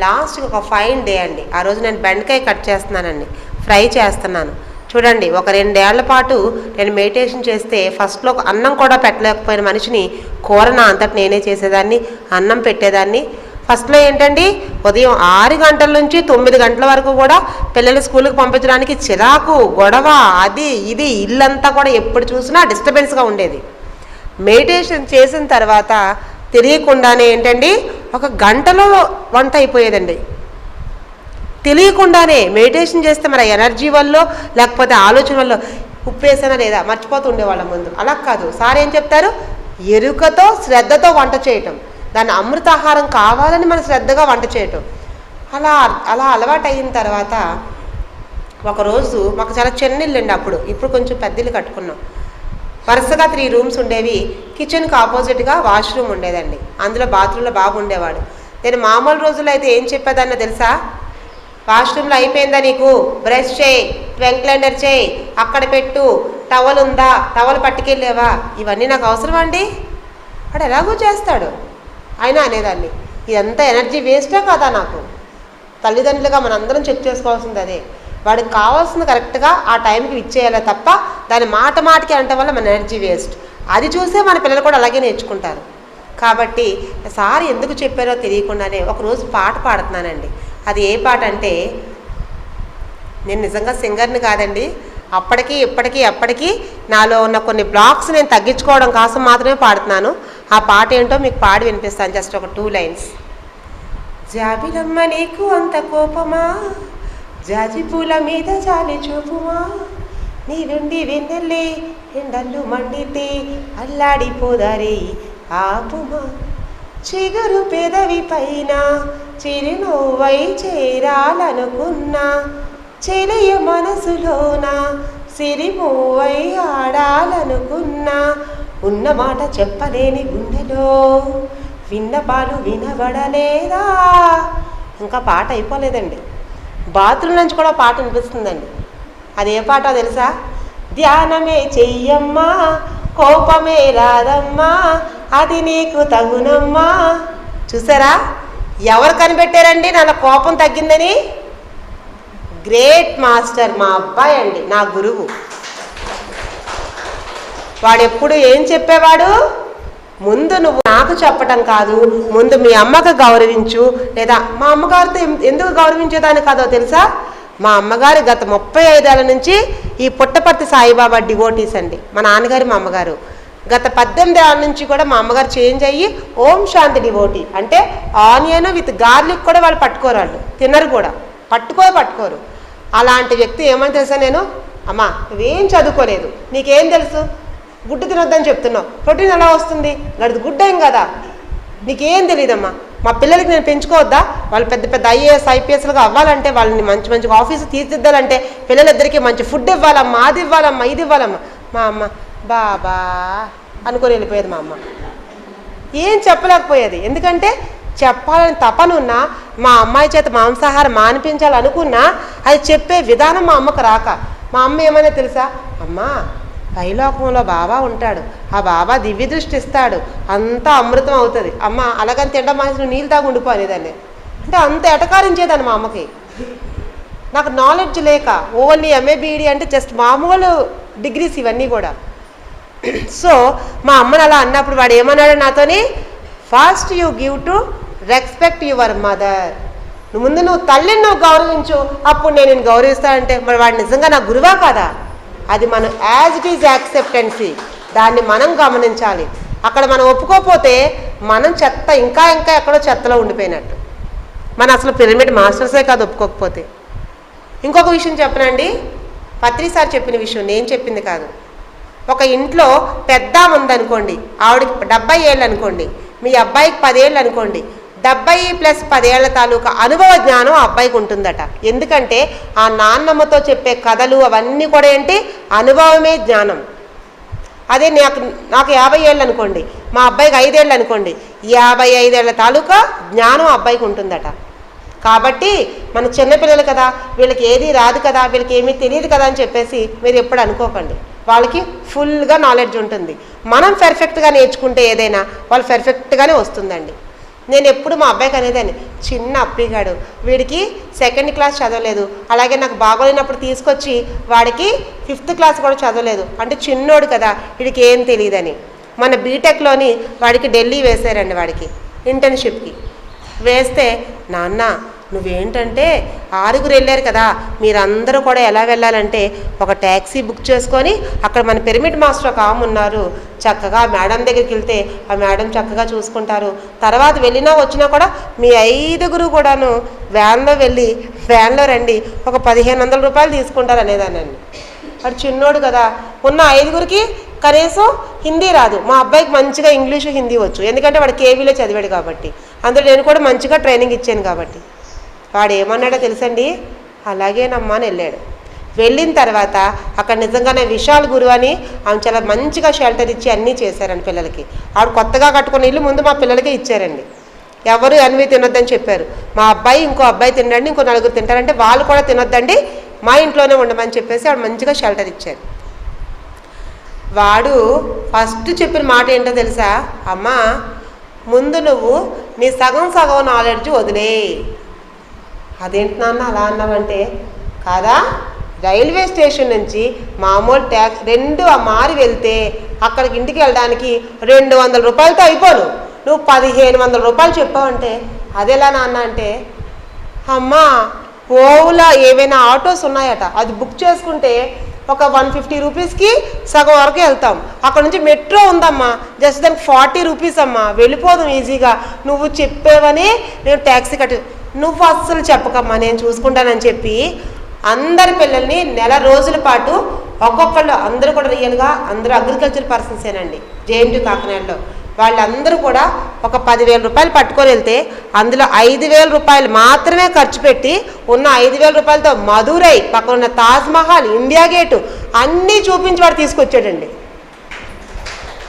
లాస్ట్కి ఒక ఫైన్ డే అండి, ఆ రోజు నేను బెండకాయ కట్ చేస్తున్నానండి, ఫ్రై చేస్తున్నాను. చూడండి, ఒక 2 ఏళ్ల పాటు నేను మెడిటేషన్ చేస్తే ఫస్ట్లో అన్నం కూడా పెట్టలేకపోయిన మనిషిని కూర నా అంతటి నేనే చేసేదాన్ని, అన్నం పెట్టేదాన్ని. ఫస్ట్లో ఏంటండి, ఉదయం 6 గంటల నుంచి 9 గంటల వరకు కూడా పిల్లలు స్కూల్కి పంపించడానికి చిరాకు, గొడవ, అది ఇది, ఇల్లంతా కూడా ఎప్పుడు చూసినా డిస్టర్బెన్స్గా ఉండేది. మెడిటేషన్ చేసిన తర్వాత తెలియకుండానే ఏంటండి, 1 గంటలో వంట అయిపోయేదండి. తెలియకుండానే మెడిటేషన్ చేస్తే మన ఎనర్జీ వల్ల లేకపోతే ఆలోచన వల్ల ఉప్పు వేసానా లేదా మర్చిపోతూ ఉండేవాళ్ళం ముందు. అలా కాదు, సార్ ఏం చెప్తారు, ఎరుకతో శ్రద్ధతో వంట చేయటం, దాన్ని అమృతాహారం కావాలని మనం శ్రద్ధగా వంట చేయటం. అలా అలవాటు అయిన తర్వాత ఒకరోజు మాకు చాలా చిన్న ఇల్లు అండి అప్పుడు, ఇప్పుడు కొంచెం పెద్ద ఇల్లు కట్టుకున్నాం. వరుసగా 3 రూమ్స్ ఉండేవి. కిచెన్కి ఆపోజిట్గా వాష్రూమ్ ఉండేదండి. అందులో బాత్రూంలో బాబు ఉండేవాడు. నేను మామూలు రోజుల్లో అయితే ఏం చెప్పేదాన్నో తెలుసా, వాష్రూమ్లో అయిపోయిందా నీకు, బ్రష్ చేయి, ట్వంక్ క్లెండర్ చేయి, అక్కడ పెట్టు, టవల్ ఉందా, టవల్ పట్టుకెళ్ళేవా, ఇవన్నీ నాకు అవసరం అండి, వాడు ఎలాగో చేస్తాడు అయినా అనేదాన్ని. ఇదంతా ఎనర్జీ వేస్టే కదా నాకు. తల్లిదండ్రులుగా మనందరం చెక్ చేసుకోవాల్సింది అదే. వాడికి కావాల్సింది కరెక్ట్గా ఆ టైంకి ఇచ్చేయాలి తప్ప దాని మాటకి అనటం వల్ల మన ఎనర్జీ వేస్ట్. అది చూసే మన పిల్లలు కూడా అలాగే నేర్చుకుంటారు. కాబట్టి సార్ ఎందుకు చెప్పారో తెలియకుండానే ఒకరోజు పాట పాడుతున్నానండి. అది ఏ పాట అంటే, నేను నిజంగా సింగర్ని కాదండి, అప్పటికి ఇప్పటికీ ఎప్పటికీ నాలో ఉన్న కొన్ని బ్లాక్స్ నేను తగ్గించుకోవడం కోసం మాత్రమే పాడుతున్నాను. ఆ పాట ఏంటో మీకు పాడి వినిపిస్తాను, జస్ట్ ఒక 2 లైన్స్. జాబిలమ్మ నీకు అంత కోపమా, జాజి పూల మీద జాలి చూపుమా, నీ వెండి వెన్నెల్లి ఎండల్లు మండితే అల్లాడిపోదారి ఆపుమా, చిగురు పెదవి పైన చిరునవ్వై చేరాలనుకున్నా, చెలియ మనసులోన సిరిమూవై ఆడాలనుకున్నా, ఉన్న మాట చెప్పలేని గుండెలో విన్న పాలు వినబడలేదా. ఇంకా పాట అయిపోలేదండి, బాత్రూమ్ నుంచి కూడా పాట వినిపిస్తుందండి. అది ఏ పాట తెలుసా, ధ్యానమే చెయ్యమ్మా కోపమే రాదమ్మా అది నీకు తగునమ్మా. చూసారా, ఎవరు కనిపెట్టారండి నా కోపం తగ్గిందని? గ్రేట్ మాస్టర్ మా అబ్బాయి అండి, నా గురువు. వాడు ఎప్పుడు ఏం చెప్పేవాడు, ముందు నువ్వు నాకు చెప్పటం కాదు, ముందు మీ అమ్మకు గౌరవించు. లేదా మా అమ్మగారితో ఎందుకు గౌరవించేదాన్ని కాదో తెలుసా, మా అమ్మగారు గత 35 ఏళ్ళ నుంచి ఈ పుట్టపర్తి సాయిబాబా డివోటీస్ అండి. మా నాన్నగారు మా అమ్మగారు గత 18 ఏళ్ళ నుంచి కూడా మా అమ్మగారు చేంజ్ అయ్యి ఓం శాంతి డివోటీ. అంటే ఆనియన్ విత్ గార్లిక్ కూడా వాళ్ళు పట్టుకోరు, వాళ్ళు తినరు కూడా, పట్టుకోరు. అలాంటి వ్యక్తి ఏమని తెలుసా, నేను అమ్మా నువ్వేం చదువుకోలేదు, నీకేం తెలుసు, గుడ్డు తినొద్దని చెప్తున్నావు, ప్రోటీన్ ఎలా వస్తుంది, గడిది గుడ్డ ఏం కదా, నీకేం తెలియదమ్మా. మా పిల్లలకి నేను పెంచుకోవద్దా, వాళ్ళు పెద్ద పెద్ద IAS IPSలుగా అవ్వాలంటే, వాళ్ళని మంచి మంచి ఆఫీసు తీర్చిద్దాలంటే పిల్లలిద్దరికీ మంచి ఫుడ్ ఇవ్వాలమ్మా, అది ఇవ్వాలమ్మా, ఇది ఇవ్వాలమ్మా. మా అమ్మ బాబా అనుకొని వెళ్ళిపోయేది. మా అమ్మ ఏం చెప్పలేకపోయేది, ఎందుకంటే చెప్పాలని తపనున్నా, మా అమ్మాయి చేత మాంసాహారం మానిపించాలనుకున్నా అది చెప్పే విధానం మా అమ్మకు రాక, మా అమ్మ ఏమైనా తెలుసా, అమ్మా పైలోకంలో బాబా ఉంటాడు, ఆ బాబా దివ్య దృష్టి ఇస్తాడు, అంతా అమృతం అవుతుంది, అమ్మ అలాగని తిండం మానేసి నువ్వు నీళ్ళు తాగి ఉండిపోయేదాన్ని. అంటే అంత ఎటకారించేదాన్ని మా అమ్మకి. నాకు నాలెడ్జ్ లేక ఓన్లీ MA BEd అంటే జస్ట్ మామూలు డిగ్రీస్ ఇవన్నీ కూడా. సో మా అమ్మని అలా అన్నప్పుడు వాడు ఏమన్నాడు నాతోని, first you give to respect your mother. ముందు నువ్వు తల్లిని నువ్వు గౌరవించు, అప్పుడు నేను నిన్ను గౌరవిస్తానంటే మరి వాడు నిజంగా నా గురువా కాదా? అది మనం యాజ్ ఇట్ ఈజ్ యాక్సెప్టెన్సీ, దాన్ని మనం గమనించాలి. అక్కడ మనం ఒప్పుకోకపోతే మనం చెత్త ఇంకా ఎక్కడో చెత్తలో ఉండిపోయినట్టు. మన అసలు పిరమిడ్ మాస్టర్సే కాదు ఒప్పుకోకపోతే. ఇంకొక విషయం చెప్పనండి, పత్రి సార్ చెప్పిన విషయం, నేను చెప్పింది కాదు. ఒక ఇంట్లో పెద్ద ఉందనుకోండి, ఆవిడకి 70 ఏళ్ళు అనుకోండి, మీ అబ్బాయికి 10 ఏళ్ళు అనుకోండి, 70 + 10 ఏళ్ల తాలూకా అనుభవ జ్ఞానం ఆ అబ్బాయికి ఉంటుందట. ఎందుకంటే ఆ నాన్నమ్మతో చెప్పే కథలు అవన్నీ కూడా ఏంటి, అనుభవమే జ్ఞానం. అదే నాకు 50 ఏళ్ళు అనుకోండి, మా అబ్బాయికి 5 ఏళ్ళు అనుకోండి, 55 ఏళ్ల తాలూకా జ్ఞానం అబ్బాయికి ఉంటుందట. కాబట్టి మన చిన్నపిల్లలు కదా, వీళ్ళకి ఏది రాదు కదా, వీళ్ళకి ఏమీ తెలియదు కదా అని చెప్పేసి మీరు ఎప్పుడు అనుకోకండి. వాళ్ళకి ఫుల్గా నాలెడ్జ్ ఉంటుంది. మనం పర్ఫెక్ట్గా నేర్చుకుంటే ఏదైనా వాళ్ళు పర్ఫెక్ట్గానే వస్తుందండి. నేను ఎప్పుడు మా అబ్బాయికి అనేదాన్ని, చిన్న అప్పిగాడు, వీడికి 2nd క్లాస్ చదవలేదు, అలాగే నాకు బాగోలేనప్పుడు తీసుకొచ్చి వాడికి 5th క్లాస్ కూడా చదవలేదు, అంటే చిన్నోడు కదా వీడికి ఏం తెలియదని. మన బీటెక్లోని వాడికి ఢిల్లీ వేశారండి, వాడికి ఇంటర్న్షిప్కి. వేస్తే నాన్న నువ్వేంటంటే 6గురు వెళ్ళారు కదా, మీరందరూ కూడా ఎలా వెళ్ళాలంటే ఒక ట్యాక్సీ బుక్ చేసుకొని అక్కడ మన పిరమిడ్ మాస్టర్ ఒక ఆమె ఉన్నారు, చక్కగా మేడం దగ్గరికి వెళ్తే ఆ మేడం చక్కగా చూసుకుంటారు, తర్వాత వెళ్ళినా వచ్చినా కూడా మీ 5గురు కూడాను వ్యాన్లో వెళ్ళి వ్యాన్లో రండి, ఒక 1500 రూపాయలు తీసుకుంటారు అనేదానండి. వాడు చిన్నోడు కదా, ఉన్న 5గురికి కనీసం హిందీ రాదు, మా అబ్బాయికి మంచిగా ఇంగ్లీషు హిందీ వచ్చు, ఎందుకంటే వాడు కేవీలో చదివాడు కాబట్టి, అందులో నేను కూడా మంచిగా ట్రైనింగ్ ఇచ్చాను కాబట్టి. వాడు ఏమన్నాడో తెలుసండి, అలాగేనమ్మా అని వెళ్ళాడు. వెళ్ళిన తర్వాత అక్కడ నిజంగానే విశాల్ గురు అని ఆమె చాలా మంచిగా షెల్టర్ ఇచ్చి అన్నీ చేశారండి పిల్లలకి. ఆవిడ కొత్తగా కట్టుకున్న ఇల్లు ముందు మా పిల్లలకే ఇచ్చారండి. ఎవరు అన్వి తినొద్దని చెప్పారు, మా అబ్బాయి ఇంకో అబ్బాయి తినండి, ఇంకో 4 తింటారంటే వాళ్ళు కూడా తినొద్దండి, మా ఇంట్లోనే ఉండమని చెప్పేసి ఆవిడ మంచిగా షెల్టర్ ఇచ్చారు. వాడు ఫస్ట్ చెప్పిన మాట ఏంటో తెలుసా, అమ్మా ముందు నువ్వు నీ సగం నాలెడ్జ్ వదిలే. అదేంటి నాన్న అలా అన్నావంటే, కాదా రైల్వే స్టేషన్ నుంచి మామూలు ట్యాక్స్ 2 మారి వెళ్తే అక్కడికి ఇంటికి వెళ్ళడానికి 200 రూపాయలతో అయిపోను, నువ్వు 1500 రూపాయలు చెప్పావంటే అదెలా నాన్న అంటే, అమ్మా ఓలా ఏవైనా ఆటోస్ ఉన్నాయట, అది బుక్ చేసుకుంటే ఒక 150 రూపీస్కి సగం వరకు వెళ్తాం, అక్కడ నుంచి మెట్రో ఉందమ్మా జస్ట్ దానికి 40 రూపీస్ అమ్మా, వెళ్ళిపోదాం ఈజీగా, నువ్వు చెప్పేవని నేను ట్యాక్సీ కట్టి, నువ్వు అస్సలు చెప్పకమ్మా నేను చూసుకుంటానని చెప్పి అందరి పిల్లల్ని నెల రోజుల పాటు ఒక్కొక్కళ్ళు, అందరూ కూడా రియల్గా అందరూ అగ్రికల్చర్ పర్సన్సేనండి జేఎన్టీ కాకినాడలో, వాళ్ళందరూ కూడా ఒక 10,000 రూపాయలు పట్టుకొని వెళ్తే అందులో 5,000 రూపాయలు మాత్రమే ఖర్చు పెట్టి ఉన్న 5,000 రూపాయలతో మధురై పక్కన ఉన్న తాజ్మహల్, ఇండియా గేటు అన్నీ చూపించి వాడు తీసుకొచ్చాడండి.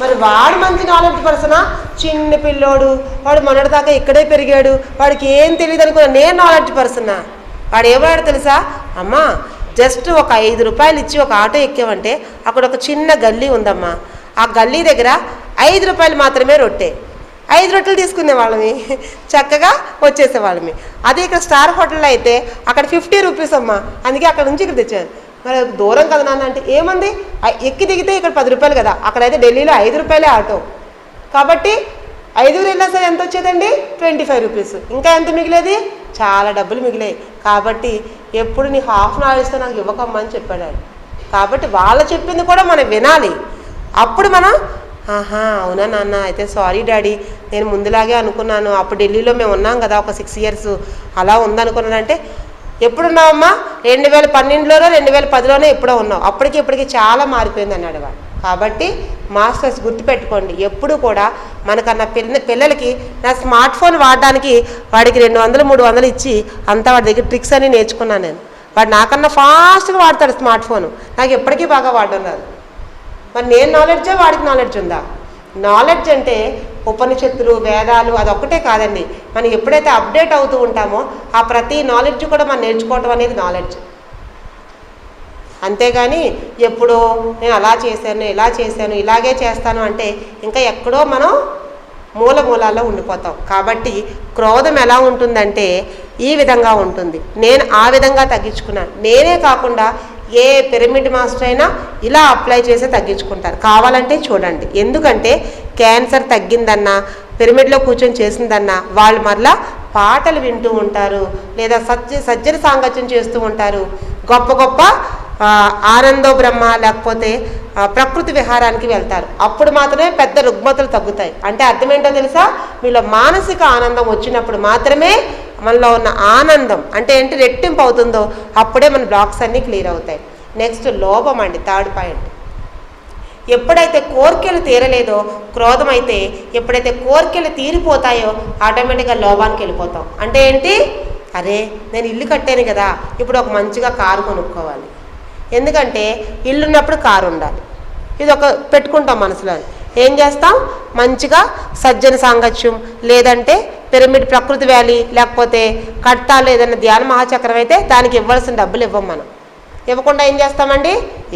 మరి వాడు మంచి నాలెడ్జ్ పర్సనా, చిన్న పిల్లోడు, వాడు మొన్నటిదాకా ఇక్కడే పెరిగాడు, వాడికి ఏం తెలియదు అనుకున్నా, నేను నాలెడ్జ్ పర్సనా. వాడు ఏమన్నాడు తెలుసా, అమ్మా జస్ట్ ఒక 5 రూపాయలు ఇచ్చి ఒక ఆటో ఎక్కామంటే అక్కడ ఒక చిన్న గల్లీ ఉందమ్మా, ఆ గల్లీ దగ్గర 5 రూపాయలు మాత్రమే రొట్టె, 5 రొట్టెలు తీసుకునే వాళ్ళమి, చక్కగా వచ్చేసేవాళ్ళమి. అదే ఇక్కడ స్టార్ హోటల్లో అయితే అక్కడ 50 రూపీస్ అమ్మా, అందుకే అక్కడ నుంచి ఇక్కడ తెచ్చాను. మరి దూరం కదా నాన్న అంటే, ఏమంది ఎక్కి దిగితే ఇక్కడ 10 రూపాయలు కదా, అక్కడైతే ఢిల్లీలో 5 రూపాయలే ఆటో, కాబట్టి 5 వెళ్ళినా సరే ఎంత వచ్చేదండి 25 రూపీస్, ఇంకా ఎంత మిగిలేది, చాలా డబ్బులు మిగిలాయి. కాబట్టి ఎప్పుడు నీ హాఫ్ నాలెడ్జ్తో నాకు ఇవ్వకమ్మా అని చెప్పాడు. కాబట్టి వాళ్ళు చెప్పింది కూడా మనం వినాలి. అప్పుడు మనం ఆహా అవునా నాన్న, అయితే సారీ డాడీ, నేను ముందులాగే అనుకున్నాను, అప్పుడు ఢిల్లీలో మేము ఉన్నాం కదా ఒక 6 ఇయర్స్ అలా ఉందనుకున్నానంటే, ఎప్పుడున్నావమ్మా 2012లోనో 2010లోనో ఎప్పుడో ఉన్నావు, అప్పటికి ఇప్పటికి చాలా మారిపోయింది అన్నాడు వాడు. కాబట్టి మాస్టర్స్ గుర్తుపెట్టుకోండి, ఎప్పుడు కూడా మనకన్నా పిల్లలకి నా స్మార్ట్ ఫోన్ వాడడానికి వాడికి 200-300 ఇచ్చి అంతా వాడి దగ్గర ట్రిక్స్ అని నేర్చుకున్నాను నేను. వాడు నాకన్నా ఫాస్ట్గా వాడతాడు స్మార్ట్ ఫోను, నాకు ఎప్పటికీ బాగా వాడడం రాదు. మరి నేను నాలెడ్జే వాడికి నాలెడ్జ్ ఉందా? నాలెడ్జ్ అంటే ఉపనిషత్తులు, వేదాలు అదొక్కటే కాదండి, మనం ఎప్పుడైతే అప్డేట్ అవుతూ ఉంటామో ఆ ప్రతి నాలెడ్జ్ కూడా మనం నేర్చుకోవటం అనేది నాలెడ్జ్. అంతేగాని ఎప్పుడో నేను అలా చేశాను, ఇలా చేశాను, ఇలాగే చేస్తాను అంటే ఇంకా ఎక్కడో మనం మూలాల్లో ఉండిపోతాం. కాబట్టి క్రోధం ఎలా ఉంటుందంటే ఈ విధంగా ఉంటుంది. నేను ఆ విధంగా తగ్గించుకున్నాను. నేనే కాకుండా ఏ పిరమిడ్ మాస్టర్ అయినా ఇలా అప్లై చేసి తగ్గించుకుంటారు. కావాలంటే చూడండి. ఎందుకంటే క్యాన్సర్ తగ్గిందన్నా, పిరమిడ్లో కూర్చొని చేసిందన్నా వాళ్ళు మరలా పాటలు వింటూ ఉంటారు, లేదా సజ్జన సాంగత్యం చేస్తూ ఉంటారు, గొప్ప గొప్ప ఆనందో బ్రహ్మ లేకపోతే ప్రకృతి విహారానికి వెళ్తారు. అప్పుడు మాత్రమే పెద్ద రుగ్మతలు తగ్గుతాయి. అంటే అర్థం ఏంటో తెలుసా, మీలో మానసిక ఆనందం వచ్చినప్పుడు మాత్రమే మనలో ఉన్న ఆనందం అంటే ఏంటి రెట్టింపు అవుతుందో అప్పుడే మన బ్లాక్స్ అన్నీ క్లియర్ అవుతాయి. నెక్స్ట్ లోభం అండి, 3rd పాయింట్. ఎప్పుడైతే కోరికలు తీరలేదో క్రోధం అయితే, ఎప్పుడైతే కోరికలు తీరిపోతాయో ఆటోమేటిక్గా లోభానికి వెళ్ళిపోతాం. అంటే ఏంటి, అరే నేను ఇల్లు కట్టాను కదా, ఇప్పుడు ఒక మంచిగా కారు కొనుక్కోవాలి. ఎందుకంటే ఇల్లు ఉన్నప్పుడు కారు ఉండాలి, ఇది ఒక పెట్టుకుంటాం మనసులో. ఏం చేస్తాం, మంచిగా సజ్జన సాంగత్యం లేదంటే పిరమిడ్ ప్రకృతి వ్యాలీ లేకపోతే కట్టాలు ఏదైనా ధ్యాన మహాచక్రం అయితే దానికి ఇవ్వాల్సిన డబ్బులు ఇవ్వం. మనం ఇవ్వకుండా ఏం చేస్తామండి,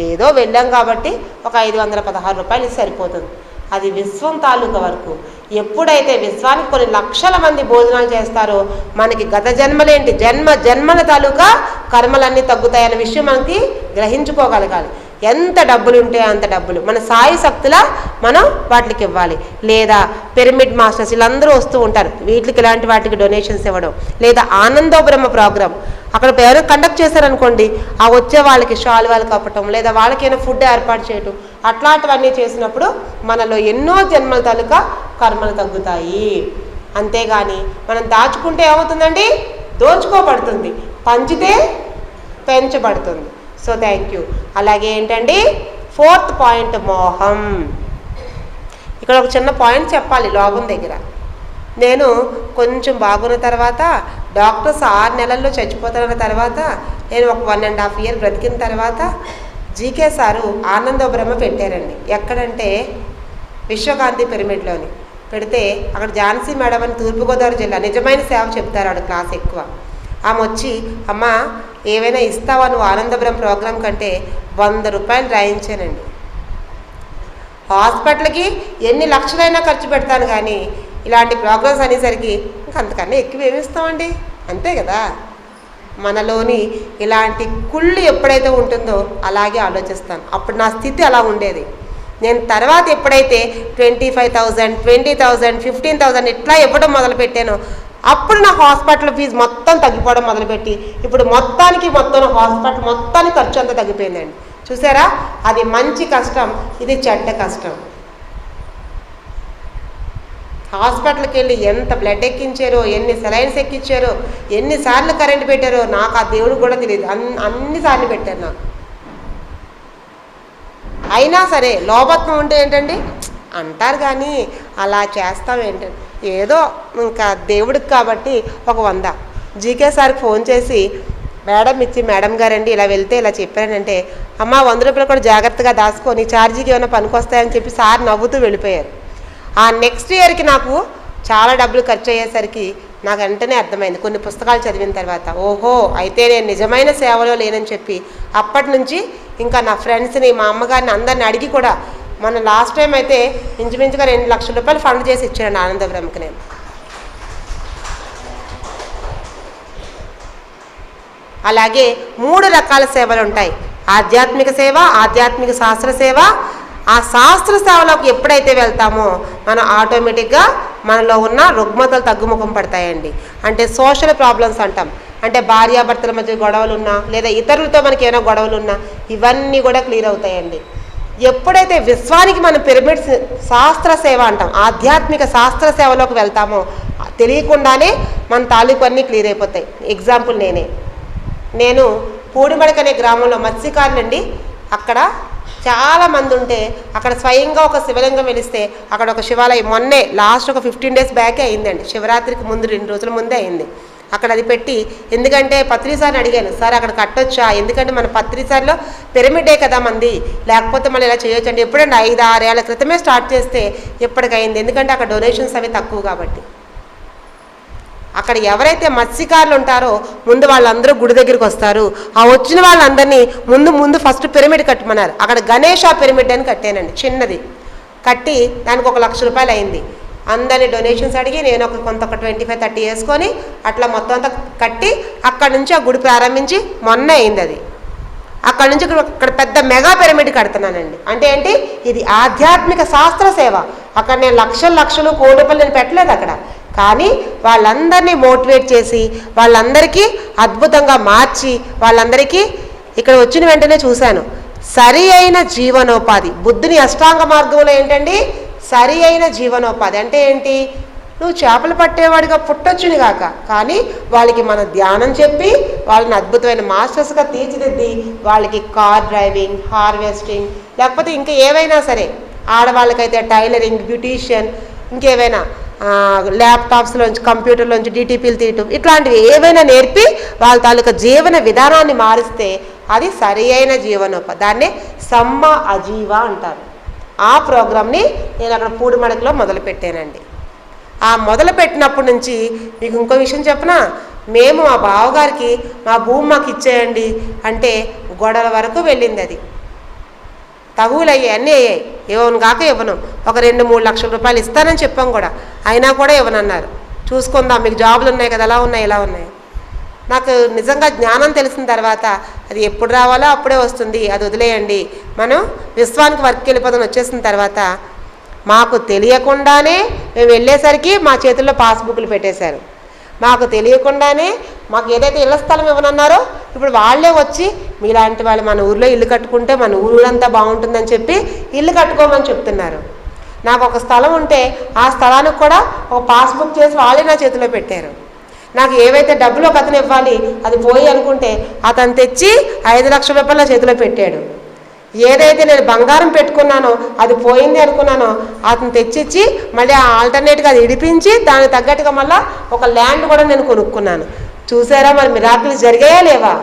ఏదో వెళ్ళాం కాబట్టి ఒక 516 రూపాయలు సరిపోతుంది. అది విశ్వం తాలూకా వరకు. ఎప్పుడైతే విశ్వానికి కొన్ని లక్షల మంది భోజనాలు చేస్తారో మనకి గత జన్మలేంటి జన్మల తాలూకా కర్మలన్నీ తగ్గుతాయన్న విషయం మనకి గ్రహించుకోగలగాలి. ఎంత డబ్బులు ఉంటే అంత డబ్బులు మన సాయి శక్తులా మనం వాటికి ఇవ్వాలి. లేదా పిరమిడ్ మాస్టర్స్ వీళ్ళందరూ వస్తూ ఉంటారు, వీటికి ఇలాంటి వాటికి డొనేషన్స్ ఇవ్వడం. లేదా ఆనందో బ్రహ్మ ప్రోగ్రామ్ అక్కడ ఎవరైనా కండక్ట్ చేశారనుకోండి, ఆ వచ్చే వాళ్ళకి షాల్వాలు కప్పటం, లేదా వాళ్ళకైనా ఫుడ్ ఏర్పాటు చేయటం, అట్లాంటివన్నీ చేసినప్పుడు మనలో ఎన్నో జన్మల తాలూకా కర్మలు తగ్గుతాయి. అంతేగాని మనం దాచుకుంటే ఏమవుతుందండి, దోచుకోబడుతుంది, పంచితే పెంచబడుతుంది. So thank you. అలాగే ఏంటండి 4th పాయింట్ మోహం. ఇక్కడ ఒక చిన్న పాయింట్ చెప్పాలి. లోపం దగ్గర నేను కొంచెం బాగున్న తర్వాత డాక్టర్స్ 6 నెలల్లో చచ్చిపోతారన్న తర్వాత నేను ఒక 1.5 year బ్రతికిన తర్వాత జీకే సారు ఆనందో బ్రహ్మ పెట్టారండి. ఎక్కడంటే విశ్వకాంతి పిరమిడ్లోని పెడితే అక్కడ ఝాన్సీ మేడం అని తూర్పుగోదావరి జిల్లా నిజమైన సేవ చెప్తారు. ఆవిడ క్లాస్ ఎక్కువ. ఆమె వచ్చి అమ్మ ఏవైనా ఇస్తావా నువ్వు ఆనంద బ్రహ్మ ప్రోగ్రాం కంటే 100 రూపాయలు రాయించానండి. హాస్పిటల్కి ఎన్ని లక్షలైనా ఖర్చు పెడతాను కానీ ఇలాంటి ప్రోగ్రామ్స్ అనేసరికి ఇంకంతకన్నా ఎక్కువ ఏమి ఇస్తామండి, అంతే కదా. మనలోని ఇలాంటి కుళ్ళు ఎప్పుడైతే ఉంటుందో అలాగే ఆలోచిస్తాను. అప్పుడు నా స్థితి అలా ఉండేది. నేను తర్వాత ఎప్పుడైతే 25,000, 20,000, 15,000 ఇట్లా ఇవ్వడం మొదలుపెట్టానో అప్పుడు నా హాస్పిటల్ ఫీజు మొత్తం తగ్గిపోవడం మొదలుపెట్టి ఇప్పుడు మొత్తం హాస్పిటల్ మొత్తానికి ఖర్చు అంతా తగ్గిపోయిందండి. చూసారా, అది మంచి కష్టం, ఇది చెడ్డ కష్టం. హాస్పిటల్కి వెళ్ళి ఎంత బ్లడ్ ఎక్కించారో, ఎన్ని సెలైన్స్ ఎక్కించారో, ఎన్నిసార్లు కరెంట్ పెట్టారో నాకు ఆ దేవుడికి కూడా తెలియదు. అన్నిసార్లు పెట్టారు నాకు. అయినా సరే లోపత్వం ఉంటే ఏంటండి అంటారు కానీ అలా చేస్తాం ఏంటండి, ఏదో ఇంకా దేవుడికి కాబట్టి ఒక 100 జీకే సార్కి ఫోన్ చేసి మేడం ఇచ్చి, మేడం గారండి ఇలా వెళ్తే ఇలా చెప్పానంటే, అమ్మ 100 రూపాయలు కూడా జాగ్రత్తగా దాచుకొని ఛార్జీకి ఏమైనా పనికొస్తాయని చెప్పి సార్ నవ్వుతూ వెళ్ళిపోయారు. ఆ నెక్స్ట్ ఇయర్కి నాకు చాలా డబ్బులు ఖర్చు అయ్యేసరికి నాకు వెంటనే అర్థమైంది కొన్ని పుస్తకాలు చదివిన తర్వాత, ఓహో అయితే నేను నిజమైన సేవలో లేనని చెప్పి అప్పటి నుంచి ఇంకా నా ఫ్రెండ్స్ని, మా అమ్మగారిని అందరిని అడిగి కూడా మన లాస్ట్ టైం అయితే ఇంచుమించుగా 2 లక్షల రూపాయలు ఫండ్ చేసి ఇచ్చాను ఆనంద బ్రహ్మకి నేను. అలాగే 3 రకాల సేవలు ఉంటాయి. ఆధ్యాత్మిక సేవ, ఆధ్యాత్మిక శాస్త్ర సేవ. ఆ శాస్త్ర సేవలోకి ఎప్పుడైతే వెళ్తామో మనం ఆటోమేటిక్గా మనలో ఉన్న రుగ్మతలు తగ్గుముఖం పడతాయండి. అంటే సోషల్ ప్రాబ్లమ్స్ అంటాం, అంటే భార్యాభర్తల మధ్య గొడవలు ఉన్నా లేదా ఇతరులతో మనకి ఏమైనా గొడవలు ఉన్నా ఇవన్నీ కూడా క్లియర్ అవుతాయండి. ఎప్పుడైతే విశ్వానికి మనం పిరమిడ్స్ శాస్త్ర సేవ అంటాం, ఆధ్యాత్మిక శాస్త్ర సేవలోకి వెళ్తామో తెలియకుండానే మన తాలూకు అన్నీ క్లియర్ అయిపోతాయి. ఎగ్జాంపుల్ నేను పూడిమడక అనే గ్రామంలో మత్స్యకారులండి. అక్కడ చాలామంది ఉంటే అక్కడ స్వయంగా ఒక శివలింగం వెలిస్తే అక్కడ ఒక శివాలయం మొన్నే లాస్ట్ ఒక 15 days బ్యాకే అయిందండి. శివరాత్రికి ముందు 2 రోజుల ముందే అయింది. అక్కడ అది పెట్టి, ఎందుకంటే పత్రిసార్ని అడిగాను, సార్ అక్కడ కట్టొచ్చా, ఎందుకంటే మన పత్రిసార్లో పిరమిడే కదా మంది, లేకపోతే మనం ఇలా చేయొచ్చు అంటే ఎప్పుడంటే 5-6 ఏళ్ల క్రితమే స్టార్ట్ చేస్తే ఎప్పటికైంది, ఎందుకంటే అక్కడ డొనేషన్స్ అవి తక్కువ కాబట్టి. అక్కడ ఎవరైతే మత్స్యకారులు ఉంటారో ముందు వాళ్ళందరూ గుడి దగ్గరికి వస్తారు. ఆ వచ్చిన వాళ్ళందరినీ ముందు ఫస్ట్ పిరమిడ్ కట్టమన్నారు. అక్కడ గణేష పిరమిడ్ అని కట్టానండి, చిన్నది కట్టి దానికి 1 లక్ష రూపాయలు అయింది. అందరినీ డొనేషన్స్ అడిగి నేను ఒక 25-30 వేసుకొని అట్లా మొత్తం అంతా కట్టి అక్కడ నుంచి ఆ గుడి ప్రారంభించి మొన్న అయింది అది. అక్కడ నుంచి ఇక్కడ పెద్ద మెగా పిరమిడ్ కడుతున్నానండి. అంటే ఏంటి, ఇది ఆధ్యాత్మిక శాస్త్ర సేవ. అక్కడ నేను లక్షలు కోటి రూపాయలు నేను పెట్టలేదు అక్కడ, కానీ వాళ్ళందరినీ మోటివేట్ చేసి వాళ్ళందరికీ అద్భుతంగా మార్చి వాళ్ళందరికీ ఇక్కడ వచ్చిన వెంటనే చూశాను సరి అయిన జీవనోపాధి. బుద్ధుని అష్టాంగ మార్గంలో ఏంటండి సరి అయిన జీవనోపాధి అంటే ఏంటి, నువ్వు చేపలు పట్టేవాడిగా పుట్టొచ్చుని కాక, కానీ వాళ్ళకి మన ధ్యానం చెప్పి వాళ్ళని అద్భుతమైన మాస్టర్స్గా తీర్చిదిద్ది వాళ్ళకి కార్ డ్రైవింగ్, హార్వెస్టింగ్, లేకపోతే ఇంకా ఏవైనా సరే, ఆడవాళ్ళకైతే టైలరింగ్, బ్యూటీషియన్, ఇంకేవైనా ల్యాప్టాప్స్లోంచి కంప్యూటర్లోంచి డిటిపీలు తీయటం, ఇట్లాంటివి ఏవైనా నేర్పి వాళ్ళ తాలూకా జీవన విధానాన్ని మారిస్తే అది సరి అయిన జీవనోపాధి. దాన్నే సమ్మ అజీవ అంటారు. ఆ ప్రోగ్రామ్ని నేను అక్కడ పూడిమడకలో మొదలుపెట్టానండి. ఆ మొదలుపెట్టినప్పటి నుంచి మీకు ఇంకో విషయం చెప్పనా, మేము మా బావగారికి మా భూమి మాకు ఇచ్చేయండి అంటే గొడవల వరకు వెళ్ళింది. అది తగువులు అయ్యాయి, అన్నీ అయ్యాయి. ఇవ్వను కాక ఇవ్వను, ఒక 2-3 లక్షల రూపాయలు ఇస్తానని చెప్పాం కూడా, అయినా కూడా ఇవ్వనన్నారు. చూసుకుందాం, మీకు జాబులు ఉన్నాయి కదా, అలా ఉన్నాయి ఇలా ఉన్నాయి. నాకు నిజంగా జ్ఞానం తెలిసిన తర్వాత అది ఎప్పుడు రావాలో అప్పుడే వస్తుంది, అది వదిలేయండి, మనం విశ్వానికి వర్క్కి వెళ్ళిపోతాం. వచ్చేసిన తర్వాత మాకు తెలియకుండానే మేము వెళ్ళేసరికి మా చేతుల్లో పాస్బుక్లు పెట్టేశారు. మాకు తెలియకుండానే మాకు ఏదైతే ఇళ్ల స్థలం ఇవ్వనన్నారో ఇప్పుడు వాళ్ళే వచ్చి మీలాంటి వాళ్ళు మన ఊర్లో ఇల్లు కట్టుకుంటే మన ఊరంతా బాగుంటుందని చెప్పి ఇల్లు కట్టుకోమని చెప్తున్నారు. నాకు ఒక స్థలం ఉంటే ఆ స్థలానికి కూడా ఒక పాస్బుక్ చేసి వాళ్ళే నా చేతిలో పెట్టారు. నాకు ఏవైతే డబ్బులు ఒక అతను ఇవ్వాలి అది పోయి అనుకుంటే అతను తెచ్చి 5 లక్షల రూపాయలు నా చేతిలో పెట్టాడు. ఏదైతే నేను బంగారం పెట్టుకున్నానో అది పోయింది అనుకున్నానో అతను తెచ్చిచ్చి మళ్ళీ ఆల్టర్నేట్గా అది ఇడిపించి దానికి తగ్గట్టుగా మళ్ళీ ఒక ల్యాండ్ కూడా నేను కొనుక్కున్నాను. చూసారా మరి మిరాకిల్స్ జరిగాయా లేవా?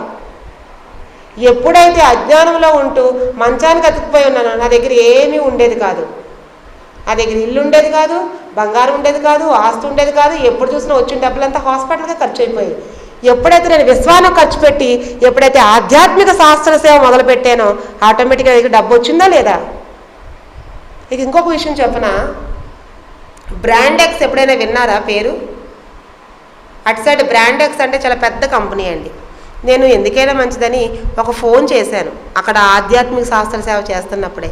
ఎప్పుడైతే అజ్ఞానంలో ఉంటూ మంచానికి అతుక్కుపోయి ఉన్నానో నా దగ్గర ఏమీ ఉండేది కాదు. నా దగ్గర ఇల్లు ఉండేది కాదు, బంగారం ఉండేది కాదు, ఆస్తి ఉండేది కాదు. ఎప్పుడు చూసినా వచ్చిన డబ్బులంతా హాస్పిటల్గా ఖర్చు అయిపోయాయి. ఎప్పుడైతే నేను విశ్వానికి ఖర్చు పెట్టి ఎప్పుడైతే ఆధ్యాత్మిక శాస్త్ర సేవ మొదలుపెట్టానో ఆటోమేటిక్గా దగ్గర డబ్బు వచ్చిందా లేదా? ఇక ఇంకొక విషయం చెప్పనా, బ్రాండెక్స్ ఎప్పుడైనా విన్నారా పేరు? అటు సైడ్ బ్రాండెక్స్ అంటే చాలా పెద్ద కంపెనీ అండి. నేను ఎందుకైనా మంచిదని ఒక ఫోన్ చేశాను అక్కడ ఆధ్యాత్మిక శాస్త్ర సేవ చేస్తున్నప్పుడే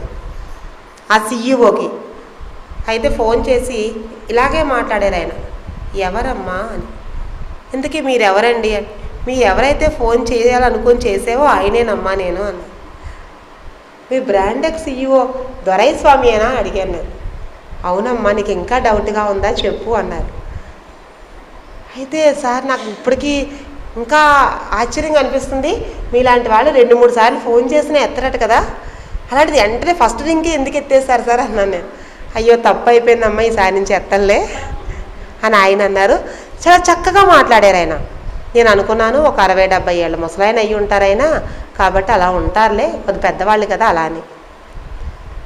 ఆ సీఈఓకి. అయితే ఫోన్ చేసి ఇలాగే మాట్లాడారు ఆయన, ఎవరమ్మా అని. ఇంతకీ మీరు ఎవరండి అని. మీ ఎవరైతే ఫోన్ చేయాలనుకొని చేసావో ఆయనేనమ్మా నేను అన్న. మీ బ్రాండెక్స్ సీఈఓ దొరైస్వామి అయినా అడిగాను నేను. అవునమ్మా, నీకు ఇంకా డౌట్గా ఉందా చెప్పు అన్నారు. అయితే సార్ నాకు ఇప్పటికీ ఇంకా ఆశ్చర్యంగా అనిపిస్తుంది, మీలాంటి వాళ్ళు 2-3 సార్లు ఫోన్ చేసినా ఎత్తరట కదా, అలాంటిది వెంటనే ఫస్ట్ రింగ్కి ఎందుకు ఎత్తేస్తారు సార్ అన్నాను నేను. అయ్యో తప్పు అయిపోయిందమ్మా, ఈసారి నుంచి ఎత్తలే అని ఆయన అన్నారు. చాలా చక్కగా మాట్లాడారు ఆయన. నేను అనుకున్నాను ఒక 60-70 ఏళ్ళ ముసలాయన అయ్యి ఉంటారు ఆయన, కాబట్టి అలా ఉంటారులే, కొద్ది పెద్దవాళ్ళు కదా అలా అని.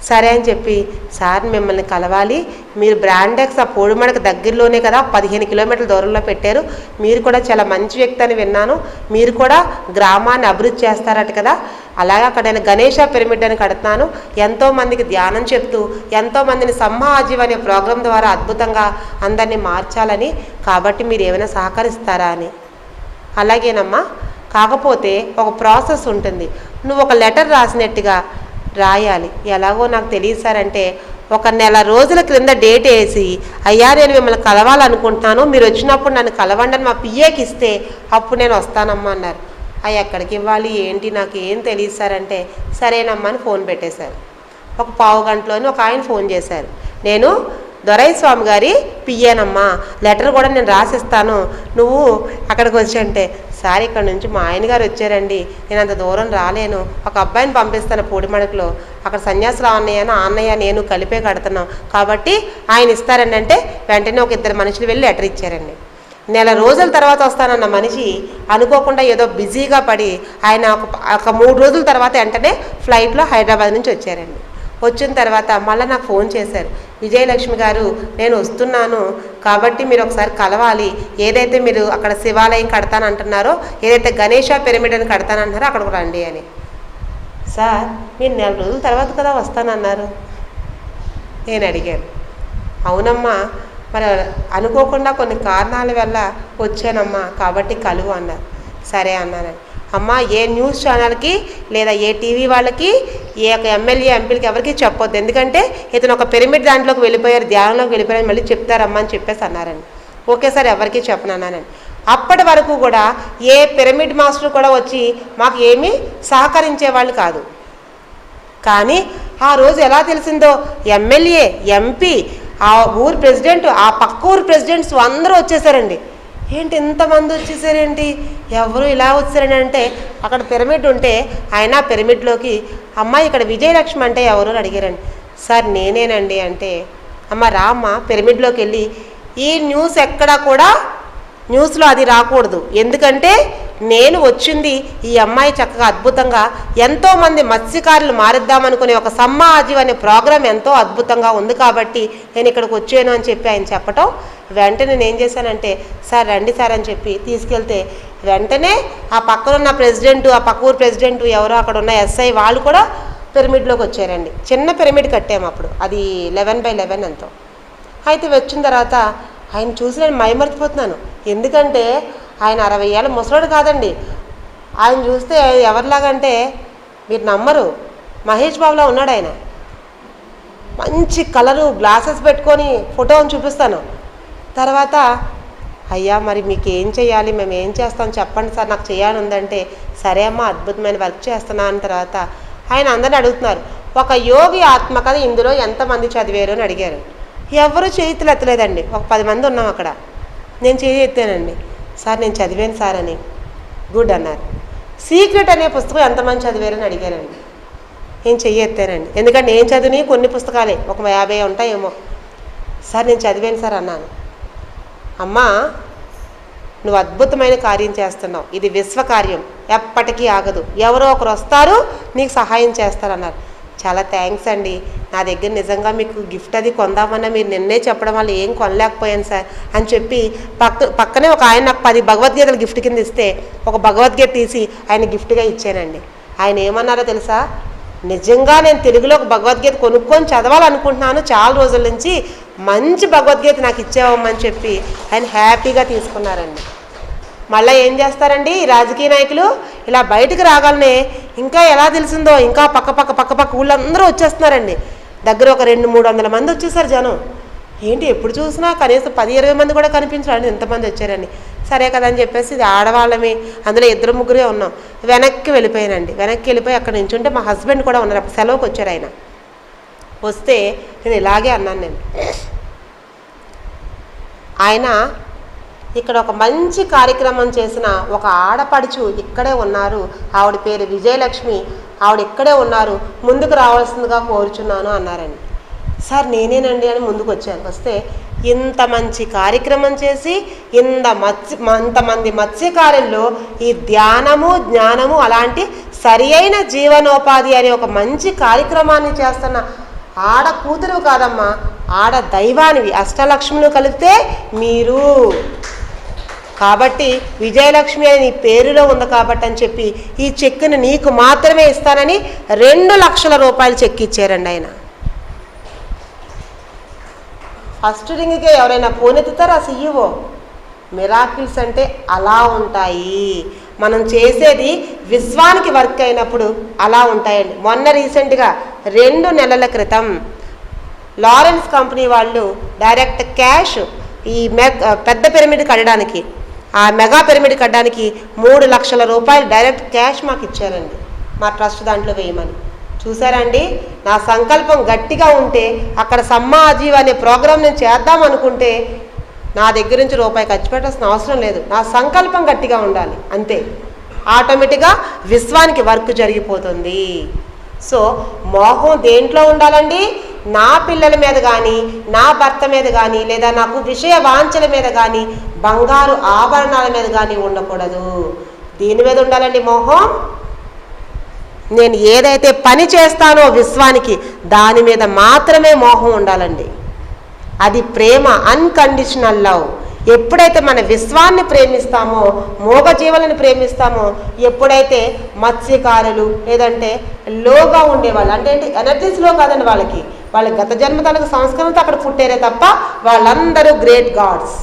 సరే అని చెప్పి సార్ మిమ్మల్ని కలవాలి, మీరు బ్రాండెక్స్ ఆ పూడిమడకు దగ్గరలోనే కదా 15 కిలోమీటర్ల దూరంలో పెట్టారు, మీరు కూడా చాలా మంచి వ్యక్తి అని విన్నాను, మీరు కూడా గ్రామాన్ని అభివృద్ధి చేస్తారట కదా, అలాగే అక్కడ నేను గణేష పిరమిడ్ అని కడుతున్నాను, ఎంతోమందికి ధ్యానం చెప్తూ ఎంతోమందిని సమ్మాజీవ్ అనే ప్రోగ్రాం ద్వారా అద్భుతంగా అందరినీ మార్చాలని, కాబట్టి మీరు ఏమైనా సహకరిస్తారా అని. అలాగేనమ్మా, కాకపోతే ఒక ప్రాసెస్ ఉంటుంది, నువ్వు ఒక లెటర్ రాసినట్టుగా రాయాలి. ఎలాగో నాకు తెలియదు సార్ అంటే, ఒక నెల రోజుల క్రింద డేట్ వేసి అయ్యా నేను మిమ్మల్ని కలవాలనుకుంటున్నాను, మీరు వచ్చినప్పుడు నన్ను కలవండి అని మా పిఏకి ఇస్తే అప్పుడు నేను వస్తానమ్మా అన్నారు. అయ్యి ఎక్కడికి ఇవ్వాలి ఏంటి నాకు ఏం తెలియదు సార్ అంటే, సరేనమ్మా అని ఫోన్ పెట్టేశారు. ఒక పావు గంటలోనే ఒక ఆయన ఫోన్ చేశారు, నేను దొరైస్వామి గారి పిఏనమ్మా, లెటర్ కూడా నేను రాసిస్తాను, నువ్వు అక్కడికి వచ్చి అంటే, సార్ ఇక్కడ నుంచి మా ఆయన గారు వచ్చారండి, నేను అంత దూరం రాలేను, ఒక అబ్బాయిని పంపిస్తాను పూడిమడకలో, అక్కడ సన్యాసరావు అన్నయ్యను అన్నయ్య నేను కలిపే కడుతున్నాం కాబట్టి ఆయన ఇస్తారండి అంటే, వెంటనే ఒక 2 మనుషులు వెళ్ళి లెటర్ ఇచ్చారండి. నెల రోజుల తర్వాత వస్తానన్న మనిషి అనుకోకుండా ఏదో బిజీగా పడి ఆయన ఒక 3 రోజుల తర్వాత వెంటనే ఫ్లైట్లో హైదరాబాద్ నుంచి వచ్చారండి. వచ్చిన తర్వాత మళ్ళీ నాకు ఫోన్ చేశారు, విజయలక్ష్మి గారు నేను వస్తున్నాను కాబట్టి మీరు ఒకసారి కలవాలి, ఏదైతే మీరు అక్కడ శివాలయం కడతానంటున్నారో, ఏదైతే గణేష పిరమిడ్ అని కడతానంటున్నారో అక్కడికి రండి అని. సార్ మీరు 4 రోజుల తర్వాత కదా వస్తానన్నారు నేను అడిగాను. అవునమ్మా, మరి అనుకోకుండా కొన్ని కారణాల వల్ల వచ్చానమ్మా, కాబట్టి కలువు అన్నారు. సరే అన్నాను. అమ్మ ఏ న్యూస్ ఛానల్కి లేదా ఏ టీవీ వాళ్ళకి ఏ ఒక ఎమ్మెల్యే ఎంపీలకి ఎవరికి చెప్పొద్దు, ఎందుకంటే ఇతను ఒక పిరమిడ్ దాంట్లోకి వెళ్ళిపోయారు, ధ్యానంలోకి వెళ్ళిపోయారు, మళ్ళీ చెప్తారమ్మా అని చెప్పేసి అన్నారండి. ఓకే సార్ ఎవరికి చెప్పనన్నానండి. అప్పటి వరకు కూడా ఏ పిరమిడ్ మాస్టర్ కూడా వచ్చి మాకు ఏమీ సహకరించే వాళ్ళు కాదు. కానీ ఆ రోజు ఎలా తెలిసిందో ఎమ్మెల్యే, ఎంపీ, ఆ ఊరు ప్రెసిడెంట్, ఆ పక్క ఊరు ప్రెసిడెంట్స్ అందరూ వచ్చేసారండి. ఏంటి ఇంతమంది వచ్చేసారేంటి, ఎవరు ఇలా వచ్చారని అంటే, అక్కడ పిరమిడ్ ఉంటే ఆయన పిరమిడ్లోకి అమ్మ ఇక్కడ విజయలక్ష్మి అంటే ఎవరు అని అడిగారండి. సార్ నేనేనండి అంటే, అమ్మ రామ్మ పిరమిడ్లోకి వెళ్ళి ఈ న్యూస్ ఎక్కడా కూడా న్యూస్లో అది రాకూడదు, ఎందుకంటే నేను వచ్చింది ఈ అమ్మాయి చక్కగా అద్భుతంగా ఎంతోమంది మత్స్యకారులు మారిద్దామనుకునే ఒక సమ్మాజీవ్ అనే ప్రోగ్రాం ఎంతో అద్భుతంగా ఉంది కాబట్టి నేను ఇక్కడికి వచ్చాను అని చెప్పి ఆయన చెప్పటం, వెంటనే నేను ఏం చేశానంటే సార్ రండి సార్ అని చెప్పి తీసుకెళ్తే వెంటనే ఆ పక్కనున్న ప్రెసిడెంట్, ఆ పక్క ఊరు ప్రెసిడెంట్ ఎవరో అక్కడ ఉన్న ఎస్ఐ వాళ్ళు కూడా పిరమిడ్లోకి వచ్చారండి. చిన్న పిరమిడ్ కట్టాము అప్పుడు, అది 11x11 ఎంతో. అయితే వచ్చిన తర్వాత ఆయన చూసి నేను మైమర్చిపోతున్నాను, ఎందుకంటే ఆయన 60 ఏళ్ళ ముసలోడు కాదండి. ఆయన చూస్తే ఎవరిలాగంటే మీరు నమ్మరు, మహేష్ బాబులా ఉన్నాడు ఆయన. మంచి కలరు గ్లాసెస్ పెట్టుకొని ఫోటోని చూపిస్తాను. తర్వాత అయ్యా మరి మీకు ఏం చేయాలి, మేము ఏం చేస్తాం చెప్పండి సార్, నాకు చేయాలని ఉందంటే సరే అమ్మా అద్భుతమైన వర్క్ చేస్తున్నా అని తర్వాత ఆయన అందరిని అడుగుతున్నారు, ఒక యోగి ఆత్మకథ ఇందులో ఎంతమంది చదివారు అని అడిగారు. ఎవరు చేతులు ఎత్తలేదండి. ఒక 10 మంది ఉన్నాం అక్కడ. నేను చేయి ఎత్తానండి. సార్ నేను చదివాను సార్ అని. గుడ్ అన్నారు. సీక్రెట్ అనే పుస్తకం ఎంతమంది చదివారని అడిగారండి. నేను చెయ్యి ఎత్తానండి. ఎందుకంటే నేను చదివి కొన్ని పుస్తకాలే ఒక 50 ఉంటాయేమో. సార్ నేను చదివాను సార్ అన్నాను. అమ్మా నువ్వు అద్భుతమైన కార్యం చేస్తున్నావు, ఇది విశ్వకార్యం, ఎప్పటికీ ఆగదు, ఎవరో ఒకరు వస్తారు నీకు సహాయం చేస్తారన్నారు. చాలా థ్యాంక్స్ అండి, నా దగ్గర నిజంగా మీకు గిఫ్ట్ అది కొందామన్నా మీరు నిన్నే చెప్పడం వల్ల ఏం కొనలేకపోయాను సార్ అని చెప్పి పక్కనే ఒక ఆయన నాకు 10 భగవద్గీతలు గిఫ్ట్ కింద ఇస్తే ఒక భగవద్గీత తీసి ఆయన గిఫ్ట్గా ఇచ్చానండి. ఆయన ఏమన్నారో తెలుసా, నిజంగా నేను తెలుగులో ఒక భగవద్గీత కొనుక్కొని చదవాలనుకుంటున్నాను చాలా రోజుల నుంచి, మంచి భగవద్గీత నాకు ఇచ్చావమ్మని చెప్పి ఆయన హ్యాపీగా తీసుకున్నారండి. మళ్ళీ ఏం చేస్తారండి ఈ రాజకీయ నాయకులు, ఇలా బయటకు రాగానే ఇంకా ఎలా తెలిసిందో ఇంకా పక్క ఊళ్ళందరూ వచ్చేస్తున్నారండి. దగ్గర ఒక 200-300 మంది వచ్చేసారు జనం. ఏంటి ఎప్పుడు చూసినా కనీసం 10-20 మంది కూడా కనిపించరండి, ఎంతమంది వచ్చారండి. సరే కదా అని చెప్పేసి ఇది ఆడవాళ్ళమే, అందులో 2-3 ఉన్నాం. వెనక్కి వెళ్ళిపోయానండి. వెనక్కి వెళ్ళిపోయి అక్కడ నించుంటే మా హస్బెండ్ కూడా ఉన్నారు. అప్పుడు సెలవుకి వచ్చారు ఆయన. వస్తే నేను ఇలాగే అన్నాను, నేను ఆయన ఇక్కడ ఒక మంచి కార్యక్రమం చేసిన ఒక ఆడపడుచు ఇక్కడే ఉన్నారు, ఆవిడ పేరు విజయలక్ష్మి, ఆవిడ ఇక్కడే ఉన్నారు, ముందుకు రావాల్సిందిగా కోరుచున్నాను అన్నారండి. సార్ నేనేనండి అని ముందుకు వచ్చాను. వస్తే ఇంత మంచి కార్యక్రమం చేసి ఇంతమంది మత్స్యకారుల్లో ఈ ధ్యానము జ్ఞానము అలాంటి సరి అయిన జీవనోపాధి అనే ఒక మంచి కార్యక్రమాన్ని చేస్తున్న ఆడ కూతురు కాదమ్మా, ఆడ దైవానివి, అష్టలక్ష్ములు కలిపితే మీరు. కాబట్టి విజయలక్ష్మి అని నీ పేరులో ఉంది కాబట్టి అని చెప్పి ఈ చెక్కుని నీకు మాత్రమే ఇస్తానని 2 లక్షల రూపాయలు చెక్ ఇచ్చారండి ఆయన. ఫస్ట్ రింగ్కే ఎవరైనా ఫోన్ ఎత్తుతారా సీఈఓ? మిరాకిల్స్ అంటే అలా ఉంటాయి. మనం చేసేది విశ్వానికి వర్క్ అయినప్పుడు అలా ఉంటాయండి. మొన్న రీసెంట్గా 2 నెలల క్రితం లారెన్స్ కంపెనీ వాళ్ళు డైరెక్ట్ క్యాష్ ఈ పెద్ద పిరమిడ్ కట్టడానికి, ఆ మెగా పిరమిడ్ కట్టడానికి 3 లక్షల రూపాయలు డైరెక్ట్ క్యాష్ మాకు ఇచ్చారండి, మా ట్రస్ట్ దాంట్లో వేయమని. చూసారండి, నా సంకల్పం గట్టిగా ఉంటే అక్కడ సమ్మాజీవ్ అనే ప్రోగ్రాం నేను చేద్దాం అనుకుంటే నా దగ్గర నుంచి రూపాయి ఖర్చు పెట్టాల్సిన అవసరం లేదు. నా సంకల్పం గట్టిగా ఉండాలి అంతే, ఆటోమేటిక్గా విశ్వానికి వర్క్ జరిగిపోతుంది. సో మోహం దేంట్లో ఉండాలండి? నా పిల్లల మీద కానీ, నా భర్త మీద కానీ, లేదా నాకు విషయ వాంఛల మీద కానీ, బంగారు ఆభరణాల మీద కానీ ఉండకూడదు. దీని మీద ఉండాలండి మోహం. నేను ఏదైతే పని చేస్తానో విశ్వానికి దాని మీద మాత్రమే మోహం ఉండాలండి. అది ప్రేమ, అన్కండిషనల్ లవ్. ఎప్పుడైతే మన విశ్వాన్ని ప్రేమిస్తామో, మూగజీవులను ప్రేమిస్తామో, ఎప్పుడైతే మత్స్యకారులు లేదంటే లోగా ఉండేవాళ్ళు, అంటే ఎనర్జీస్ లో కాదండి, వాళ్ళ గత జన్మతలకు సంస్కరణతో అక్కడ పుట్టారే తప్ప వాళ్ళందరూ గ్రేట్ గాడ్స్.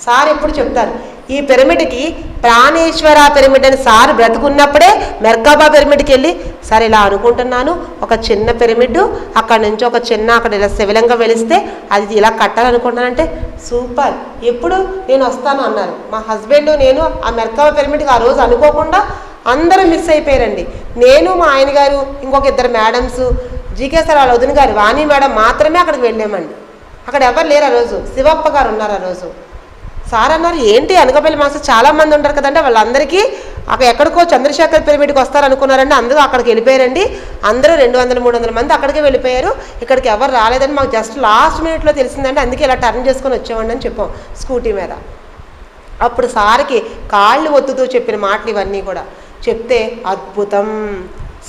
సార్ ఎప్పుడు చెప్తారు, ఈ పిరమిడ్కి ప్రాణేశ్వర పిరమిడ్ అని సార్ బ్రతుకున్నప్పుడే మెర్కాబా పిరమిడ్కి వెళ్ళి సార్ ఇలా అనుకుంటున్నాను, ఒక చిన్న పిరమిడ్ అక్కడ నుంచి ఒక చిన్న అక్కడ ఇలా శివలింగం వెలిస్తే అది ఇలా కట్టాలనుకుంటున్నానంటే సూపర్, ఎప్పుడు నేను వస్తాను అన్నారు. మా హస్బెండ్ నేను ఆ మెర్కాబా పిరమిడ్కి ఆ రోజు అనుకోకుండా అందరూ మిస్ అయిపోయారండి. నేను, మా ఆయన గారు, ఇంకొక 2 మేడమ్స్, జీకే సార్ వాళ్ళ వదిన గారు వాణి మేడం మాత్రమే అక్కడికి వెళ్ళామండి. అక్కడ ఎవరు లేరు ఆ రోజు, శివప్ప గారు ఉన్నారు ఆ రోజు. సార్ అన్నారు ఏంటి అనకాపల్లి మాస్టర్ చాలామంది ఉంటారు కదంటే వాళ్ళందరికీ అక్కడ ఎక్కడికో చంద్రశేఖర్ పిరమిడ్కి వస్తారనుకున్నారండి, అందరూ అక్కడికి వెళ్ళిపోయారండి. అందరూ 200-300 మంది అక్కడికే వెళ్ళిపోయారు, ఇక్కడికి ఎవరు రాలేదని మాకు జస్ట్ లాస్ట్ మినిట్లో తెలిసిందంటే, అందుకే ఇలా టర్న్ చేసుకొని వచ్చామండి అని చెప్పాం స్కూటీ మీద. అప్పుడు సార్కి కాళ్ళు ఒత్తుతూ చెప్పిన మాటలు ఇవన్నీ కూడా చెప్తే అద్భుతం,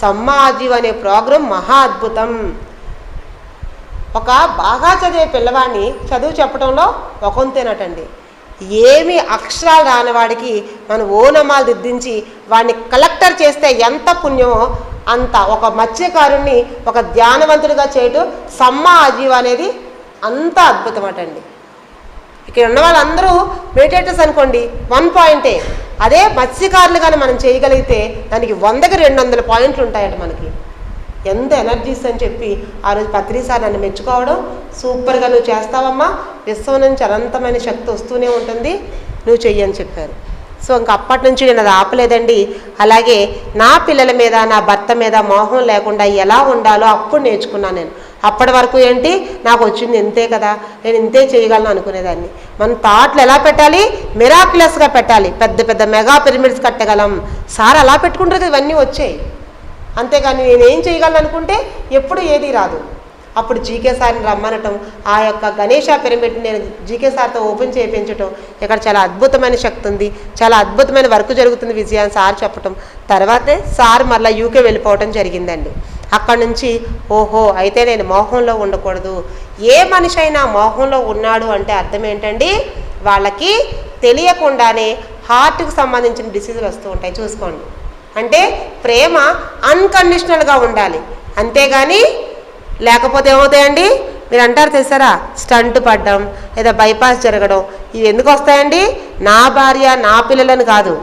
సమ్మాజీవ్ అనే ప్రోగ్రాం మహా అద్భుతం. ఒక బాగా చదివే పిల్లవాడిని చదువు చెప్పడంలో ఒకంతేనటండి. ఏమి అక్షరాలు రానివాడికి మన ఓనమాలు దిద్దించి వాడిని కలెక్టర్ చేస్తే ఎంత పుణ్యమో అంత ఒక మత్స్యకారుణ్ణి ఒక ధ్యానవంతుడిగా చేయటం సమ్మాజీవ్ అనేది అంత అద్భుతం అటండి. ఇక్కడ ఉన్న వాళ్ళందరూ మెడిటేటర్స్ అనుకోండి 1 పాయింటే, అదే మత్స్యకారులు కానీ మనం చేయగలిగితే దానికి 100కి 200 పాయింట్లు ఉంటాయట మనకి. ఎంత ఎనర్జీస్ అని చెప్పి ఆ రోజు పత్రి సార్ నన్ను మెచ్చుకోవడం, సూపర్గా నువ్వు చేస్తావమ్మా, విశ్వం నుంచి అనంతమైన శక్తి వస్తూనే ఉంటుంది, నువ్వు చెయ్యి అని చెప్పారు. సో ఇంక అప్పటి నుంచి నేను అది ఆపలేదండి. అలాగే నా పిల్లల మీద, నా భర్త మీద మోహం లేకుండా ఎలా ఉండాలో అప్పుడు నేర్చుకున్నాను నేను. అప్పటి వరకు ఏంటి, నాకు వచ్చింది ఇంతే కదా, నేను ఇంతే చేయగలను అనుకునేదాన్ని. మనం థాట్లు ఎలా పెట్టాలి, మిరాక్యులస్గా పెట్టాలి. పెద్ద పెద్ద మెగా పిరమిడ్స్ కట్టగలం సార్, అలా పెట్టుకుంటారు, ఇవన్నీ వచ్చాయి. అంతేగాని నేనేం చేయగలను అనుకుంటే ఎప్పుడు ఏది రాదు. అప్పుడు జీకే సార్ని రమ్మనటం, ఆ యొక్క గణేష పిరమిడ్ని నేను జీకే సార్తో ఓపెన్ చేయించటం, ఇక్కడ చాలా అద్భుతమైన శక్తి ఉంది, చాలా అద్భుతమైన వర్క్ జరుగుతుంది విజయ అని సార్ చెప్పటం. తర్వాతే సార్ మళ్ళీ యూకే వెళ్ళిపోవటం జరిగిందండి. అక్కడి నుంచి ఓహో అయితే నేను మోహంలో ఉండకూడదు. ఏ మనిషి అయినా మోహంలో ఉన్నాడు అంటే అర్థం ఏంటండి, వాళ్ళకి తెలియకుండానే హార్ట్కి సంబంధించిన డిసీజులు వస్తూ ఉంటాయి. చూసుకోండి. అంటే ప్రేమ అన్కండిషనల్గా ఉండాలి, అంతేగాని లేకపోతే ఏమవుతాయండి, మీరు అంటారు తెలుసారా, స్టంట్ పడ్డం లేదా బైపాస్ జరగడం, ఇవి ఎందుకు వస్తాయండి, నా భార్య నా పిల్లలని కాదు,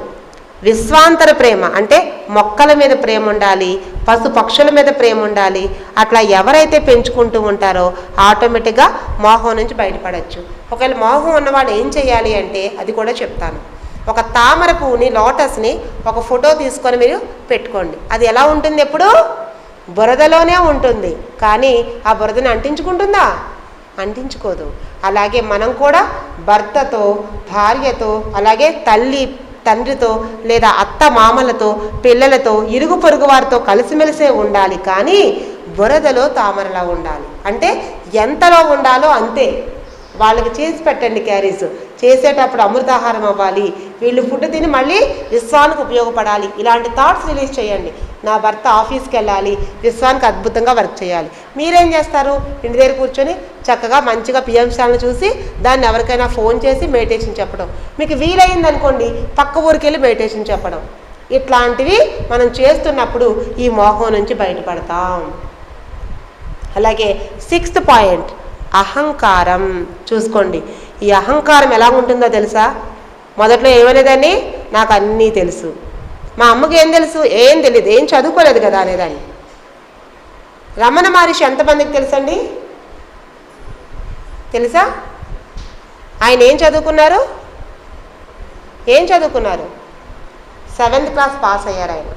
విశ్వాంతర ప్రేమ అంటే మొక్కల మీద ప్రేమ ఉండాలి, పశు పక్షుల మీద ప్రేమ ఉండాలి. అట్లా ఎవరైతే పెంచుకుంటూ ఉంటారో ఆటోమేటిక్గా మోహం నుంచి బయటపడవచ్చు. ఒకవేళ మోహం ఉన్నవాళ్ళు ఏం చేయాలి అంటే అది కూడా చెప్తాను. ఒక తామర పువ్వుని, లోటస్ని ఒక ఫోటో తీసుకొని మీరు పెట్టుకోండి. అది ఎలా ఉంటుంది, ఎప్పుడు బురదలోనే ఉంటుంది, కానీ ఆ బురదని అంటించుకుంటుందా, అంటించుకోదు. అలాగే మనం కూడా భర్తతో, భార్యతో, అలాగే తండ్రితో లేదా అత్త మామలతో, పిల్లలతో, ఇరుగు పొరుగు వారితో కలిసిమెలిసే ఉండాలి, కానీ బురదలో తామరలా ఉండాలి. అంటే ఎంతలో ఉండాలో అంతే. వాళ్ళకి చేసి పెట్టండి క్యారీస్, చేసేటప్పుడు అమృతాహారం అవ్వాలి, వీళ్ళు ఫుడ్ తిని మళ్ళీ విశ్వానికి ఉపయోగపడాలి. ఇలాంటి థాట్స్ రిలీజ్ చేయండి. నా భర్త ఆఫీస్కి వెళ్ళాలి, విశ్వానికి అద్భుతంగా వర్క్ చేయాలి. మీరేం చేస్తారు, ఇంటి దగ్గర కూర్చొని చక్కగా మంచిగా పిఎం ఛానల్ చూసి దాన్ని ఎవరికైనా ఫోన్ చేసి మెడిటేషన్ చెప్పడం, మీకు వీలైంది అనుకోండి పక్క ఊరికి వెళ్ళి మెడిటేషన్ చెప్పడం. ఇట్లాంటివి మనం చేస్తున్నప్పుడు ఈ మోహం నుంచి బయటపడతాం. అలాగే 6th పాయింట్ అహంకారం. చూసుకోండి, ఈ అహంకారం ఎలా ఉంటుందో తెలుసా. మొదట్లో ఏమనేదాన్ని, నాకు అన్నీ తెలుసు, మా అమ్మకి ఏం తెలుసు, ఏం తెలియదు, ఏం చదువుకోలేదు కదా అనేదాన్ని. రమణ మహర్షి ఎంతమందికి తెలుసండి, తెలుసా? ఆయన ఏం చదువుకున్నారు, 7th క్లాస్ పాస్ అయ్యారు ఆయన.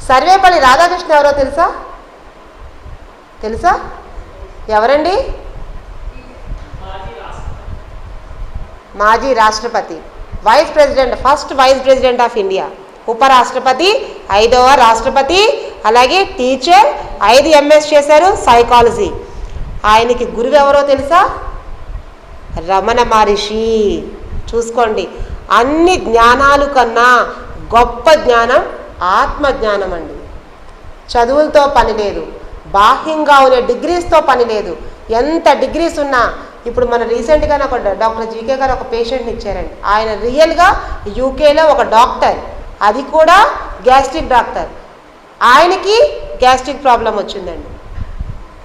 సర్వేపల్లి రాధాకృష్ణ ఎవరో తెలుసా? ఎవరండి? మాజీ రాష్ట్రపతి, first vice president of India, ఉపరాష్ట్రపతి, 5వ రాష్ట్రపతి, అలాగే టీచర్, 5 MS చేశారు సైకాలజీ. ఆయనకి గురువు ఎవరో తెలుసా, రమణ మహర్షి. చూసుకోండి, అన్ని జ్ఞానాలు కన్నా గొప్ప జ్ఞానం ఆత్మజ్ఞానం అండి. చదువులతో పని లేదు, బాహ్యంగా ఉన్న డిగ్రీస్తో పని లేదు. ఎంత డిగ్రీస్ ఉన్నా, ఇప్పుడు మన రీసెంట్గా ఒక డాక్టర్ జీకే గారు ఒక పేషెంట్ని ఇచ్చారండి. ఆయన రియల్గా యూకేలో ఒక డాక్టర్, అది కూడా గ్యాస్ట్రిక్ డాక్టర్. ఆయనకి గ్యాస్ట్రిక్ ప్రాబ్లం వచ్చిందండి.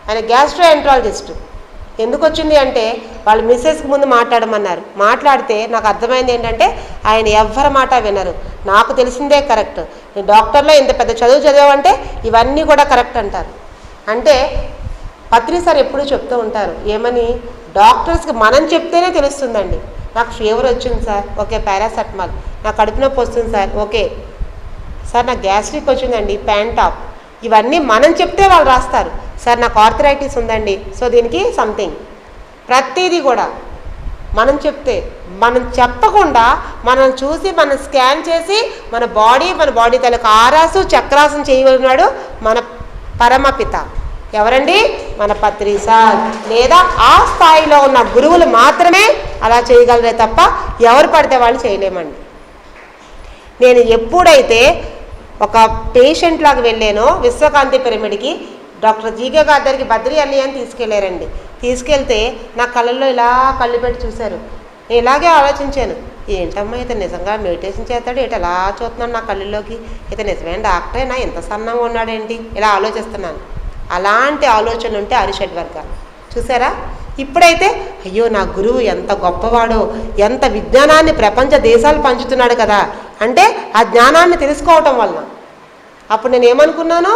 ఆయన గ్యాస్ట్రోఎంట్రాలజిస్ట్. ఎందుకు వచ్చింది అంటే వాళ్ళు మిస్సెస్కి ముందు మాట్లాడమన్నారు. మాట్లాడితే నాకు అర్థమైంది ఏంటంటే ఆయన ఎవ్వరి మాట వినరు. నాకు తెలిసిందే కరెక్ట్, డాక్టర్లో ఇంత పెద్ద చదువు చదివామంటే ఇవన్నీ కూడా కరెక్ట్ అంటారు. అంటే పత్రి సార్ ఎప్పుడూ చెప్తూ ఉంటారు, ఏమని, డాక్టర్స్కి మనం చెప్తేనే తెలుస్తుందండి. నాకు ఫీవర్ వచ్చింది సార్, ఓకే పారాసెటమాల్. నాకు కడుపు నొప్పి వస్తుంది సార్, ఓకే సార్ నాకు గ్యాస్ట్రిక్ వచ్చిందండి, ప్యాంటాప్. ఇవన్నీ మనం చెప్తే వాళ్ళు రాస్తారు. సార్ నాకు ఆర్థరైటిస్ ఉందండి, సో దీనికి సంథింగ్. ప్రతిదీ కూడా మనం చెప్తే, మనం చెప్పకుండా మనం చూసి మనం స్కాన్ చేసి మన బాడీ తలకు ఆరాసు చక్రాసం చేయగలిగినాడు మన పరమపిత. ఎవరండి, మన పత్రి సార్. లేదా ఆ స్థాయిలో ఉన్న గురువులు మాత్రమే అలా చేయగలరే తప్ప ఎవరు పడితే వాళ్ళు చేయలేమండి. నేను ఎప్పుడైతే ఒక పేషెంట్ లాగా వెళ్ళానో విశ్వకాంతి పిరమిడ్కి, డాక్టర్ జీకే గారి దగ్గరికి బద్రి అన్నయ్య అని తీసుకెళ్ళారండి. తీసుకెళ్తే నా కళ్ళల్లో ఇలా కళ్ళు పెట్టి చూశారు. నేను ఇలాగే ఆలోచించాను, ఏంటమ్మా ఇతను నిజంగా మెడిటేషన్ చేస్తాడు, ఇటు ఎలా చూస్తున్నాడు నా కళ్ళల్లోకి, ఇతను నిజమైన డాక్టరేనా, ఎంత సన్నంగా ఉన్నాడేంటి, ఇలా ఆలోచిస్తున్నాను. అలాంటి ఆలోచన ఉంటే అరిషడ్ వర్గాలు. చూసారా, ఇప్పుడైతే అయ్యో నా గురువు ఎంత గొప్పవాడో, ఎంత విజ్ఞానాన్ని ప్రపంచ దేశాలు పంచుతున్నాడు కదా అంటే ఆ జ్ఞానాన్ని తెలుసుకోవటం వలన. అప్పుడు నేను ఏమనుకున్నాను,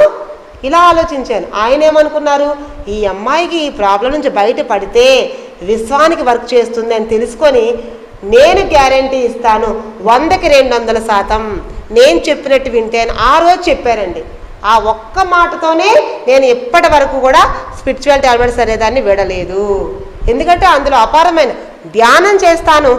ఇలా ఆలోచించాను. ఆయన ఏమనుకున్నారు, ఈ అమ్మాయికి ఈ ప్రాబ్లం నుంచి బయటపడితే విశ్వానికి వర్క్ చేస్తుంది అని తెలుసుకొని నేను గ్యారంటీ ఇస్తాను 100కి 200% నేను చెప్పినట్టు వింటే అని ఆ రోజు చెప్పారండి. ఆ ఒక్క మాటతోనే నేను ఇప్పటి వరకు కూడా స్పిరిచువల్ టాబ్లెట్స్ అనేదాన్ని విడలేదు. ఎందుకంటే అందులో అపారమైన ధ్యానం చేస్తాను,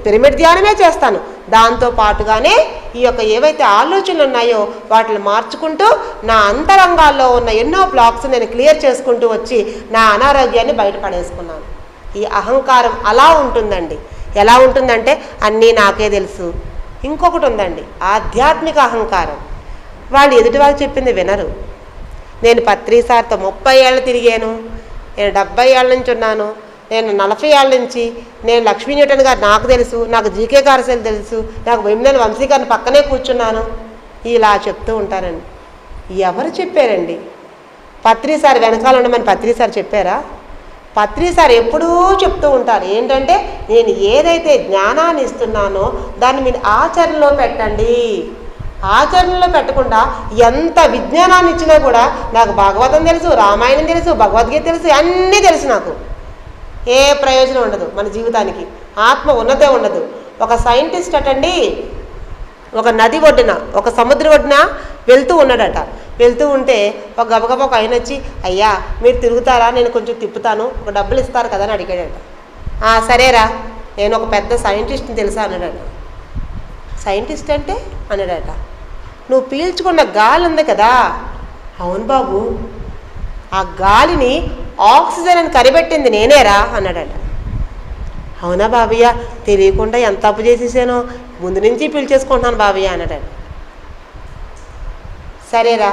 పిరమిడ్ ధ్యానమే చేస్తాను. దాంతో పాటుగానే ఈ యొక్క ఏవైతే ఆలోచనలు ఉన్నాయో వాటిని మార్చుకుంటూ నా అంతరంగాల్లో ఉన్న ఎన్నో బ్లాక్స్ నేను క్లియర్ చేసుకుంటూ వచ్చి నా అనారోగ్యాన్ని బయటపడేసుకున్నాను. ఈ అహంకారం అలా ఉంటుందండి. ఎలా ఉంటుందంటే అన్నీ నాకే తెలుసు. ఇంకొకటి ఉందండి, ఆధ్యాత్మిక అహంకారం. వాళ్ళు ఎదుటి వాళ్ళు చెప్పింది వినరు. నేను పత్రిసార్తో 30 ఏళ్ళు తిరిగాను, నేను 70 ఏళ్ళ నుంచి ఉన్నాను, నేను 40 ఏళ్ళ నుంచి, నేను లక్ష్మీ న్యూటన్ గారు నాకు తెలుసు, నాకు జీకే కారసేలు తెలుసు, నాకు వెమ్మినేని వంశీ గారిని పక్కనే కూర్చున్నాను, ఇలా చెప్తూ ఉంటారండి. ఎవరు చెప్పారండి? పత్రిసారి వెనకాల ఉండమని పత్రిసారి చెప్పారా? పత్రిసారి ఎప్పుడూ చెప్తూ ఉంటారు ఏంటంటే, నేను ఏదైతే జ్ఞానాన్ని ఇస్తున్నానో దాన్ని మీరు ఆచరణలో పెట్టండి. ఆచరణలో పెట్టకుండా ఎంత విజ్ఞానాన్ని ఇచ్చినా కూడా నాకు భాగవతం తెలుసు, రామాయణం తెలుసు, భగవద్గీత తెలుసు, అన్నీ తెలుసు, నాకు ఏ ప్రయోజనం ఉండదు మన జీవితానికి. ఆత్మ ఉన్నతే ఉండదు. ఒక సైంటిస్ట్ అటండి ఒక నది ఒడ్డున, ఒక సముద్ర ఒడ్డున వెళ్తూ ఉన్నాడట. వెళ్తూ ఉంటే ఒక గబగబ ఒక ఆయన వచ్చి, అయ్యా మీరు తిరుగుతారా, నేను కొంచెం తిప్పుతాను, ఒక డబ్బులు ఇస్తారు కదా అని అడిగాడట. సరేరా, నేను ఒక పెద్ద సైంటిస్ట్ని తెలుసా అన్నాడట. సైంటిస్ట్ అంటే అన్నాడట. నువ్వు పీల్చుకున్న గాలి ఉంది కదా, అవును బాబు, ఆ గాలిని ఆక్సిజన్ అని కనిపెట్టింది నేనేరా అన్నాడట. అవునా బాబయ్య, తెలియకుండా ఎంత తప్పు చేసేసానో, ముందు నుంచి పీల్చేసుకుంటున్నాను బాబయ్య అన్నాడట. సరేరా,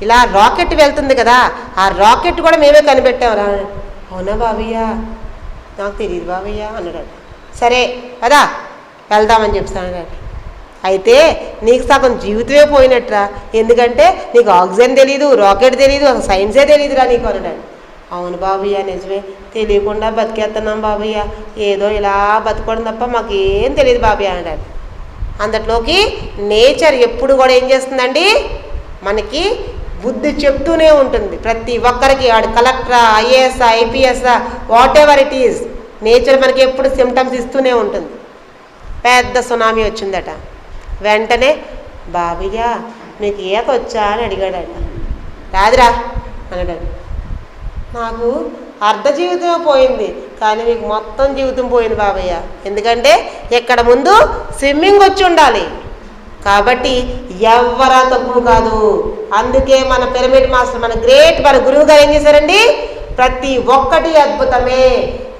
ఇలా రాకెట్ వెళ్తుంది కదా, ఆ రాకెట్ కూడా మేమే కనిపెట్టాంరా. అవునా బాబయ్య, నాకు తెలియదు బాబయ్య అన్నాడట. సరే కదా వెళ్దామని చెప్తానట. అయితే నీకు సగం జీవితమే పోయినట్రా, ఎందుకంటే నీకు ఆక్సిజన్ తెలీదు, రాకెట్ తెలీదు, అసలు సైన్సే తెలీదురా నీకు అన్నాడు. అవును బాబయ్య, నిజమే, తెలియకుండా బతికేస్తున్నాం బాబయ్య, ఏదో ఇలా బతుకోవడం తప్ప మాకేం తెలియదు బాబయ్య అన్నాడు. అందులోకి నేచర్ ఎప్పుడు కూడా ఏం చేస్తుందండి, మనకి బుద్ధి చెప్తూనే ఉంటుంది. ప్రతి ఒక్కరికి, వాడు కలెక్టరా, IAS, IPS, whatever it is, nature మనకి ఎప్పుడు సిమ్టమ్స్ ఇస్తూనే ఉంటుంది. పెద్ద సునామీ వచ్చిందట. వెంటనే బాబయ్య నీకు ఈత వచ్చా అని అడిగాడట. రాదురా అన్నాడు. నాకు అర్ధ జీవితమే పోయింది, కానీ మీకు మొత్తం జీవితం పోయింది బాబయ్య, ఎందుకంటే ఇక్కడ ముందు స్విమ్మింగ్ వచ్చి ఉండాలి, కాబట్టి ఎవరా తక్కువ కాదు. అందుకే మన పిరమిడ్ మాస్టర్, మన గురువు గారు ఏం చేశారండి, ప్రతి ఒక్కటి అద్భుతమే.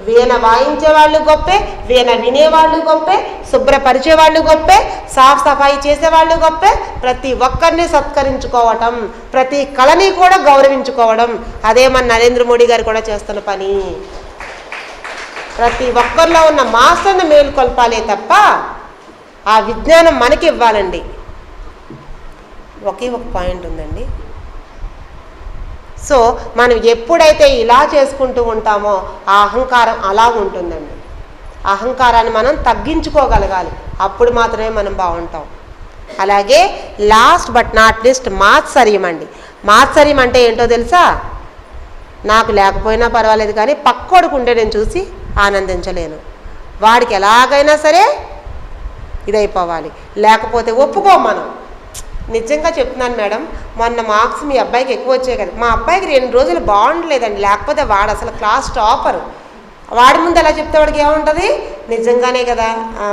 వీణ వాయించే వాళ్ళు గొప్పే, వీణ వినేవాళ్ళు గొప్పే, శుభ్రపరిచే వాళ్ళు గొప్పే, సాఫ్ సఫాయి చేసేవాళ్ళు గొప్పే, ప్రతి ఒక్కరిని సత్కరించుకోవటం, ప్రతి కళని కూడా గౌరవించుకోవడం, అదే మన నరేంద్ర మోడీ గారు కూడా చేస్తున్న పని. ప్రతి ఒక్కరిలో ఉన్న మాస్టర్ని మేలుకొల్పాలే తప్ప ఆ విజ్ఞానం మనకి ఇవ్వాలండి. ఒకే ఒక పాయింట్ ఉందండి. సో మనం ఎప్పుడైతే ఇలా చేసుకుంటూ ఉంటామో ఆ అహంకారం అలా ఉంటుందండి. అహంకారాన్ని మనం తగ్గించుకోగలగాలి, అప్పుడు మాత్రమే మనం బాగుంటాం. అలాగే లాస్ట్ బట్ నాట్ లీస్ట్ మాత్సర్యం అండి. మాత్సర్యం అంటే ఏంటో తెలుసా? నాకు లేకపోయినా పర్వాలేదు కానీ పక్కోడికి ఉంటే నేను చూసి ఆనందించలేను, వాడికి ఎలాగైనా సరే ఇదైపోవాలి, లేకపోతే ఒప్పుకోం మనం. నిజంగా చెప్తున్నాను మేడం, మొన్న మార్క్స్ మీ అబ్బాయికి ఎక్కువ వచ్చాయి కదా, మా అబ్బాయికి 2 రోజులు బాగుండలేదండి, లేకపోతే వాడు అసలు క్లాస్ టాపర్. వాడి ముందు ఎలా చెప్తే వాడికి ఏముంటుంది, నిజంగానే కదా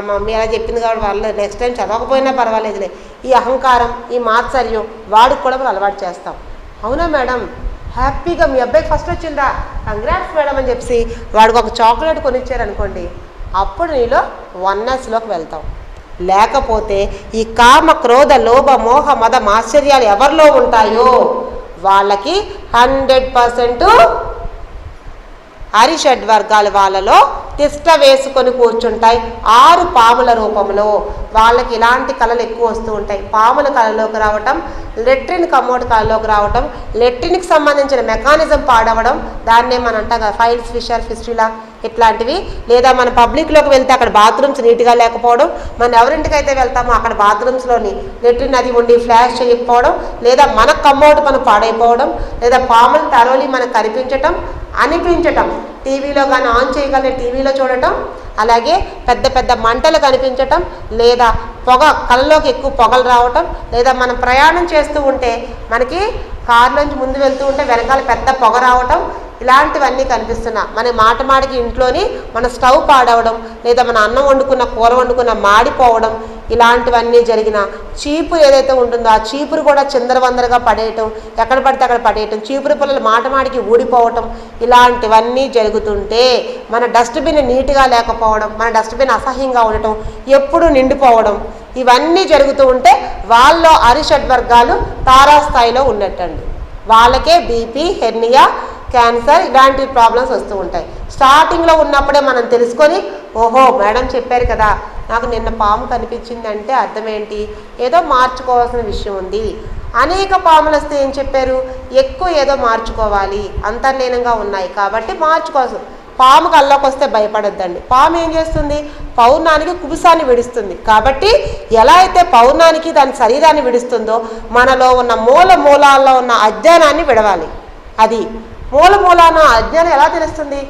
మమ్మీ అలా చెప్పింది కాబట్టి వాళ్ళు నెక్స్ట్ టైం చదవకపోయినా పర్వాలేదులే. ఈ అహంకారం, ఈ మాత్సర్యం వాడికి కూడా మనం అలవాటు చేస్తాం. అవునా మేడం, హ్యాపీగా మీ అబ్బాయికి ఫస్ట్ వచ్చిందా, కంగ్రాట్స్ మేడం అని చెప్పి వాడికి ఒక చాక్లెట్ కొనిచ్చారనుకోండి, అప్పుడు నీలో వన్నెస్లోకి వెళ్తాం. లేకపోతే ఈ కామ, క్రోధ, లోభ, మోహ, మద, మాశ్చర్యాలు ఎవరిలో ఉంటాయో వాళ్ళకి 100% అరిషడ్ వర్గాల వాళ్ళలో తిష్ట వేసుకొని కూర్చుంటాయి 6 పాముల రూపంలో. వాళ్ళకి ఇలాంటి కళలు ఎక్కువ వస్తూ ఉంటాయి. పాముల కళలోకి రావటం, లెట్రిన్ కమోడ్ కళలోకి రావటం, లెట్రిన్కి సంబంధించిన మెకానిజం పాడవడం, దాన్నే మనం అంటాం కదా ఫైల్స్ ఫిషర్ ఫిస్టులా, ఇట్లాంటివి. లేదా మన పబ్లిక్లోకి వెళ్తే అక్కడ బాత్రూమ్స్ నీట్గా లేకపోవడం, మనం ఎవరింటికైతే వెళ్తామో అక్కడ బాత్రూమ్స్లోని లెట్రిన్ అది ఉండి ఫ్లాష్ చేయకపోవడం, లేదా మన కమ్మోటు మనం పాడైపోవడం, లేదా పాములు తరోలి మనకు అనిపించటం, టీవీలో కానీ ఆన్ చేయగలిగే టీవీలో చూడటం, అలాగే పెద్ద పెద్ద మంటలు కనిపించటం, లేదా కళ్ళలోకి ఎక్కువ పొగలు రావటం, లేదా మనం ప్రయాణం చేస్తూ ఉంటే మనకి కారులోంచి ముందు వెళ్తూ ఉంటే వెనకాల పెద్ద పొగ రావటం, ఇలాంటివన్నీ కనిపిస్తున్నా. మన మాటికి ఇంట్లోని మన స్టవ్ పాడవడం, లేదా మన అన్నం వండుకున్న కూర వండుకున్న మాడిపోవడం, ఇలాంటివన్నీ జరిగిన చీపురు ఏదైతే ఉంటుందో ఆ చీపురు కూడా చిందరవందరగా పడేయటం, ఎక్కడ పడితే అక్కడ పడేయటం, చీపురు పిల్లలు మాటికి ఊడిపోవటం, ఇలాంటివన్నీ జరుగుతుంటే మన డస్ట్బిన్ నీట్గా లేకపోవడం, మన డస్ట్బిన్ అసహ్యంగా ఉండటం, ఎప్పుడు నిండిపోవడం, ఇవన్నీ జరుగుతూ ఉంటే వాళ్ళలో అరిషడ్వర్గాలు తారాస్థాయిలో ఉన్నట్టండి. వాళ్ళకే బీపీ, హెర్నియా, క్యాన్సర్ ఇలాంటి ప్రాబ్లమ్స్ వస్తూ ఉంటాయి. స్టార్టింగ్లో ఉన్నప్పుడే మనం తెలుసుకొని, ఓహో మేడం చెప్పారు కదా, నాకు నిన్న పాము కనిపించిందంటే అర్థం ఏంటి, ఏదో మార్చుకోవాల్సిన విషయం ఉంది. అనేక పాములు వస్తే ఏం చెప్పారు, ఎక్కువ ఏదో మార్చుకోవాలి, అంతర్లీనంగా ఉన్నాయి కాబట్టి మార్చుకోవాల్సి. పాము కల్లోకి వస్తే భయపడొద్దండి. పాము ఏం చేస్తుంది, పౌర్ణానికి కుబుసాన్ని విడుస్తుంది. కాబట్టి ఎలా అయితే పౌర్ణానికి దాని శరీరాన్ని విడుస్తుందో మనలో ఉన్న మూలాల్లో ఉన్న అజ్ఞానాన్ని విడవాలి. అది మూలాన అజ్ఞానం ఎలా తెలుస్తుంది?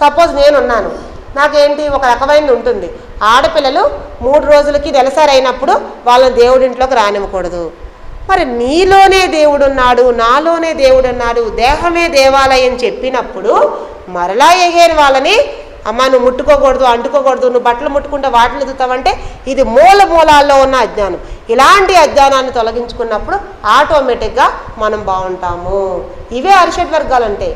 సపోజ్ నేనున్నాను, నాకేంటి ఒక రకమైనది ఉంటుంది. ఆడపిల్లలు 3 రోజులకి నెలసరి అయినప్పుడు వాళ్ళని దేవుడింట్లోకి రానివ్వకూడదు. మరి నీలోనే దేవుడున్నాడు, నాలోనే దేవుడున్నాడు, దేహమే దేవాలయం చెప్పినప్పుడు మరలా ఎగేరి వాళ్ళని అమ్మ నువ్వు ముట్టుకోకూడదు, అంటుకోకూడదు, నువ్వు బట్టలు ముట్టుకుంటే వాటిని ఎదుగుతావంటే ఇది మూలాల్లో ఉన్న అజ్ఞానం. ఇలాంటి అజ్ఞానాన్ని తొలగించుకున్నప్పుడు ఆటోమేటిక్గా మనం బాగుంటాము. ఇవే అరిషడ్ అంటే,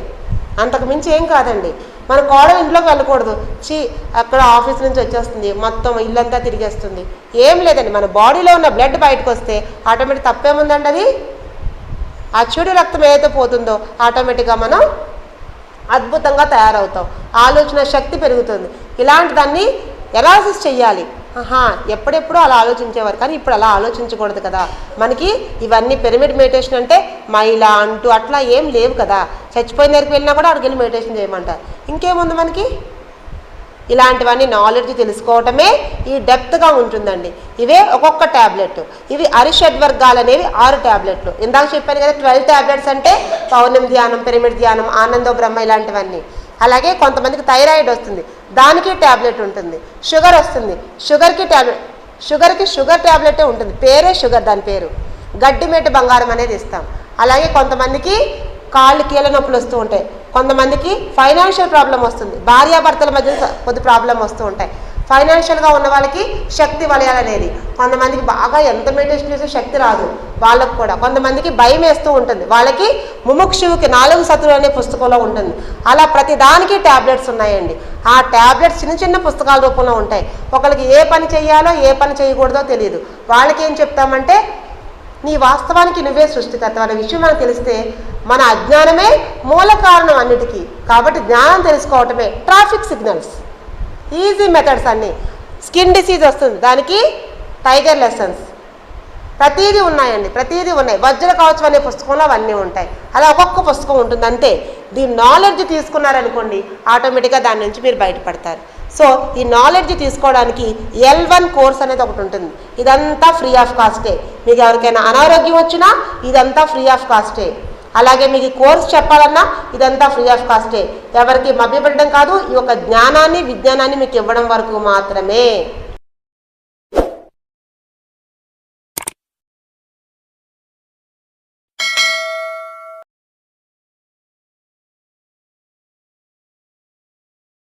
అంతకు మించి ఏం కాదండి. మన కోడలు ఇంట్లోకి వెళ్ళకూడదు, అక్కడ ఆఫీస్ నుంచి వచ్చేస్తుంది, మొత్తం ఇల్లంతా తిరిగేస్తుంది, ఏం లేదండి. మన బాడీలో ఉన్న బ్లడ్ బయటకు వస్తే ఆటోమేటిక్ తప్పేముందండి, అది ఆ చెడు రక్తం ఏదైతే పోతుందో ఆటోమేటిక్గా మనం అద్భుతంగా తయారవుతాం, ఆలోచన శక్తి పెరుగుతుంది. ఇలాంటి దాన్ని ఎనాలిసిస్ చెయ్యాలి. ఎప్పుడెప్పుడో అలా ఆలోచించేవారు, కానీ ఇప్పుడు అలా ఆలోచించకూడదు కదా. మనకి ఇవన్నీ పిరమిడ్ మెడిటేషన్ అంటే మైలా అంటూ అట్లా ఏం లేవు కదా. చచ్చిపోయిన దగ్గరికి వెళ్ళినా కూడా అక్కడికి వెళ్ళి మెడిటేషన్ చేయమంటారు. ఇంకేముంది మనకి? ఇలాంటివన్నీ నాలెడ్జ్ తెలుసుకోవటమే ఈ డెప్త్గా ఉంటుందండి. ఇవే ఒక్కొక్క ట్యాబ్లెట్. ఇవి అరిషడ్వర్గాలు అనేవి 6 ట్యాబ్లెట్లు. ఇందాక చెప్పాను కదా 12 ట్యాబ్లెట్స్ అంటే పౌర్ణమి ధ్యానం, పిరమిడ్ ధ్యానం, ఆనందో బ్రహ్మ ఇలాంటివన్నీ. అలాగే కొంతమందికి థైరాయిడ్ వస్తుంది, దానికి ట్యాబ్లెట్ ఉంటుంది. షుగర్ వస్తుంది, షుగర్కి షుగర్ ట్యాబ్లెటే ఉంటుంది, పేరే షుగర్, దాని పేరు. గడ్డిమేట బంగారం అనేది ఇస్తాం. అలాగే కొంతమందికి కాళ్ళు కీళ్ళ నొప్పులు వస్తూ ఉంటాయి, కొంతమందికి ఫైనాన్షియల్ ప్రాబ్లం వస్తుంది, భార్యాభర్తల మధ్య కొద్ది ప్రాబ్లం వస్తూ ఉంటాయి. ఫైనాన్షియల్గా ఉన్న వాళ్ళకి శక్తి వలయాలు అనేది, కొంతమందికి బాగా ఎంత మెడిటేషన్ చేసే శక్తి రాదు వాళ్ళకు కూడా. కొంతమందికి భయం వేస్తూ ఉంటుంది, వాళ్ళకి ముముక్షువుకి 4 సతులు అనే పుస్తకంలో ఉంటుంది. అలా ప్రతి దానికి ట్యాబ్లెట్స్ ఉన్నాయండి. ఆ ట్యాబ్లెట్స్ చిన్న పుస్తకాల రూపంలో ఉంటాయి. ఒకరికి ఏ పని చేయాలో ఏ పని చేయకూడదో తెలియదు. వాళ్ళకి ఏం చెప్తామంటే నీ వాస్తవానికి నువ్వే సృష్టికర్త అనే విషయం మనకు తెలిస్తే మన అజ్ఞానమే మూల కారణం అన్నిటికీ. కాబట్టి జ్ఞానం తెలుసుకోవటమే. ట్రాఫిక్ సిగ్నల్స్, ఈజీ మెథడ్స్ అన్నీ. స్కిన్ డిసీజ్ వస్తుంది, దానికి టైగర్ లెసన్స్, ప్రతీదీ ఉన్నాయండి, ప్రతీదీ ఉన్నాయి. వజ్ర కవచం అనే పుస్తకంలో అవన్నీ ఉంటాయి. అలా ఒక్కొక్క పుస్తకం ఉంటుంది అంతే. దీని నాలెడ్జ్ తీసుకున్నారనుకోండి ఆటోమేటిక్గా దాని నుంచి మీరు బయటపడతారు. సో ఈ నాలెడ్జ్ తీసుకోవడానికి L1 కోర్స్ అనేది ఒకటి ఉంటుంది. ఇదంతా ఫ్రీ ఆఫ్ కాస్టే. మీకు ఎవరికైనా అనారోగ్యం వచ్చినా ఇదంతా ఫ్రీ ఆఫ్ కాస్టే. అలాగే మీకు కోర్స్ చెప్పాలన్నా ఇదంతా ఫ్రీ ఆఫ్ కాస్టే. ఎవరికి మభ్యపెట్టడం కాదు, ఈ యొక్క జ్ఞానాన్ని విజ్ఞానాన్ని మీకు ఇవ్వడం వరకు మాత్రమే.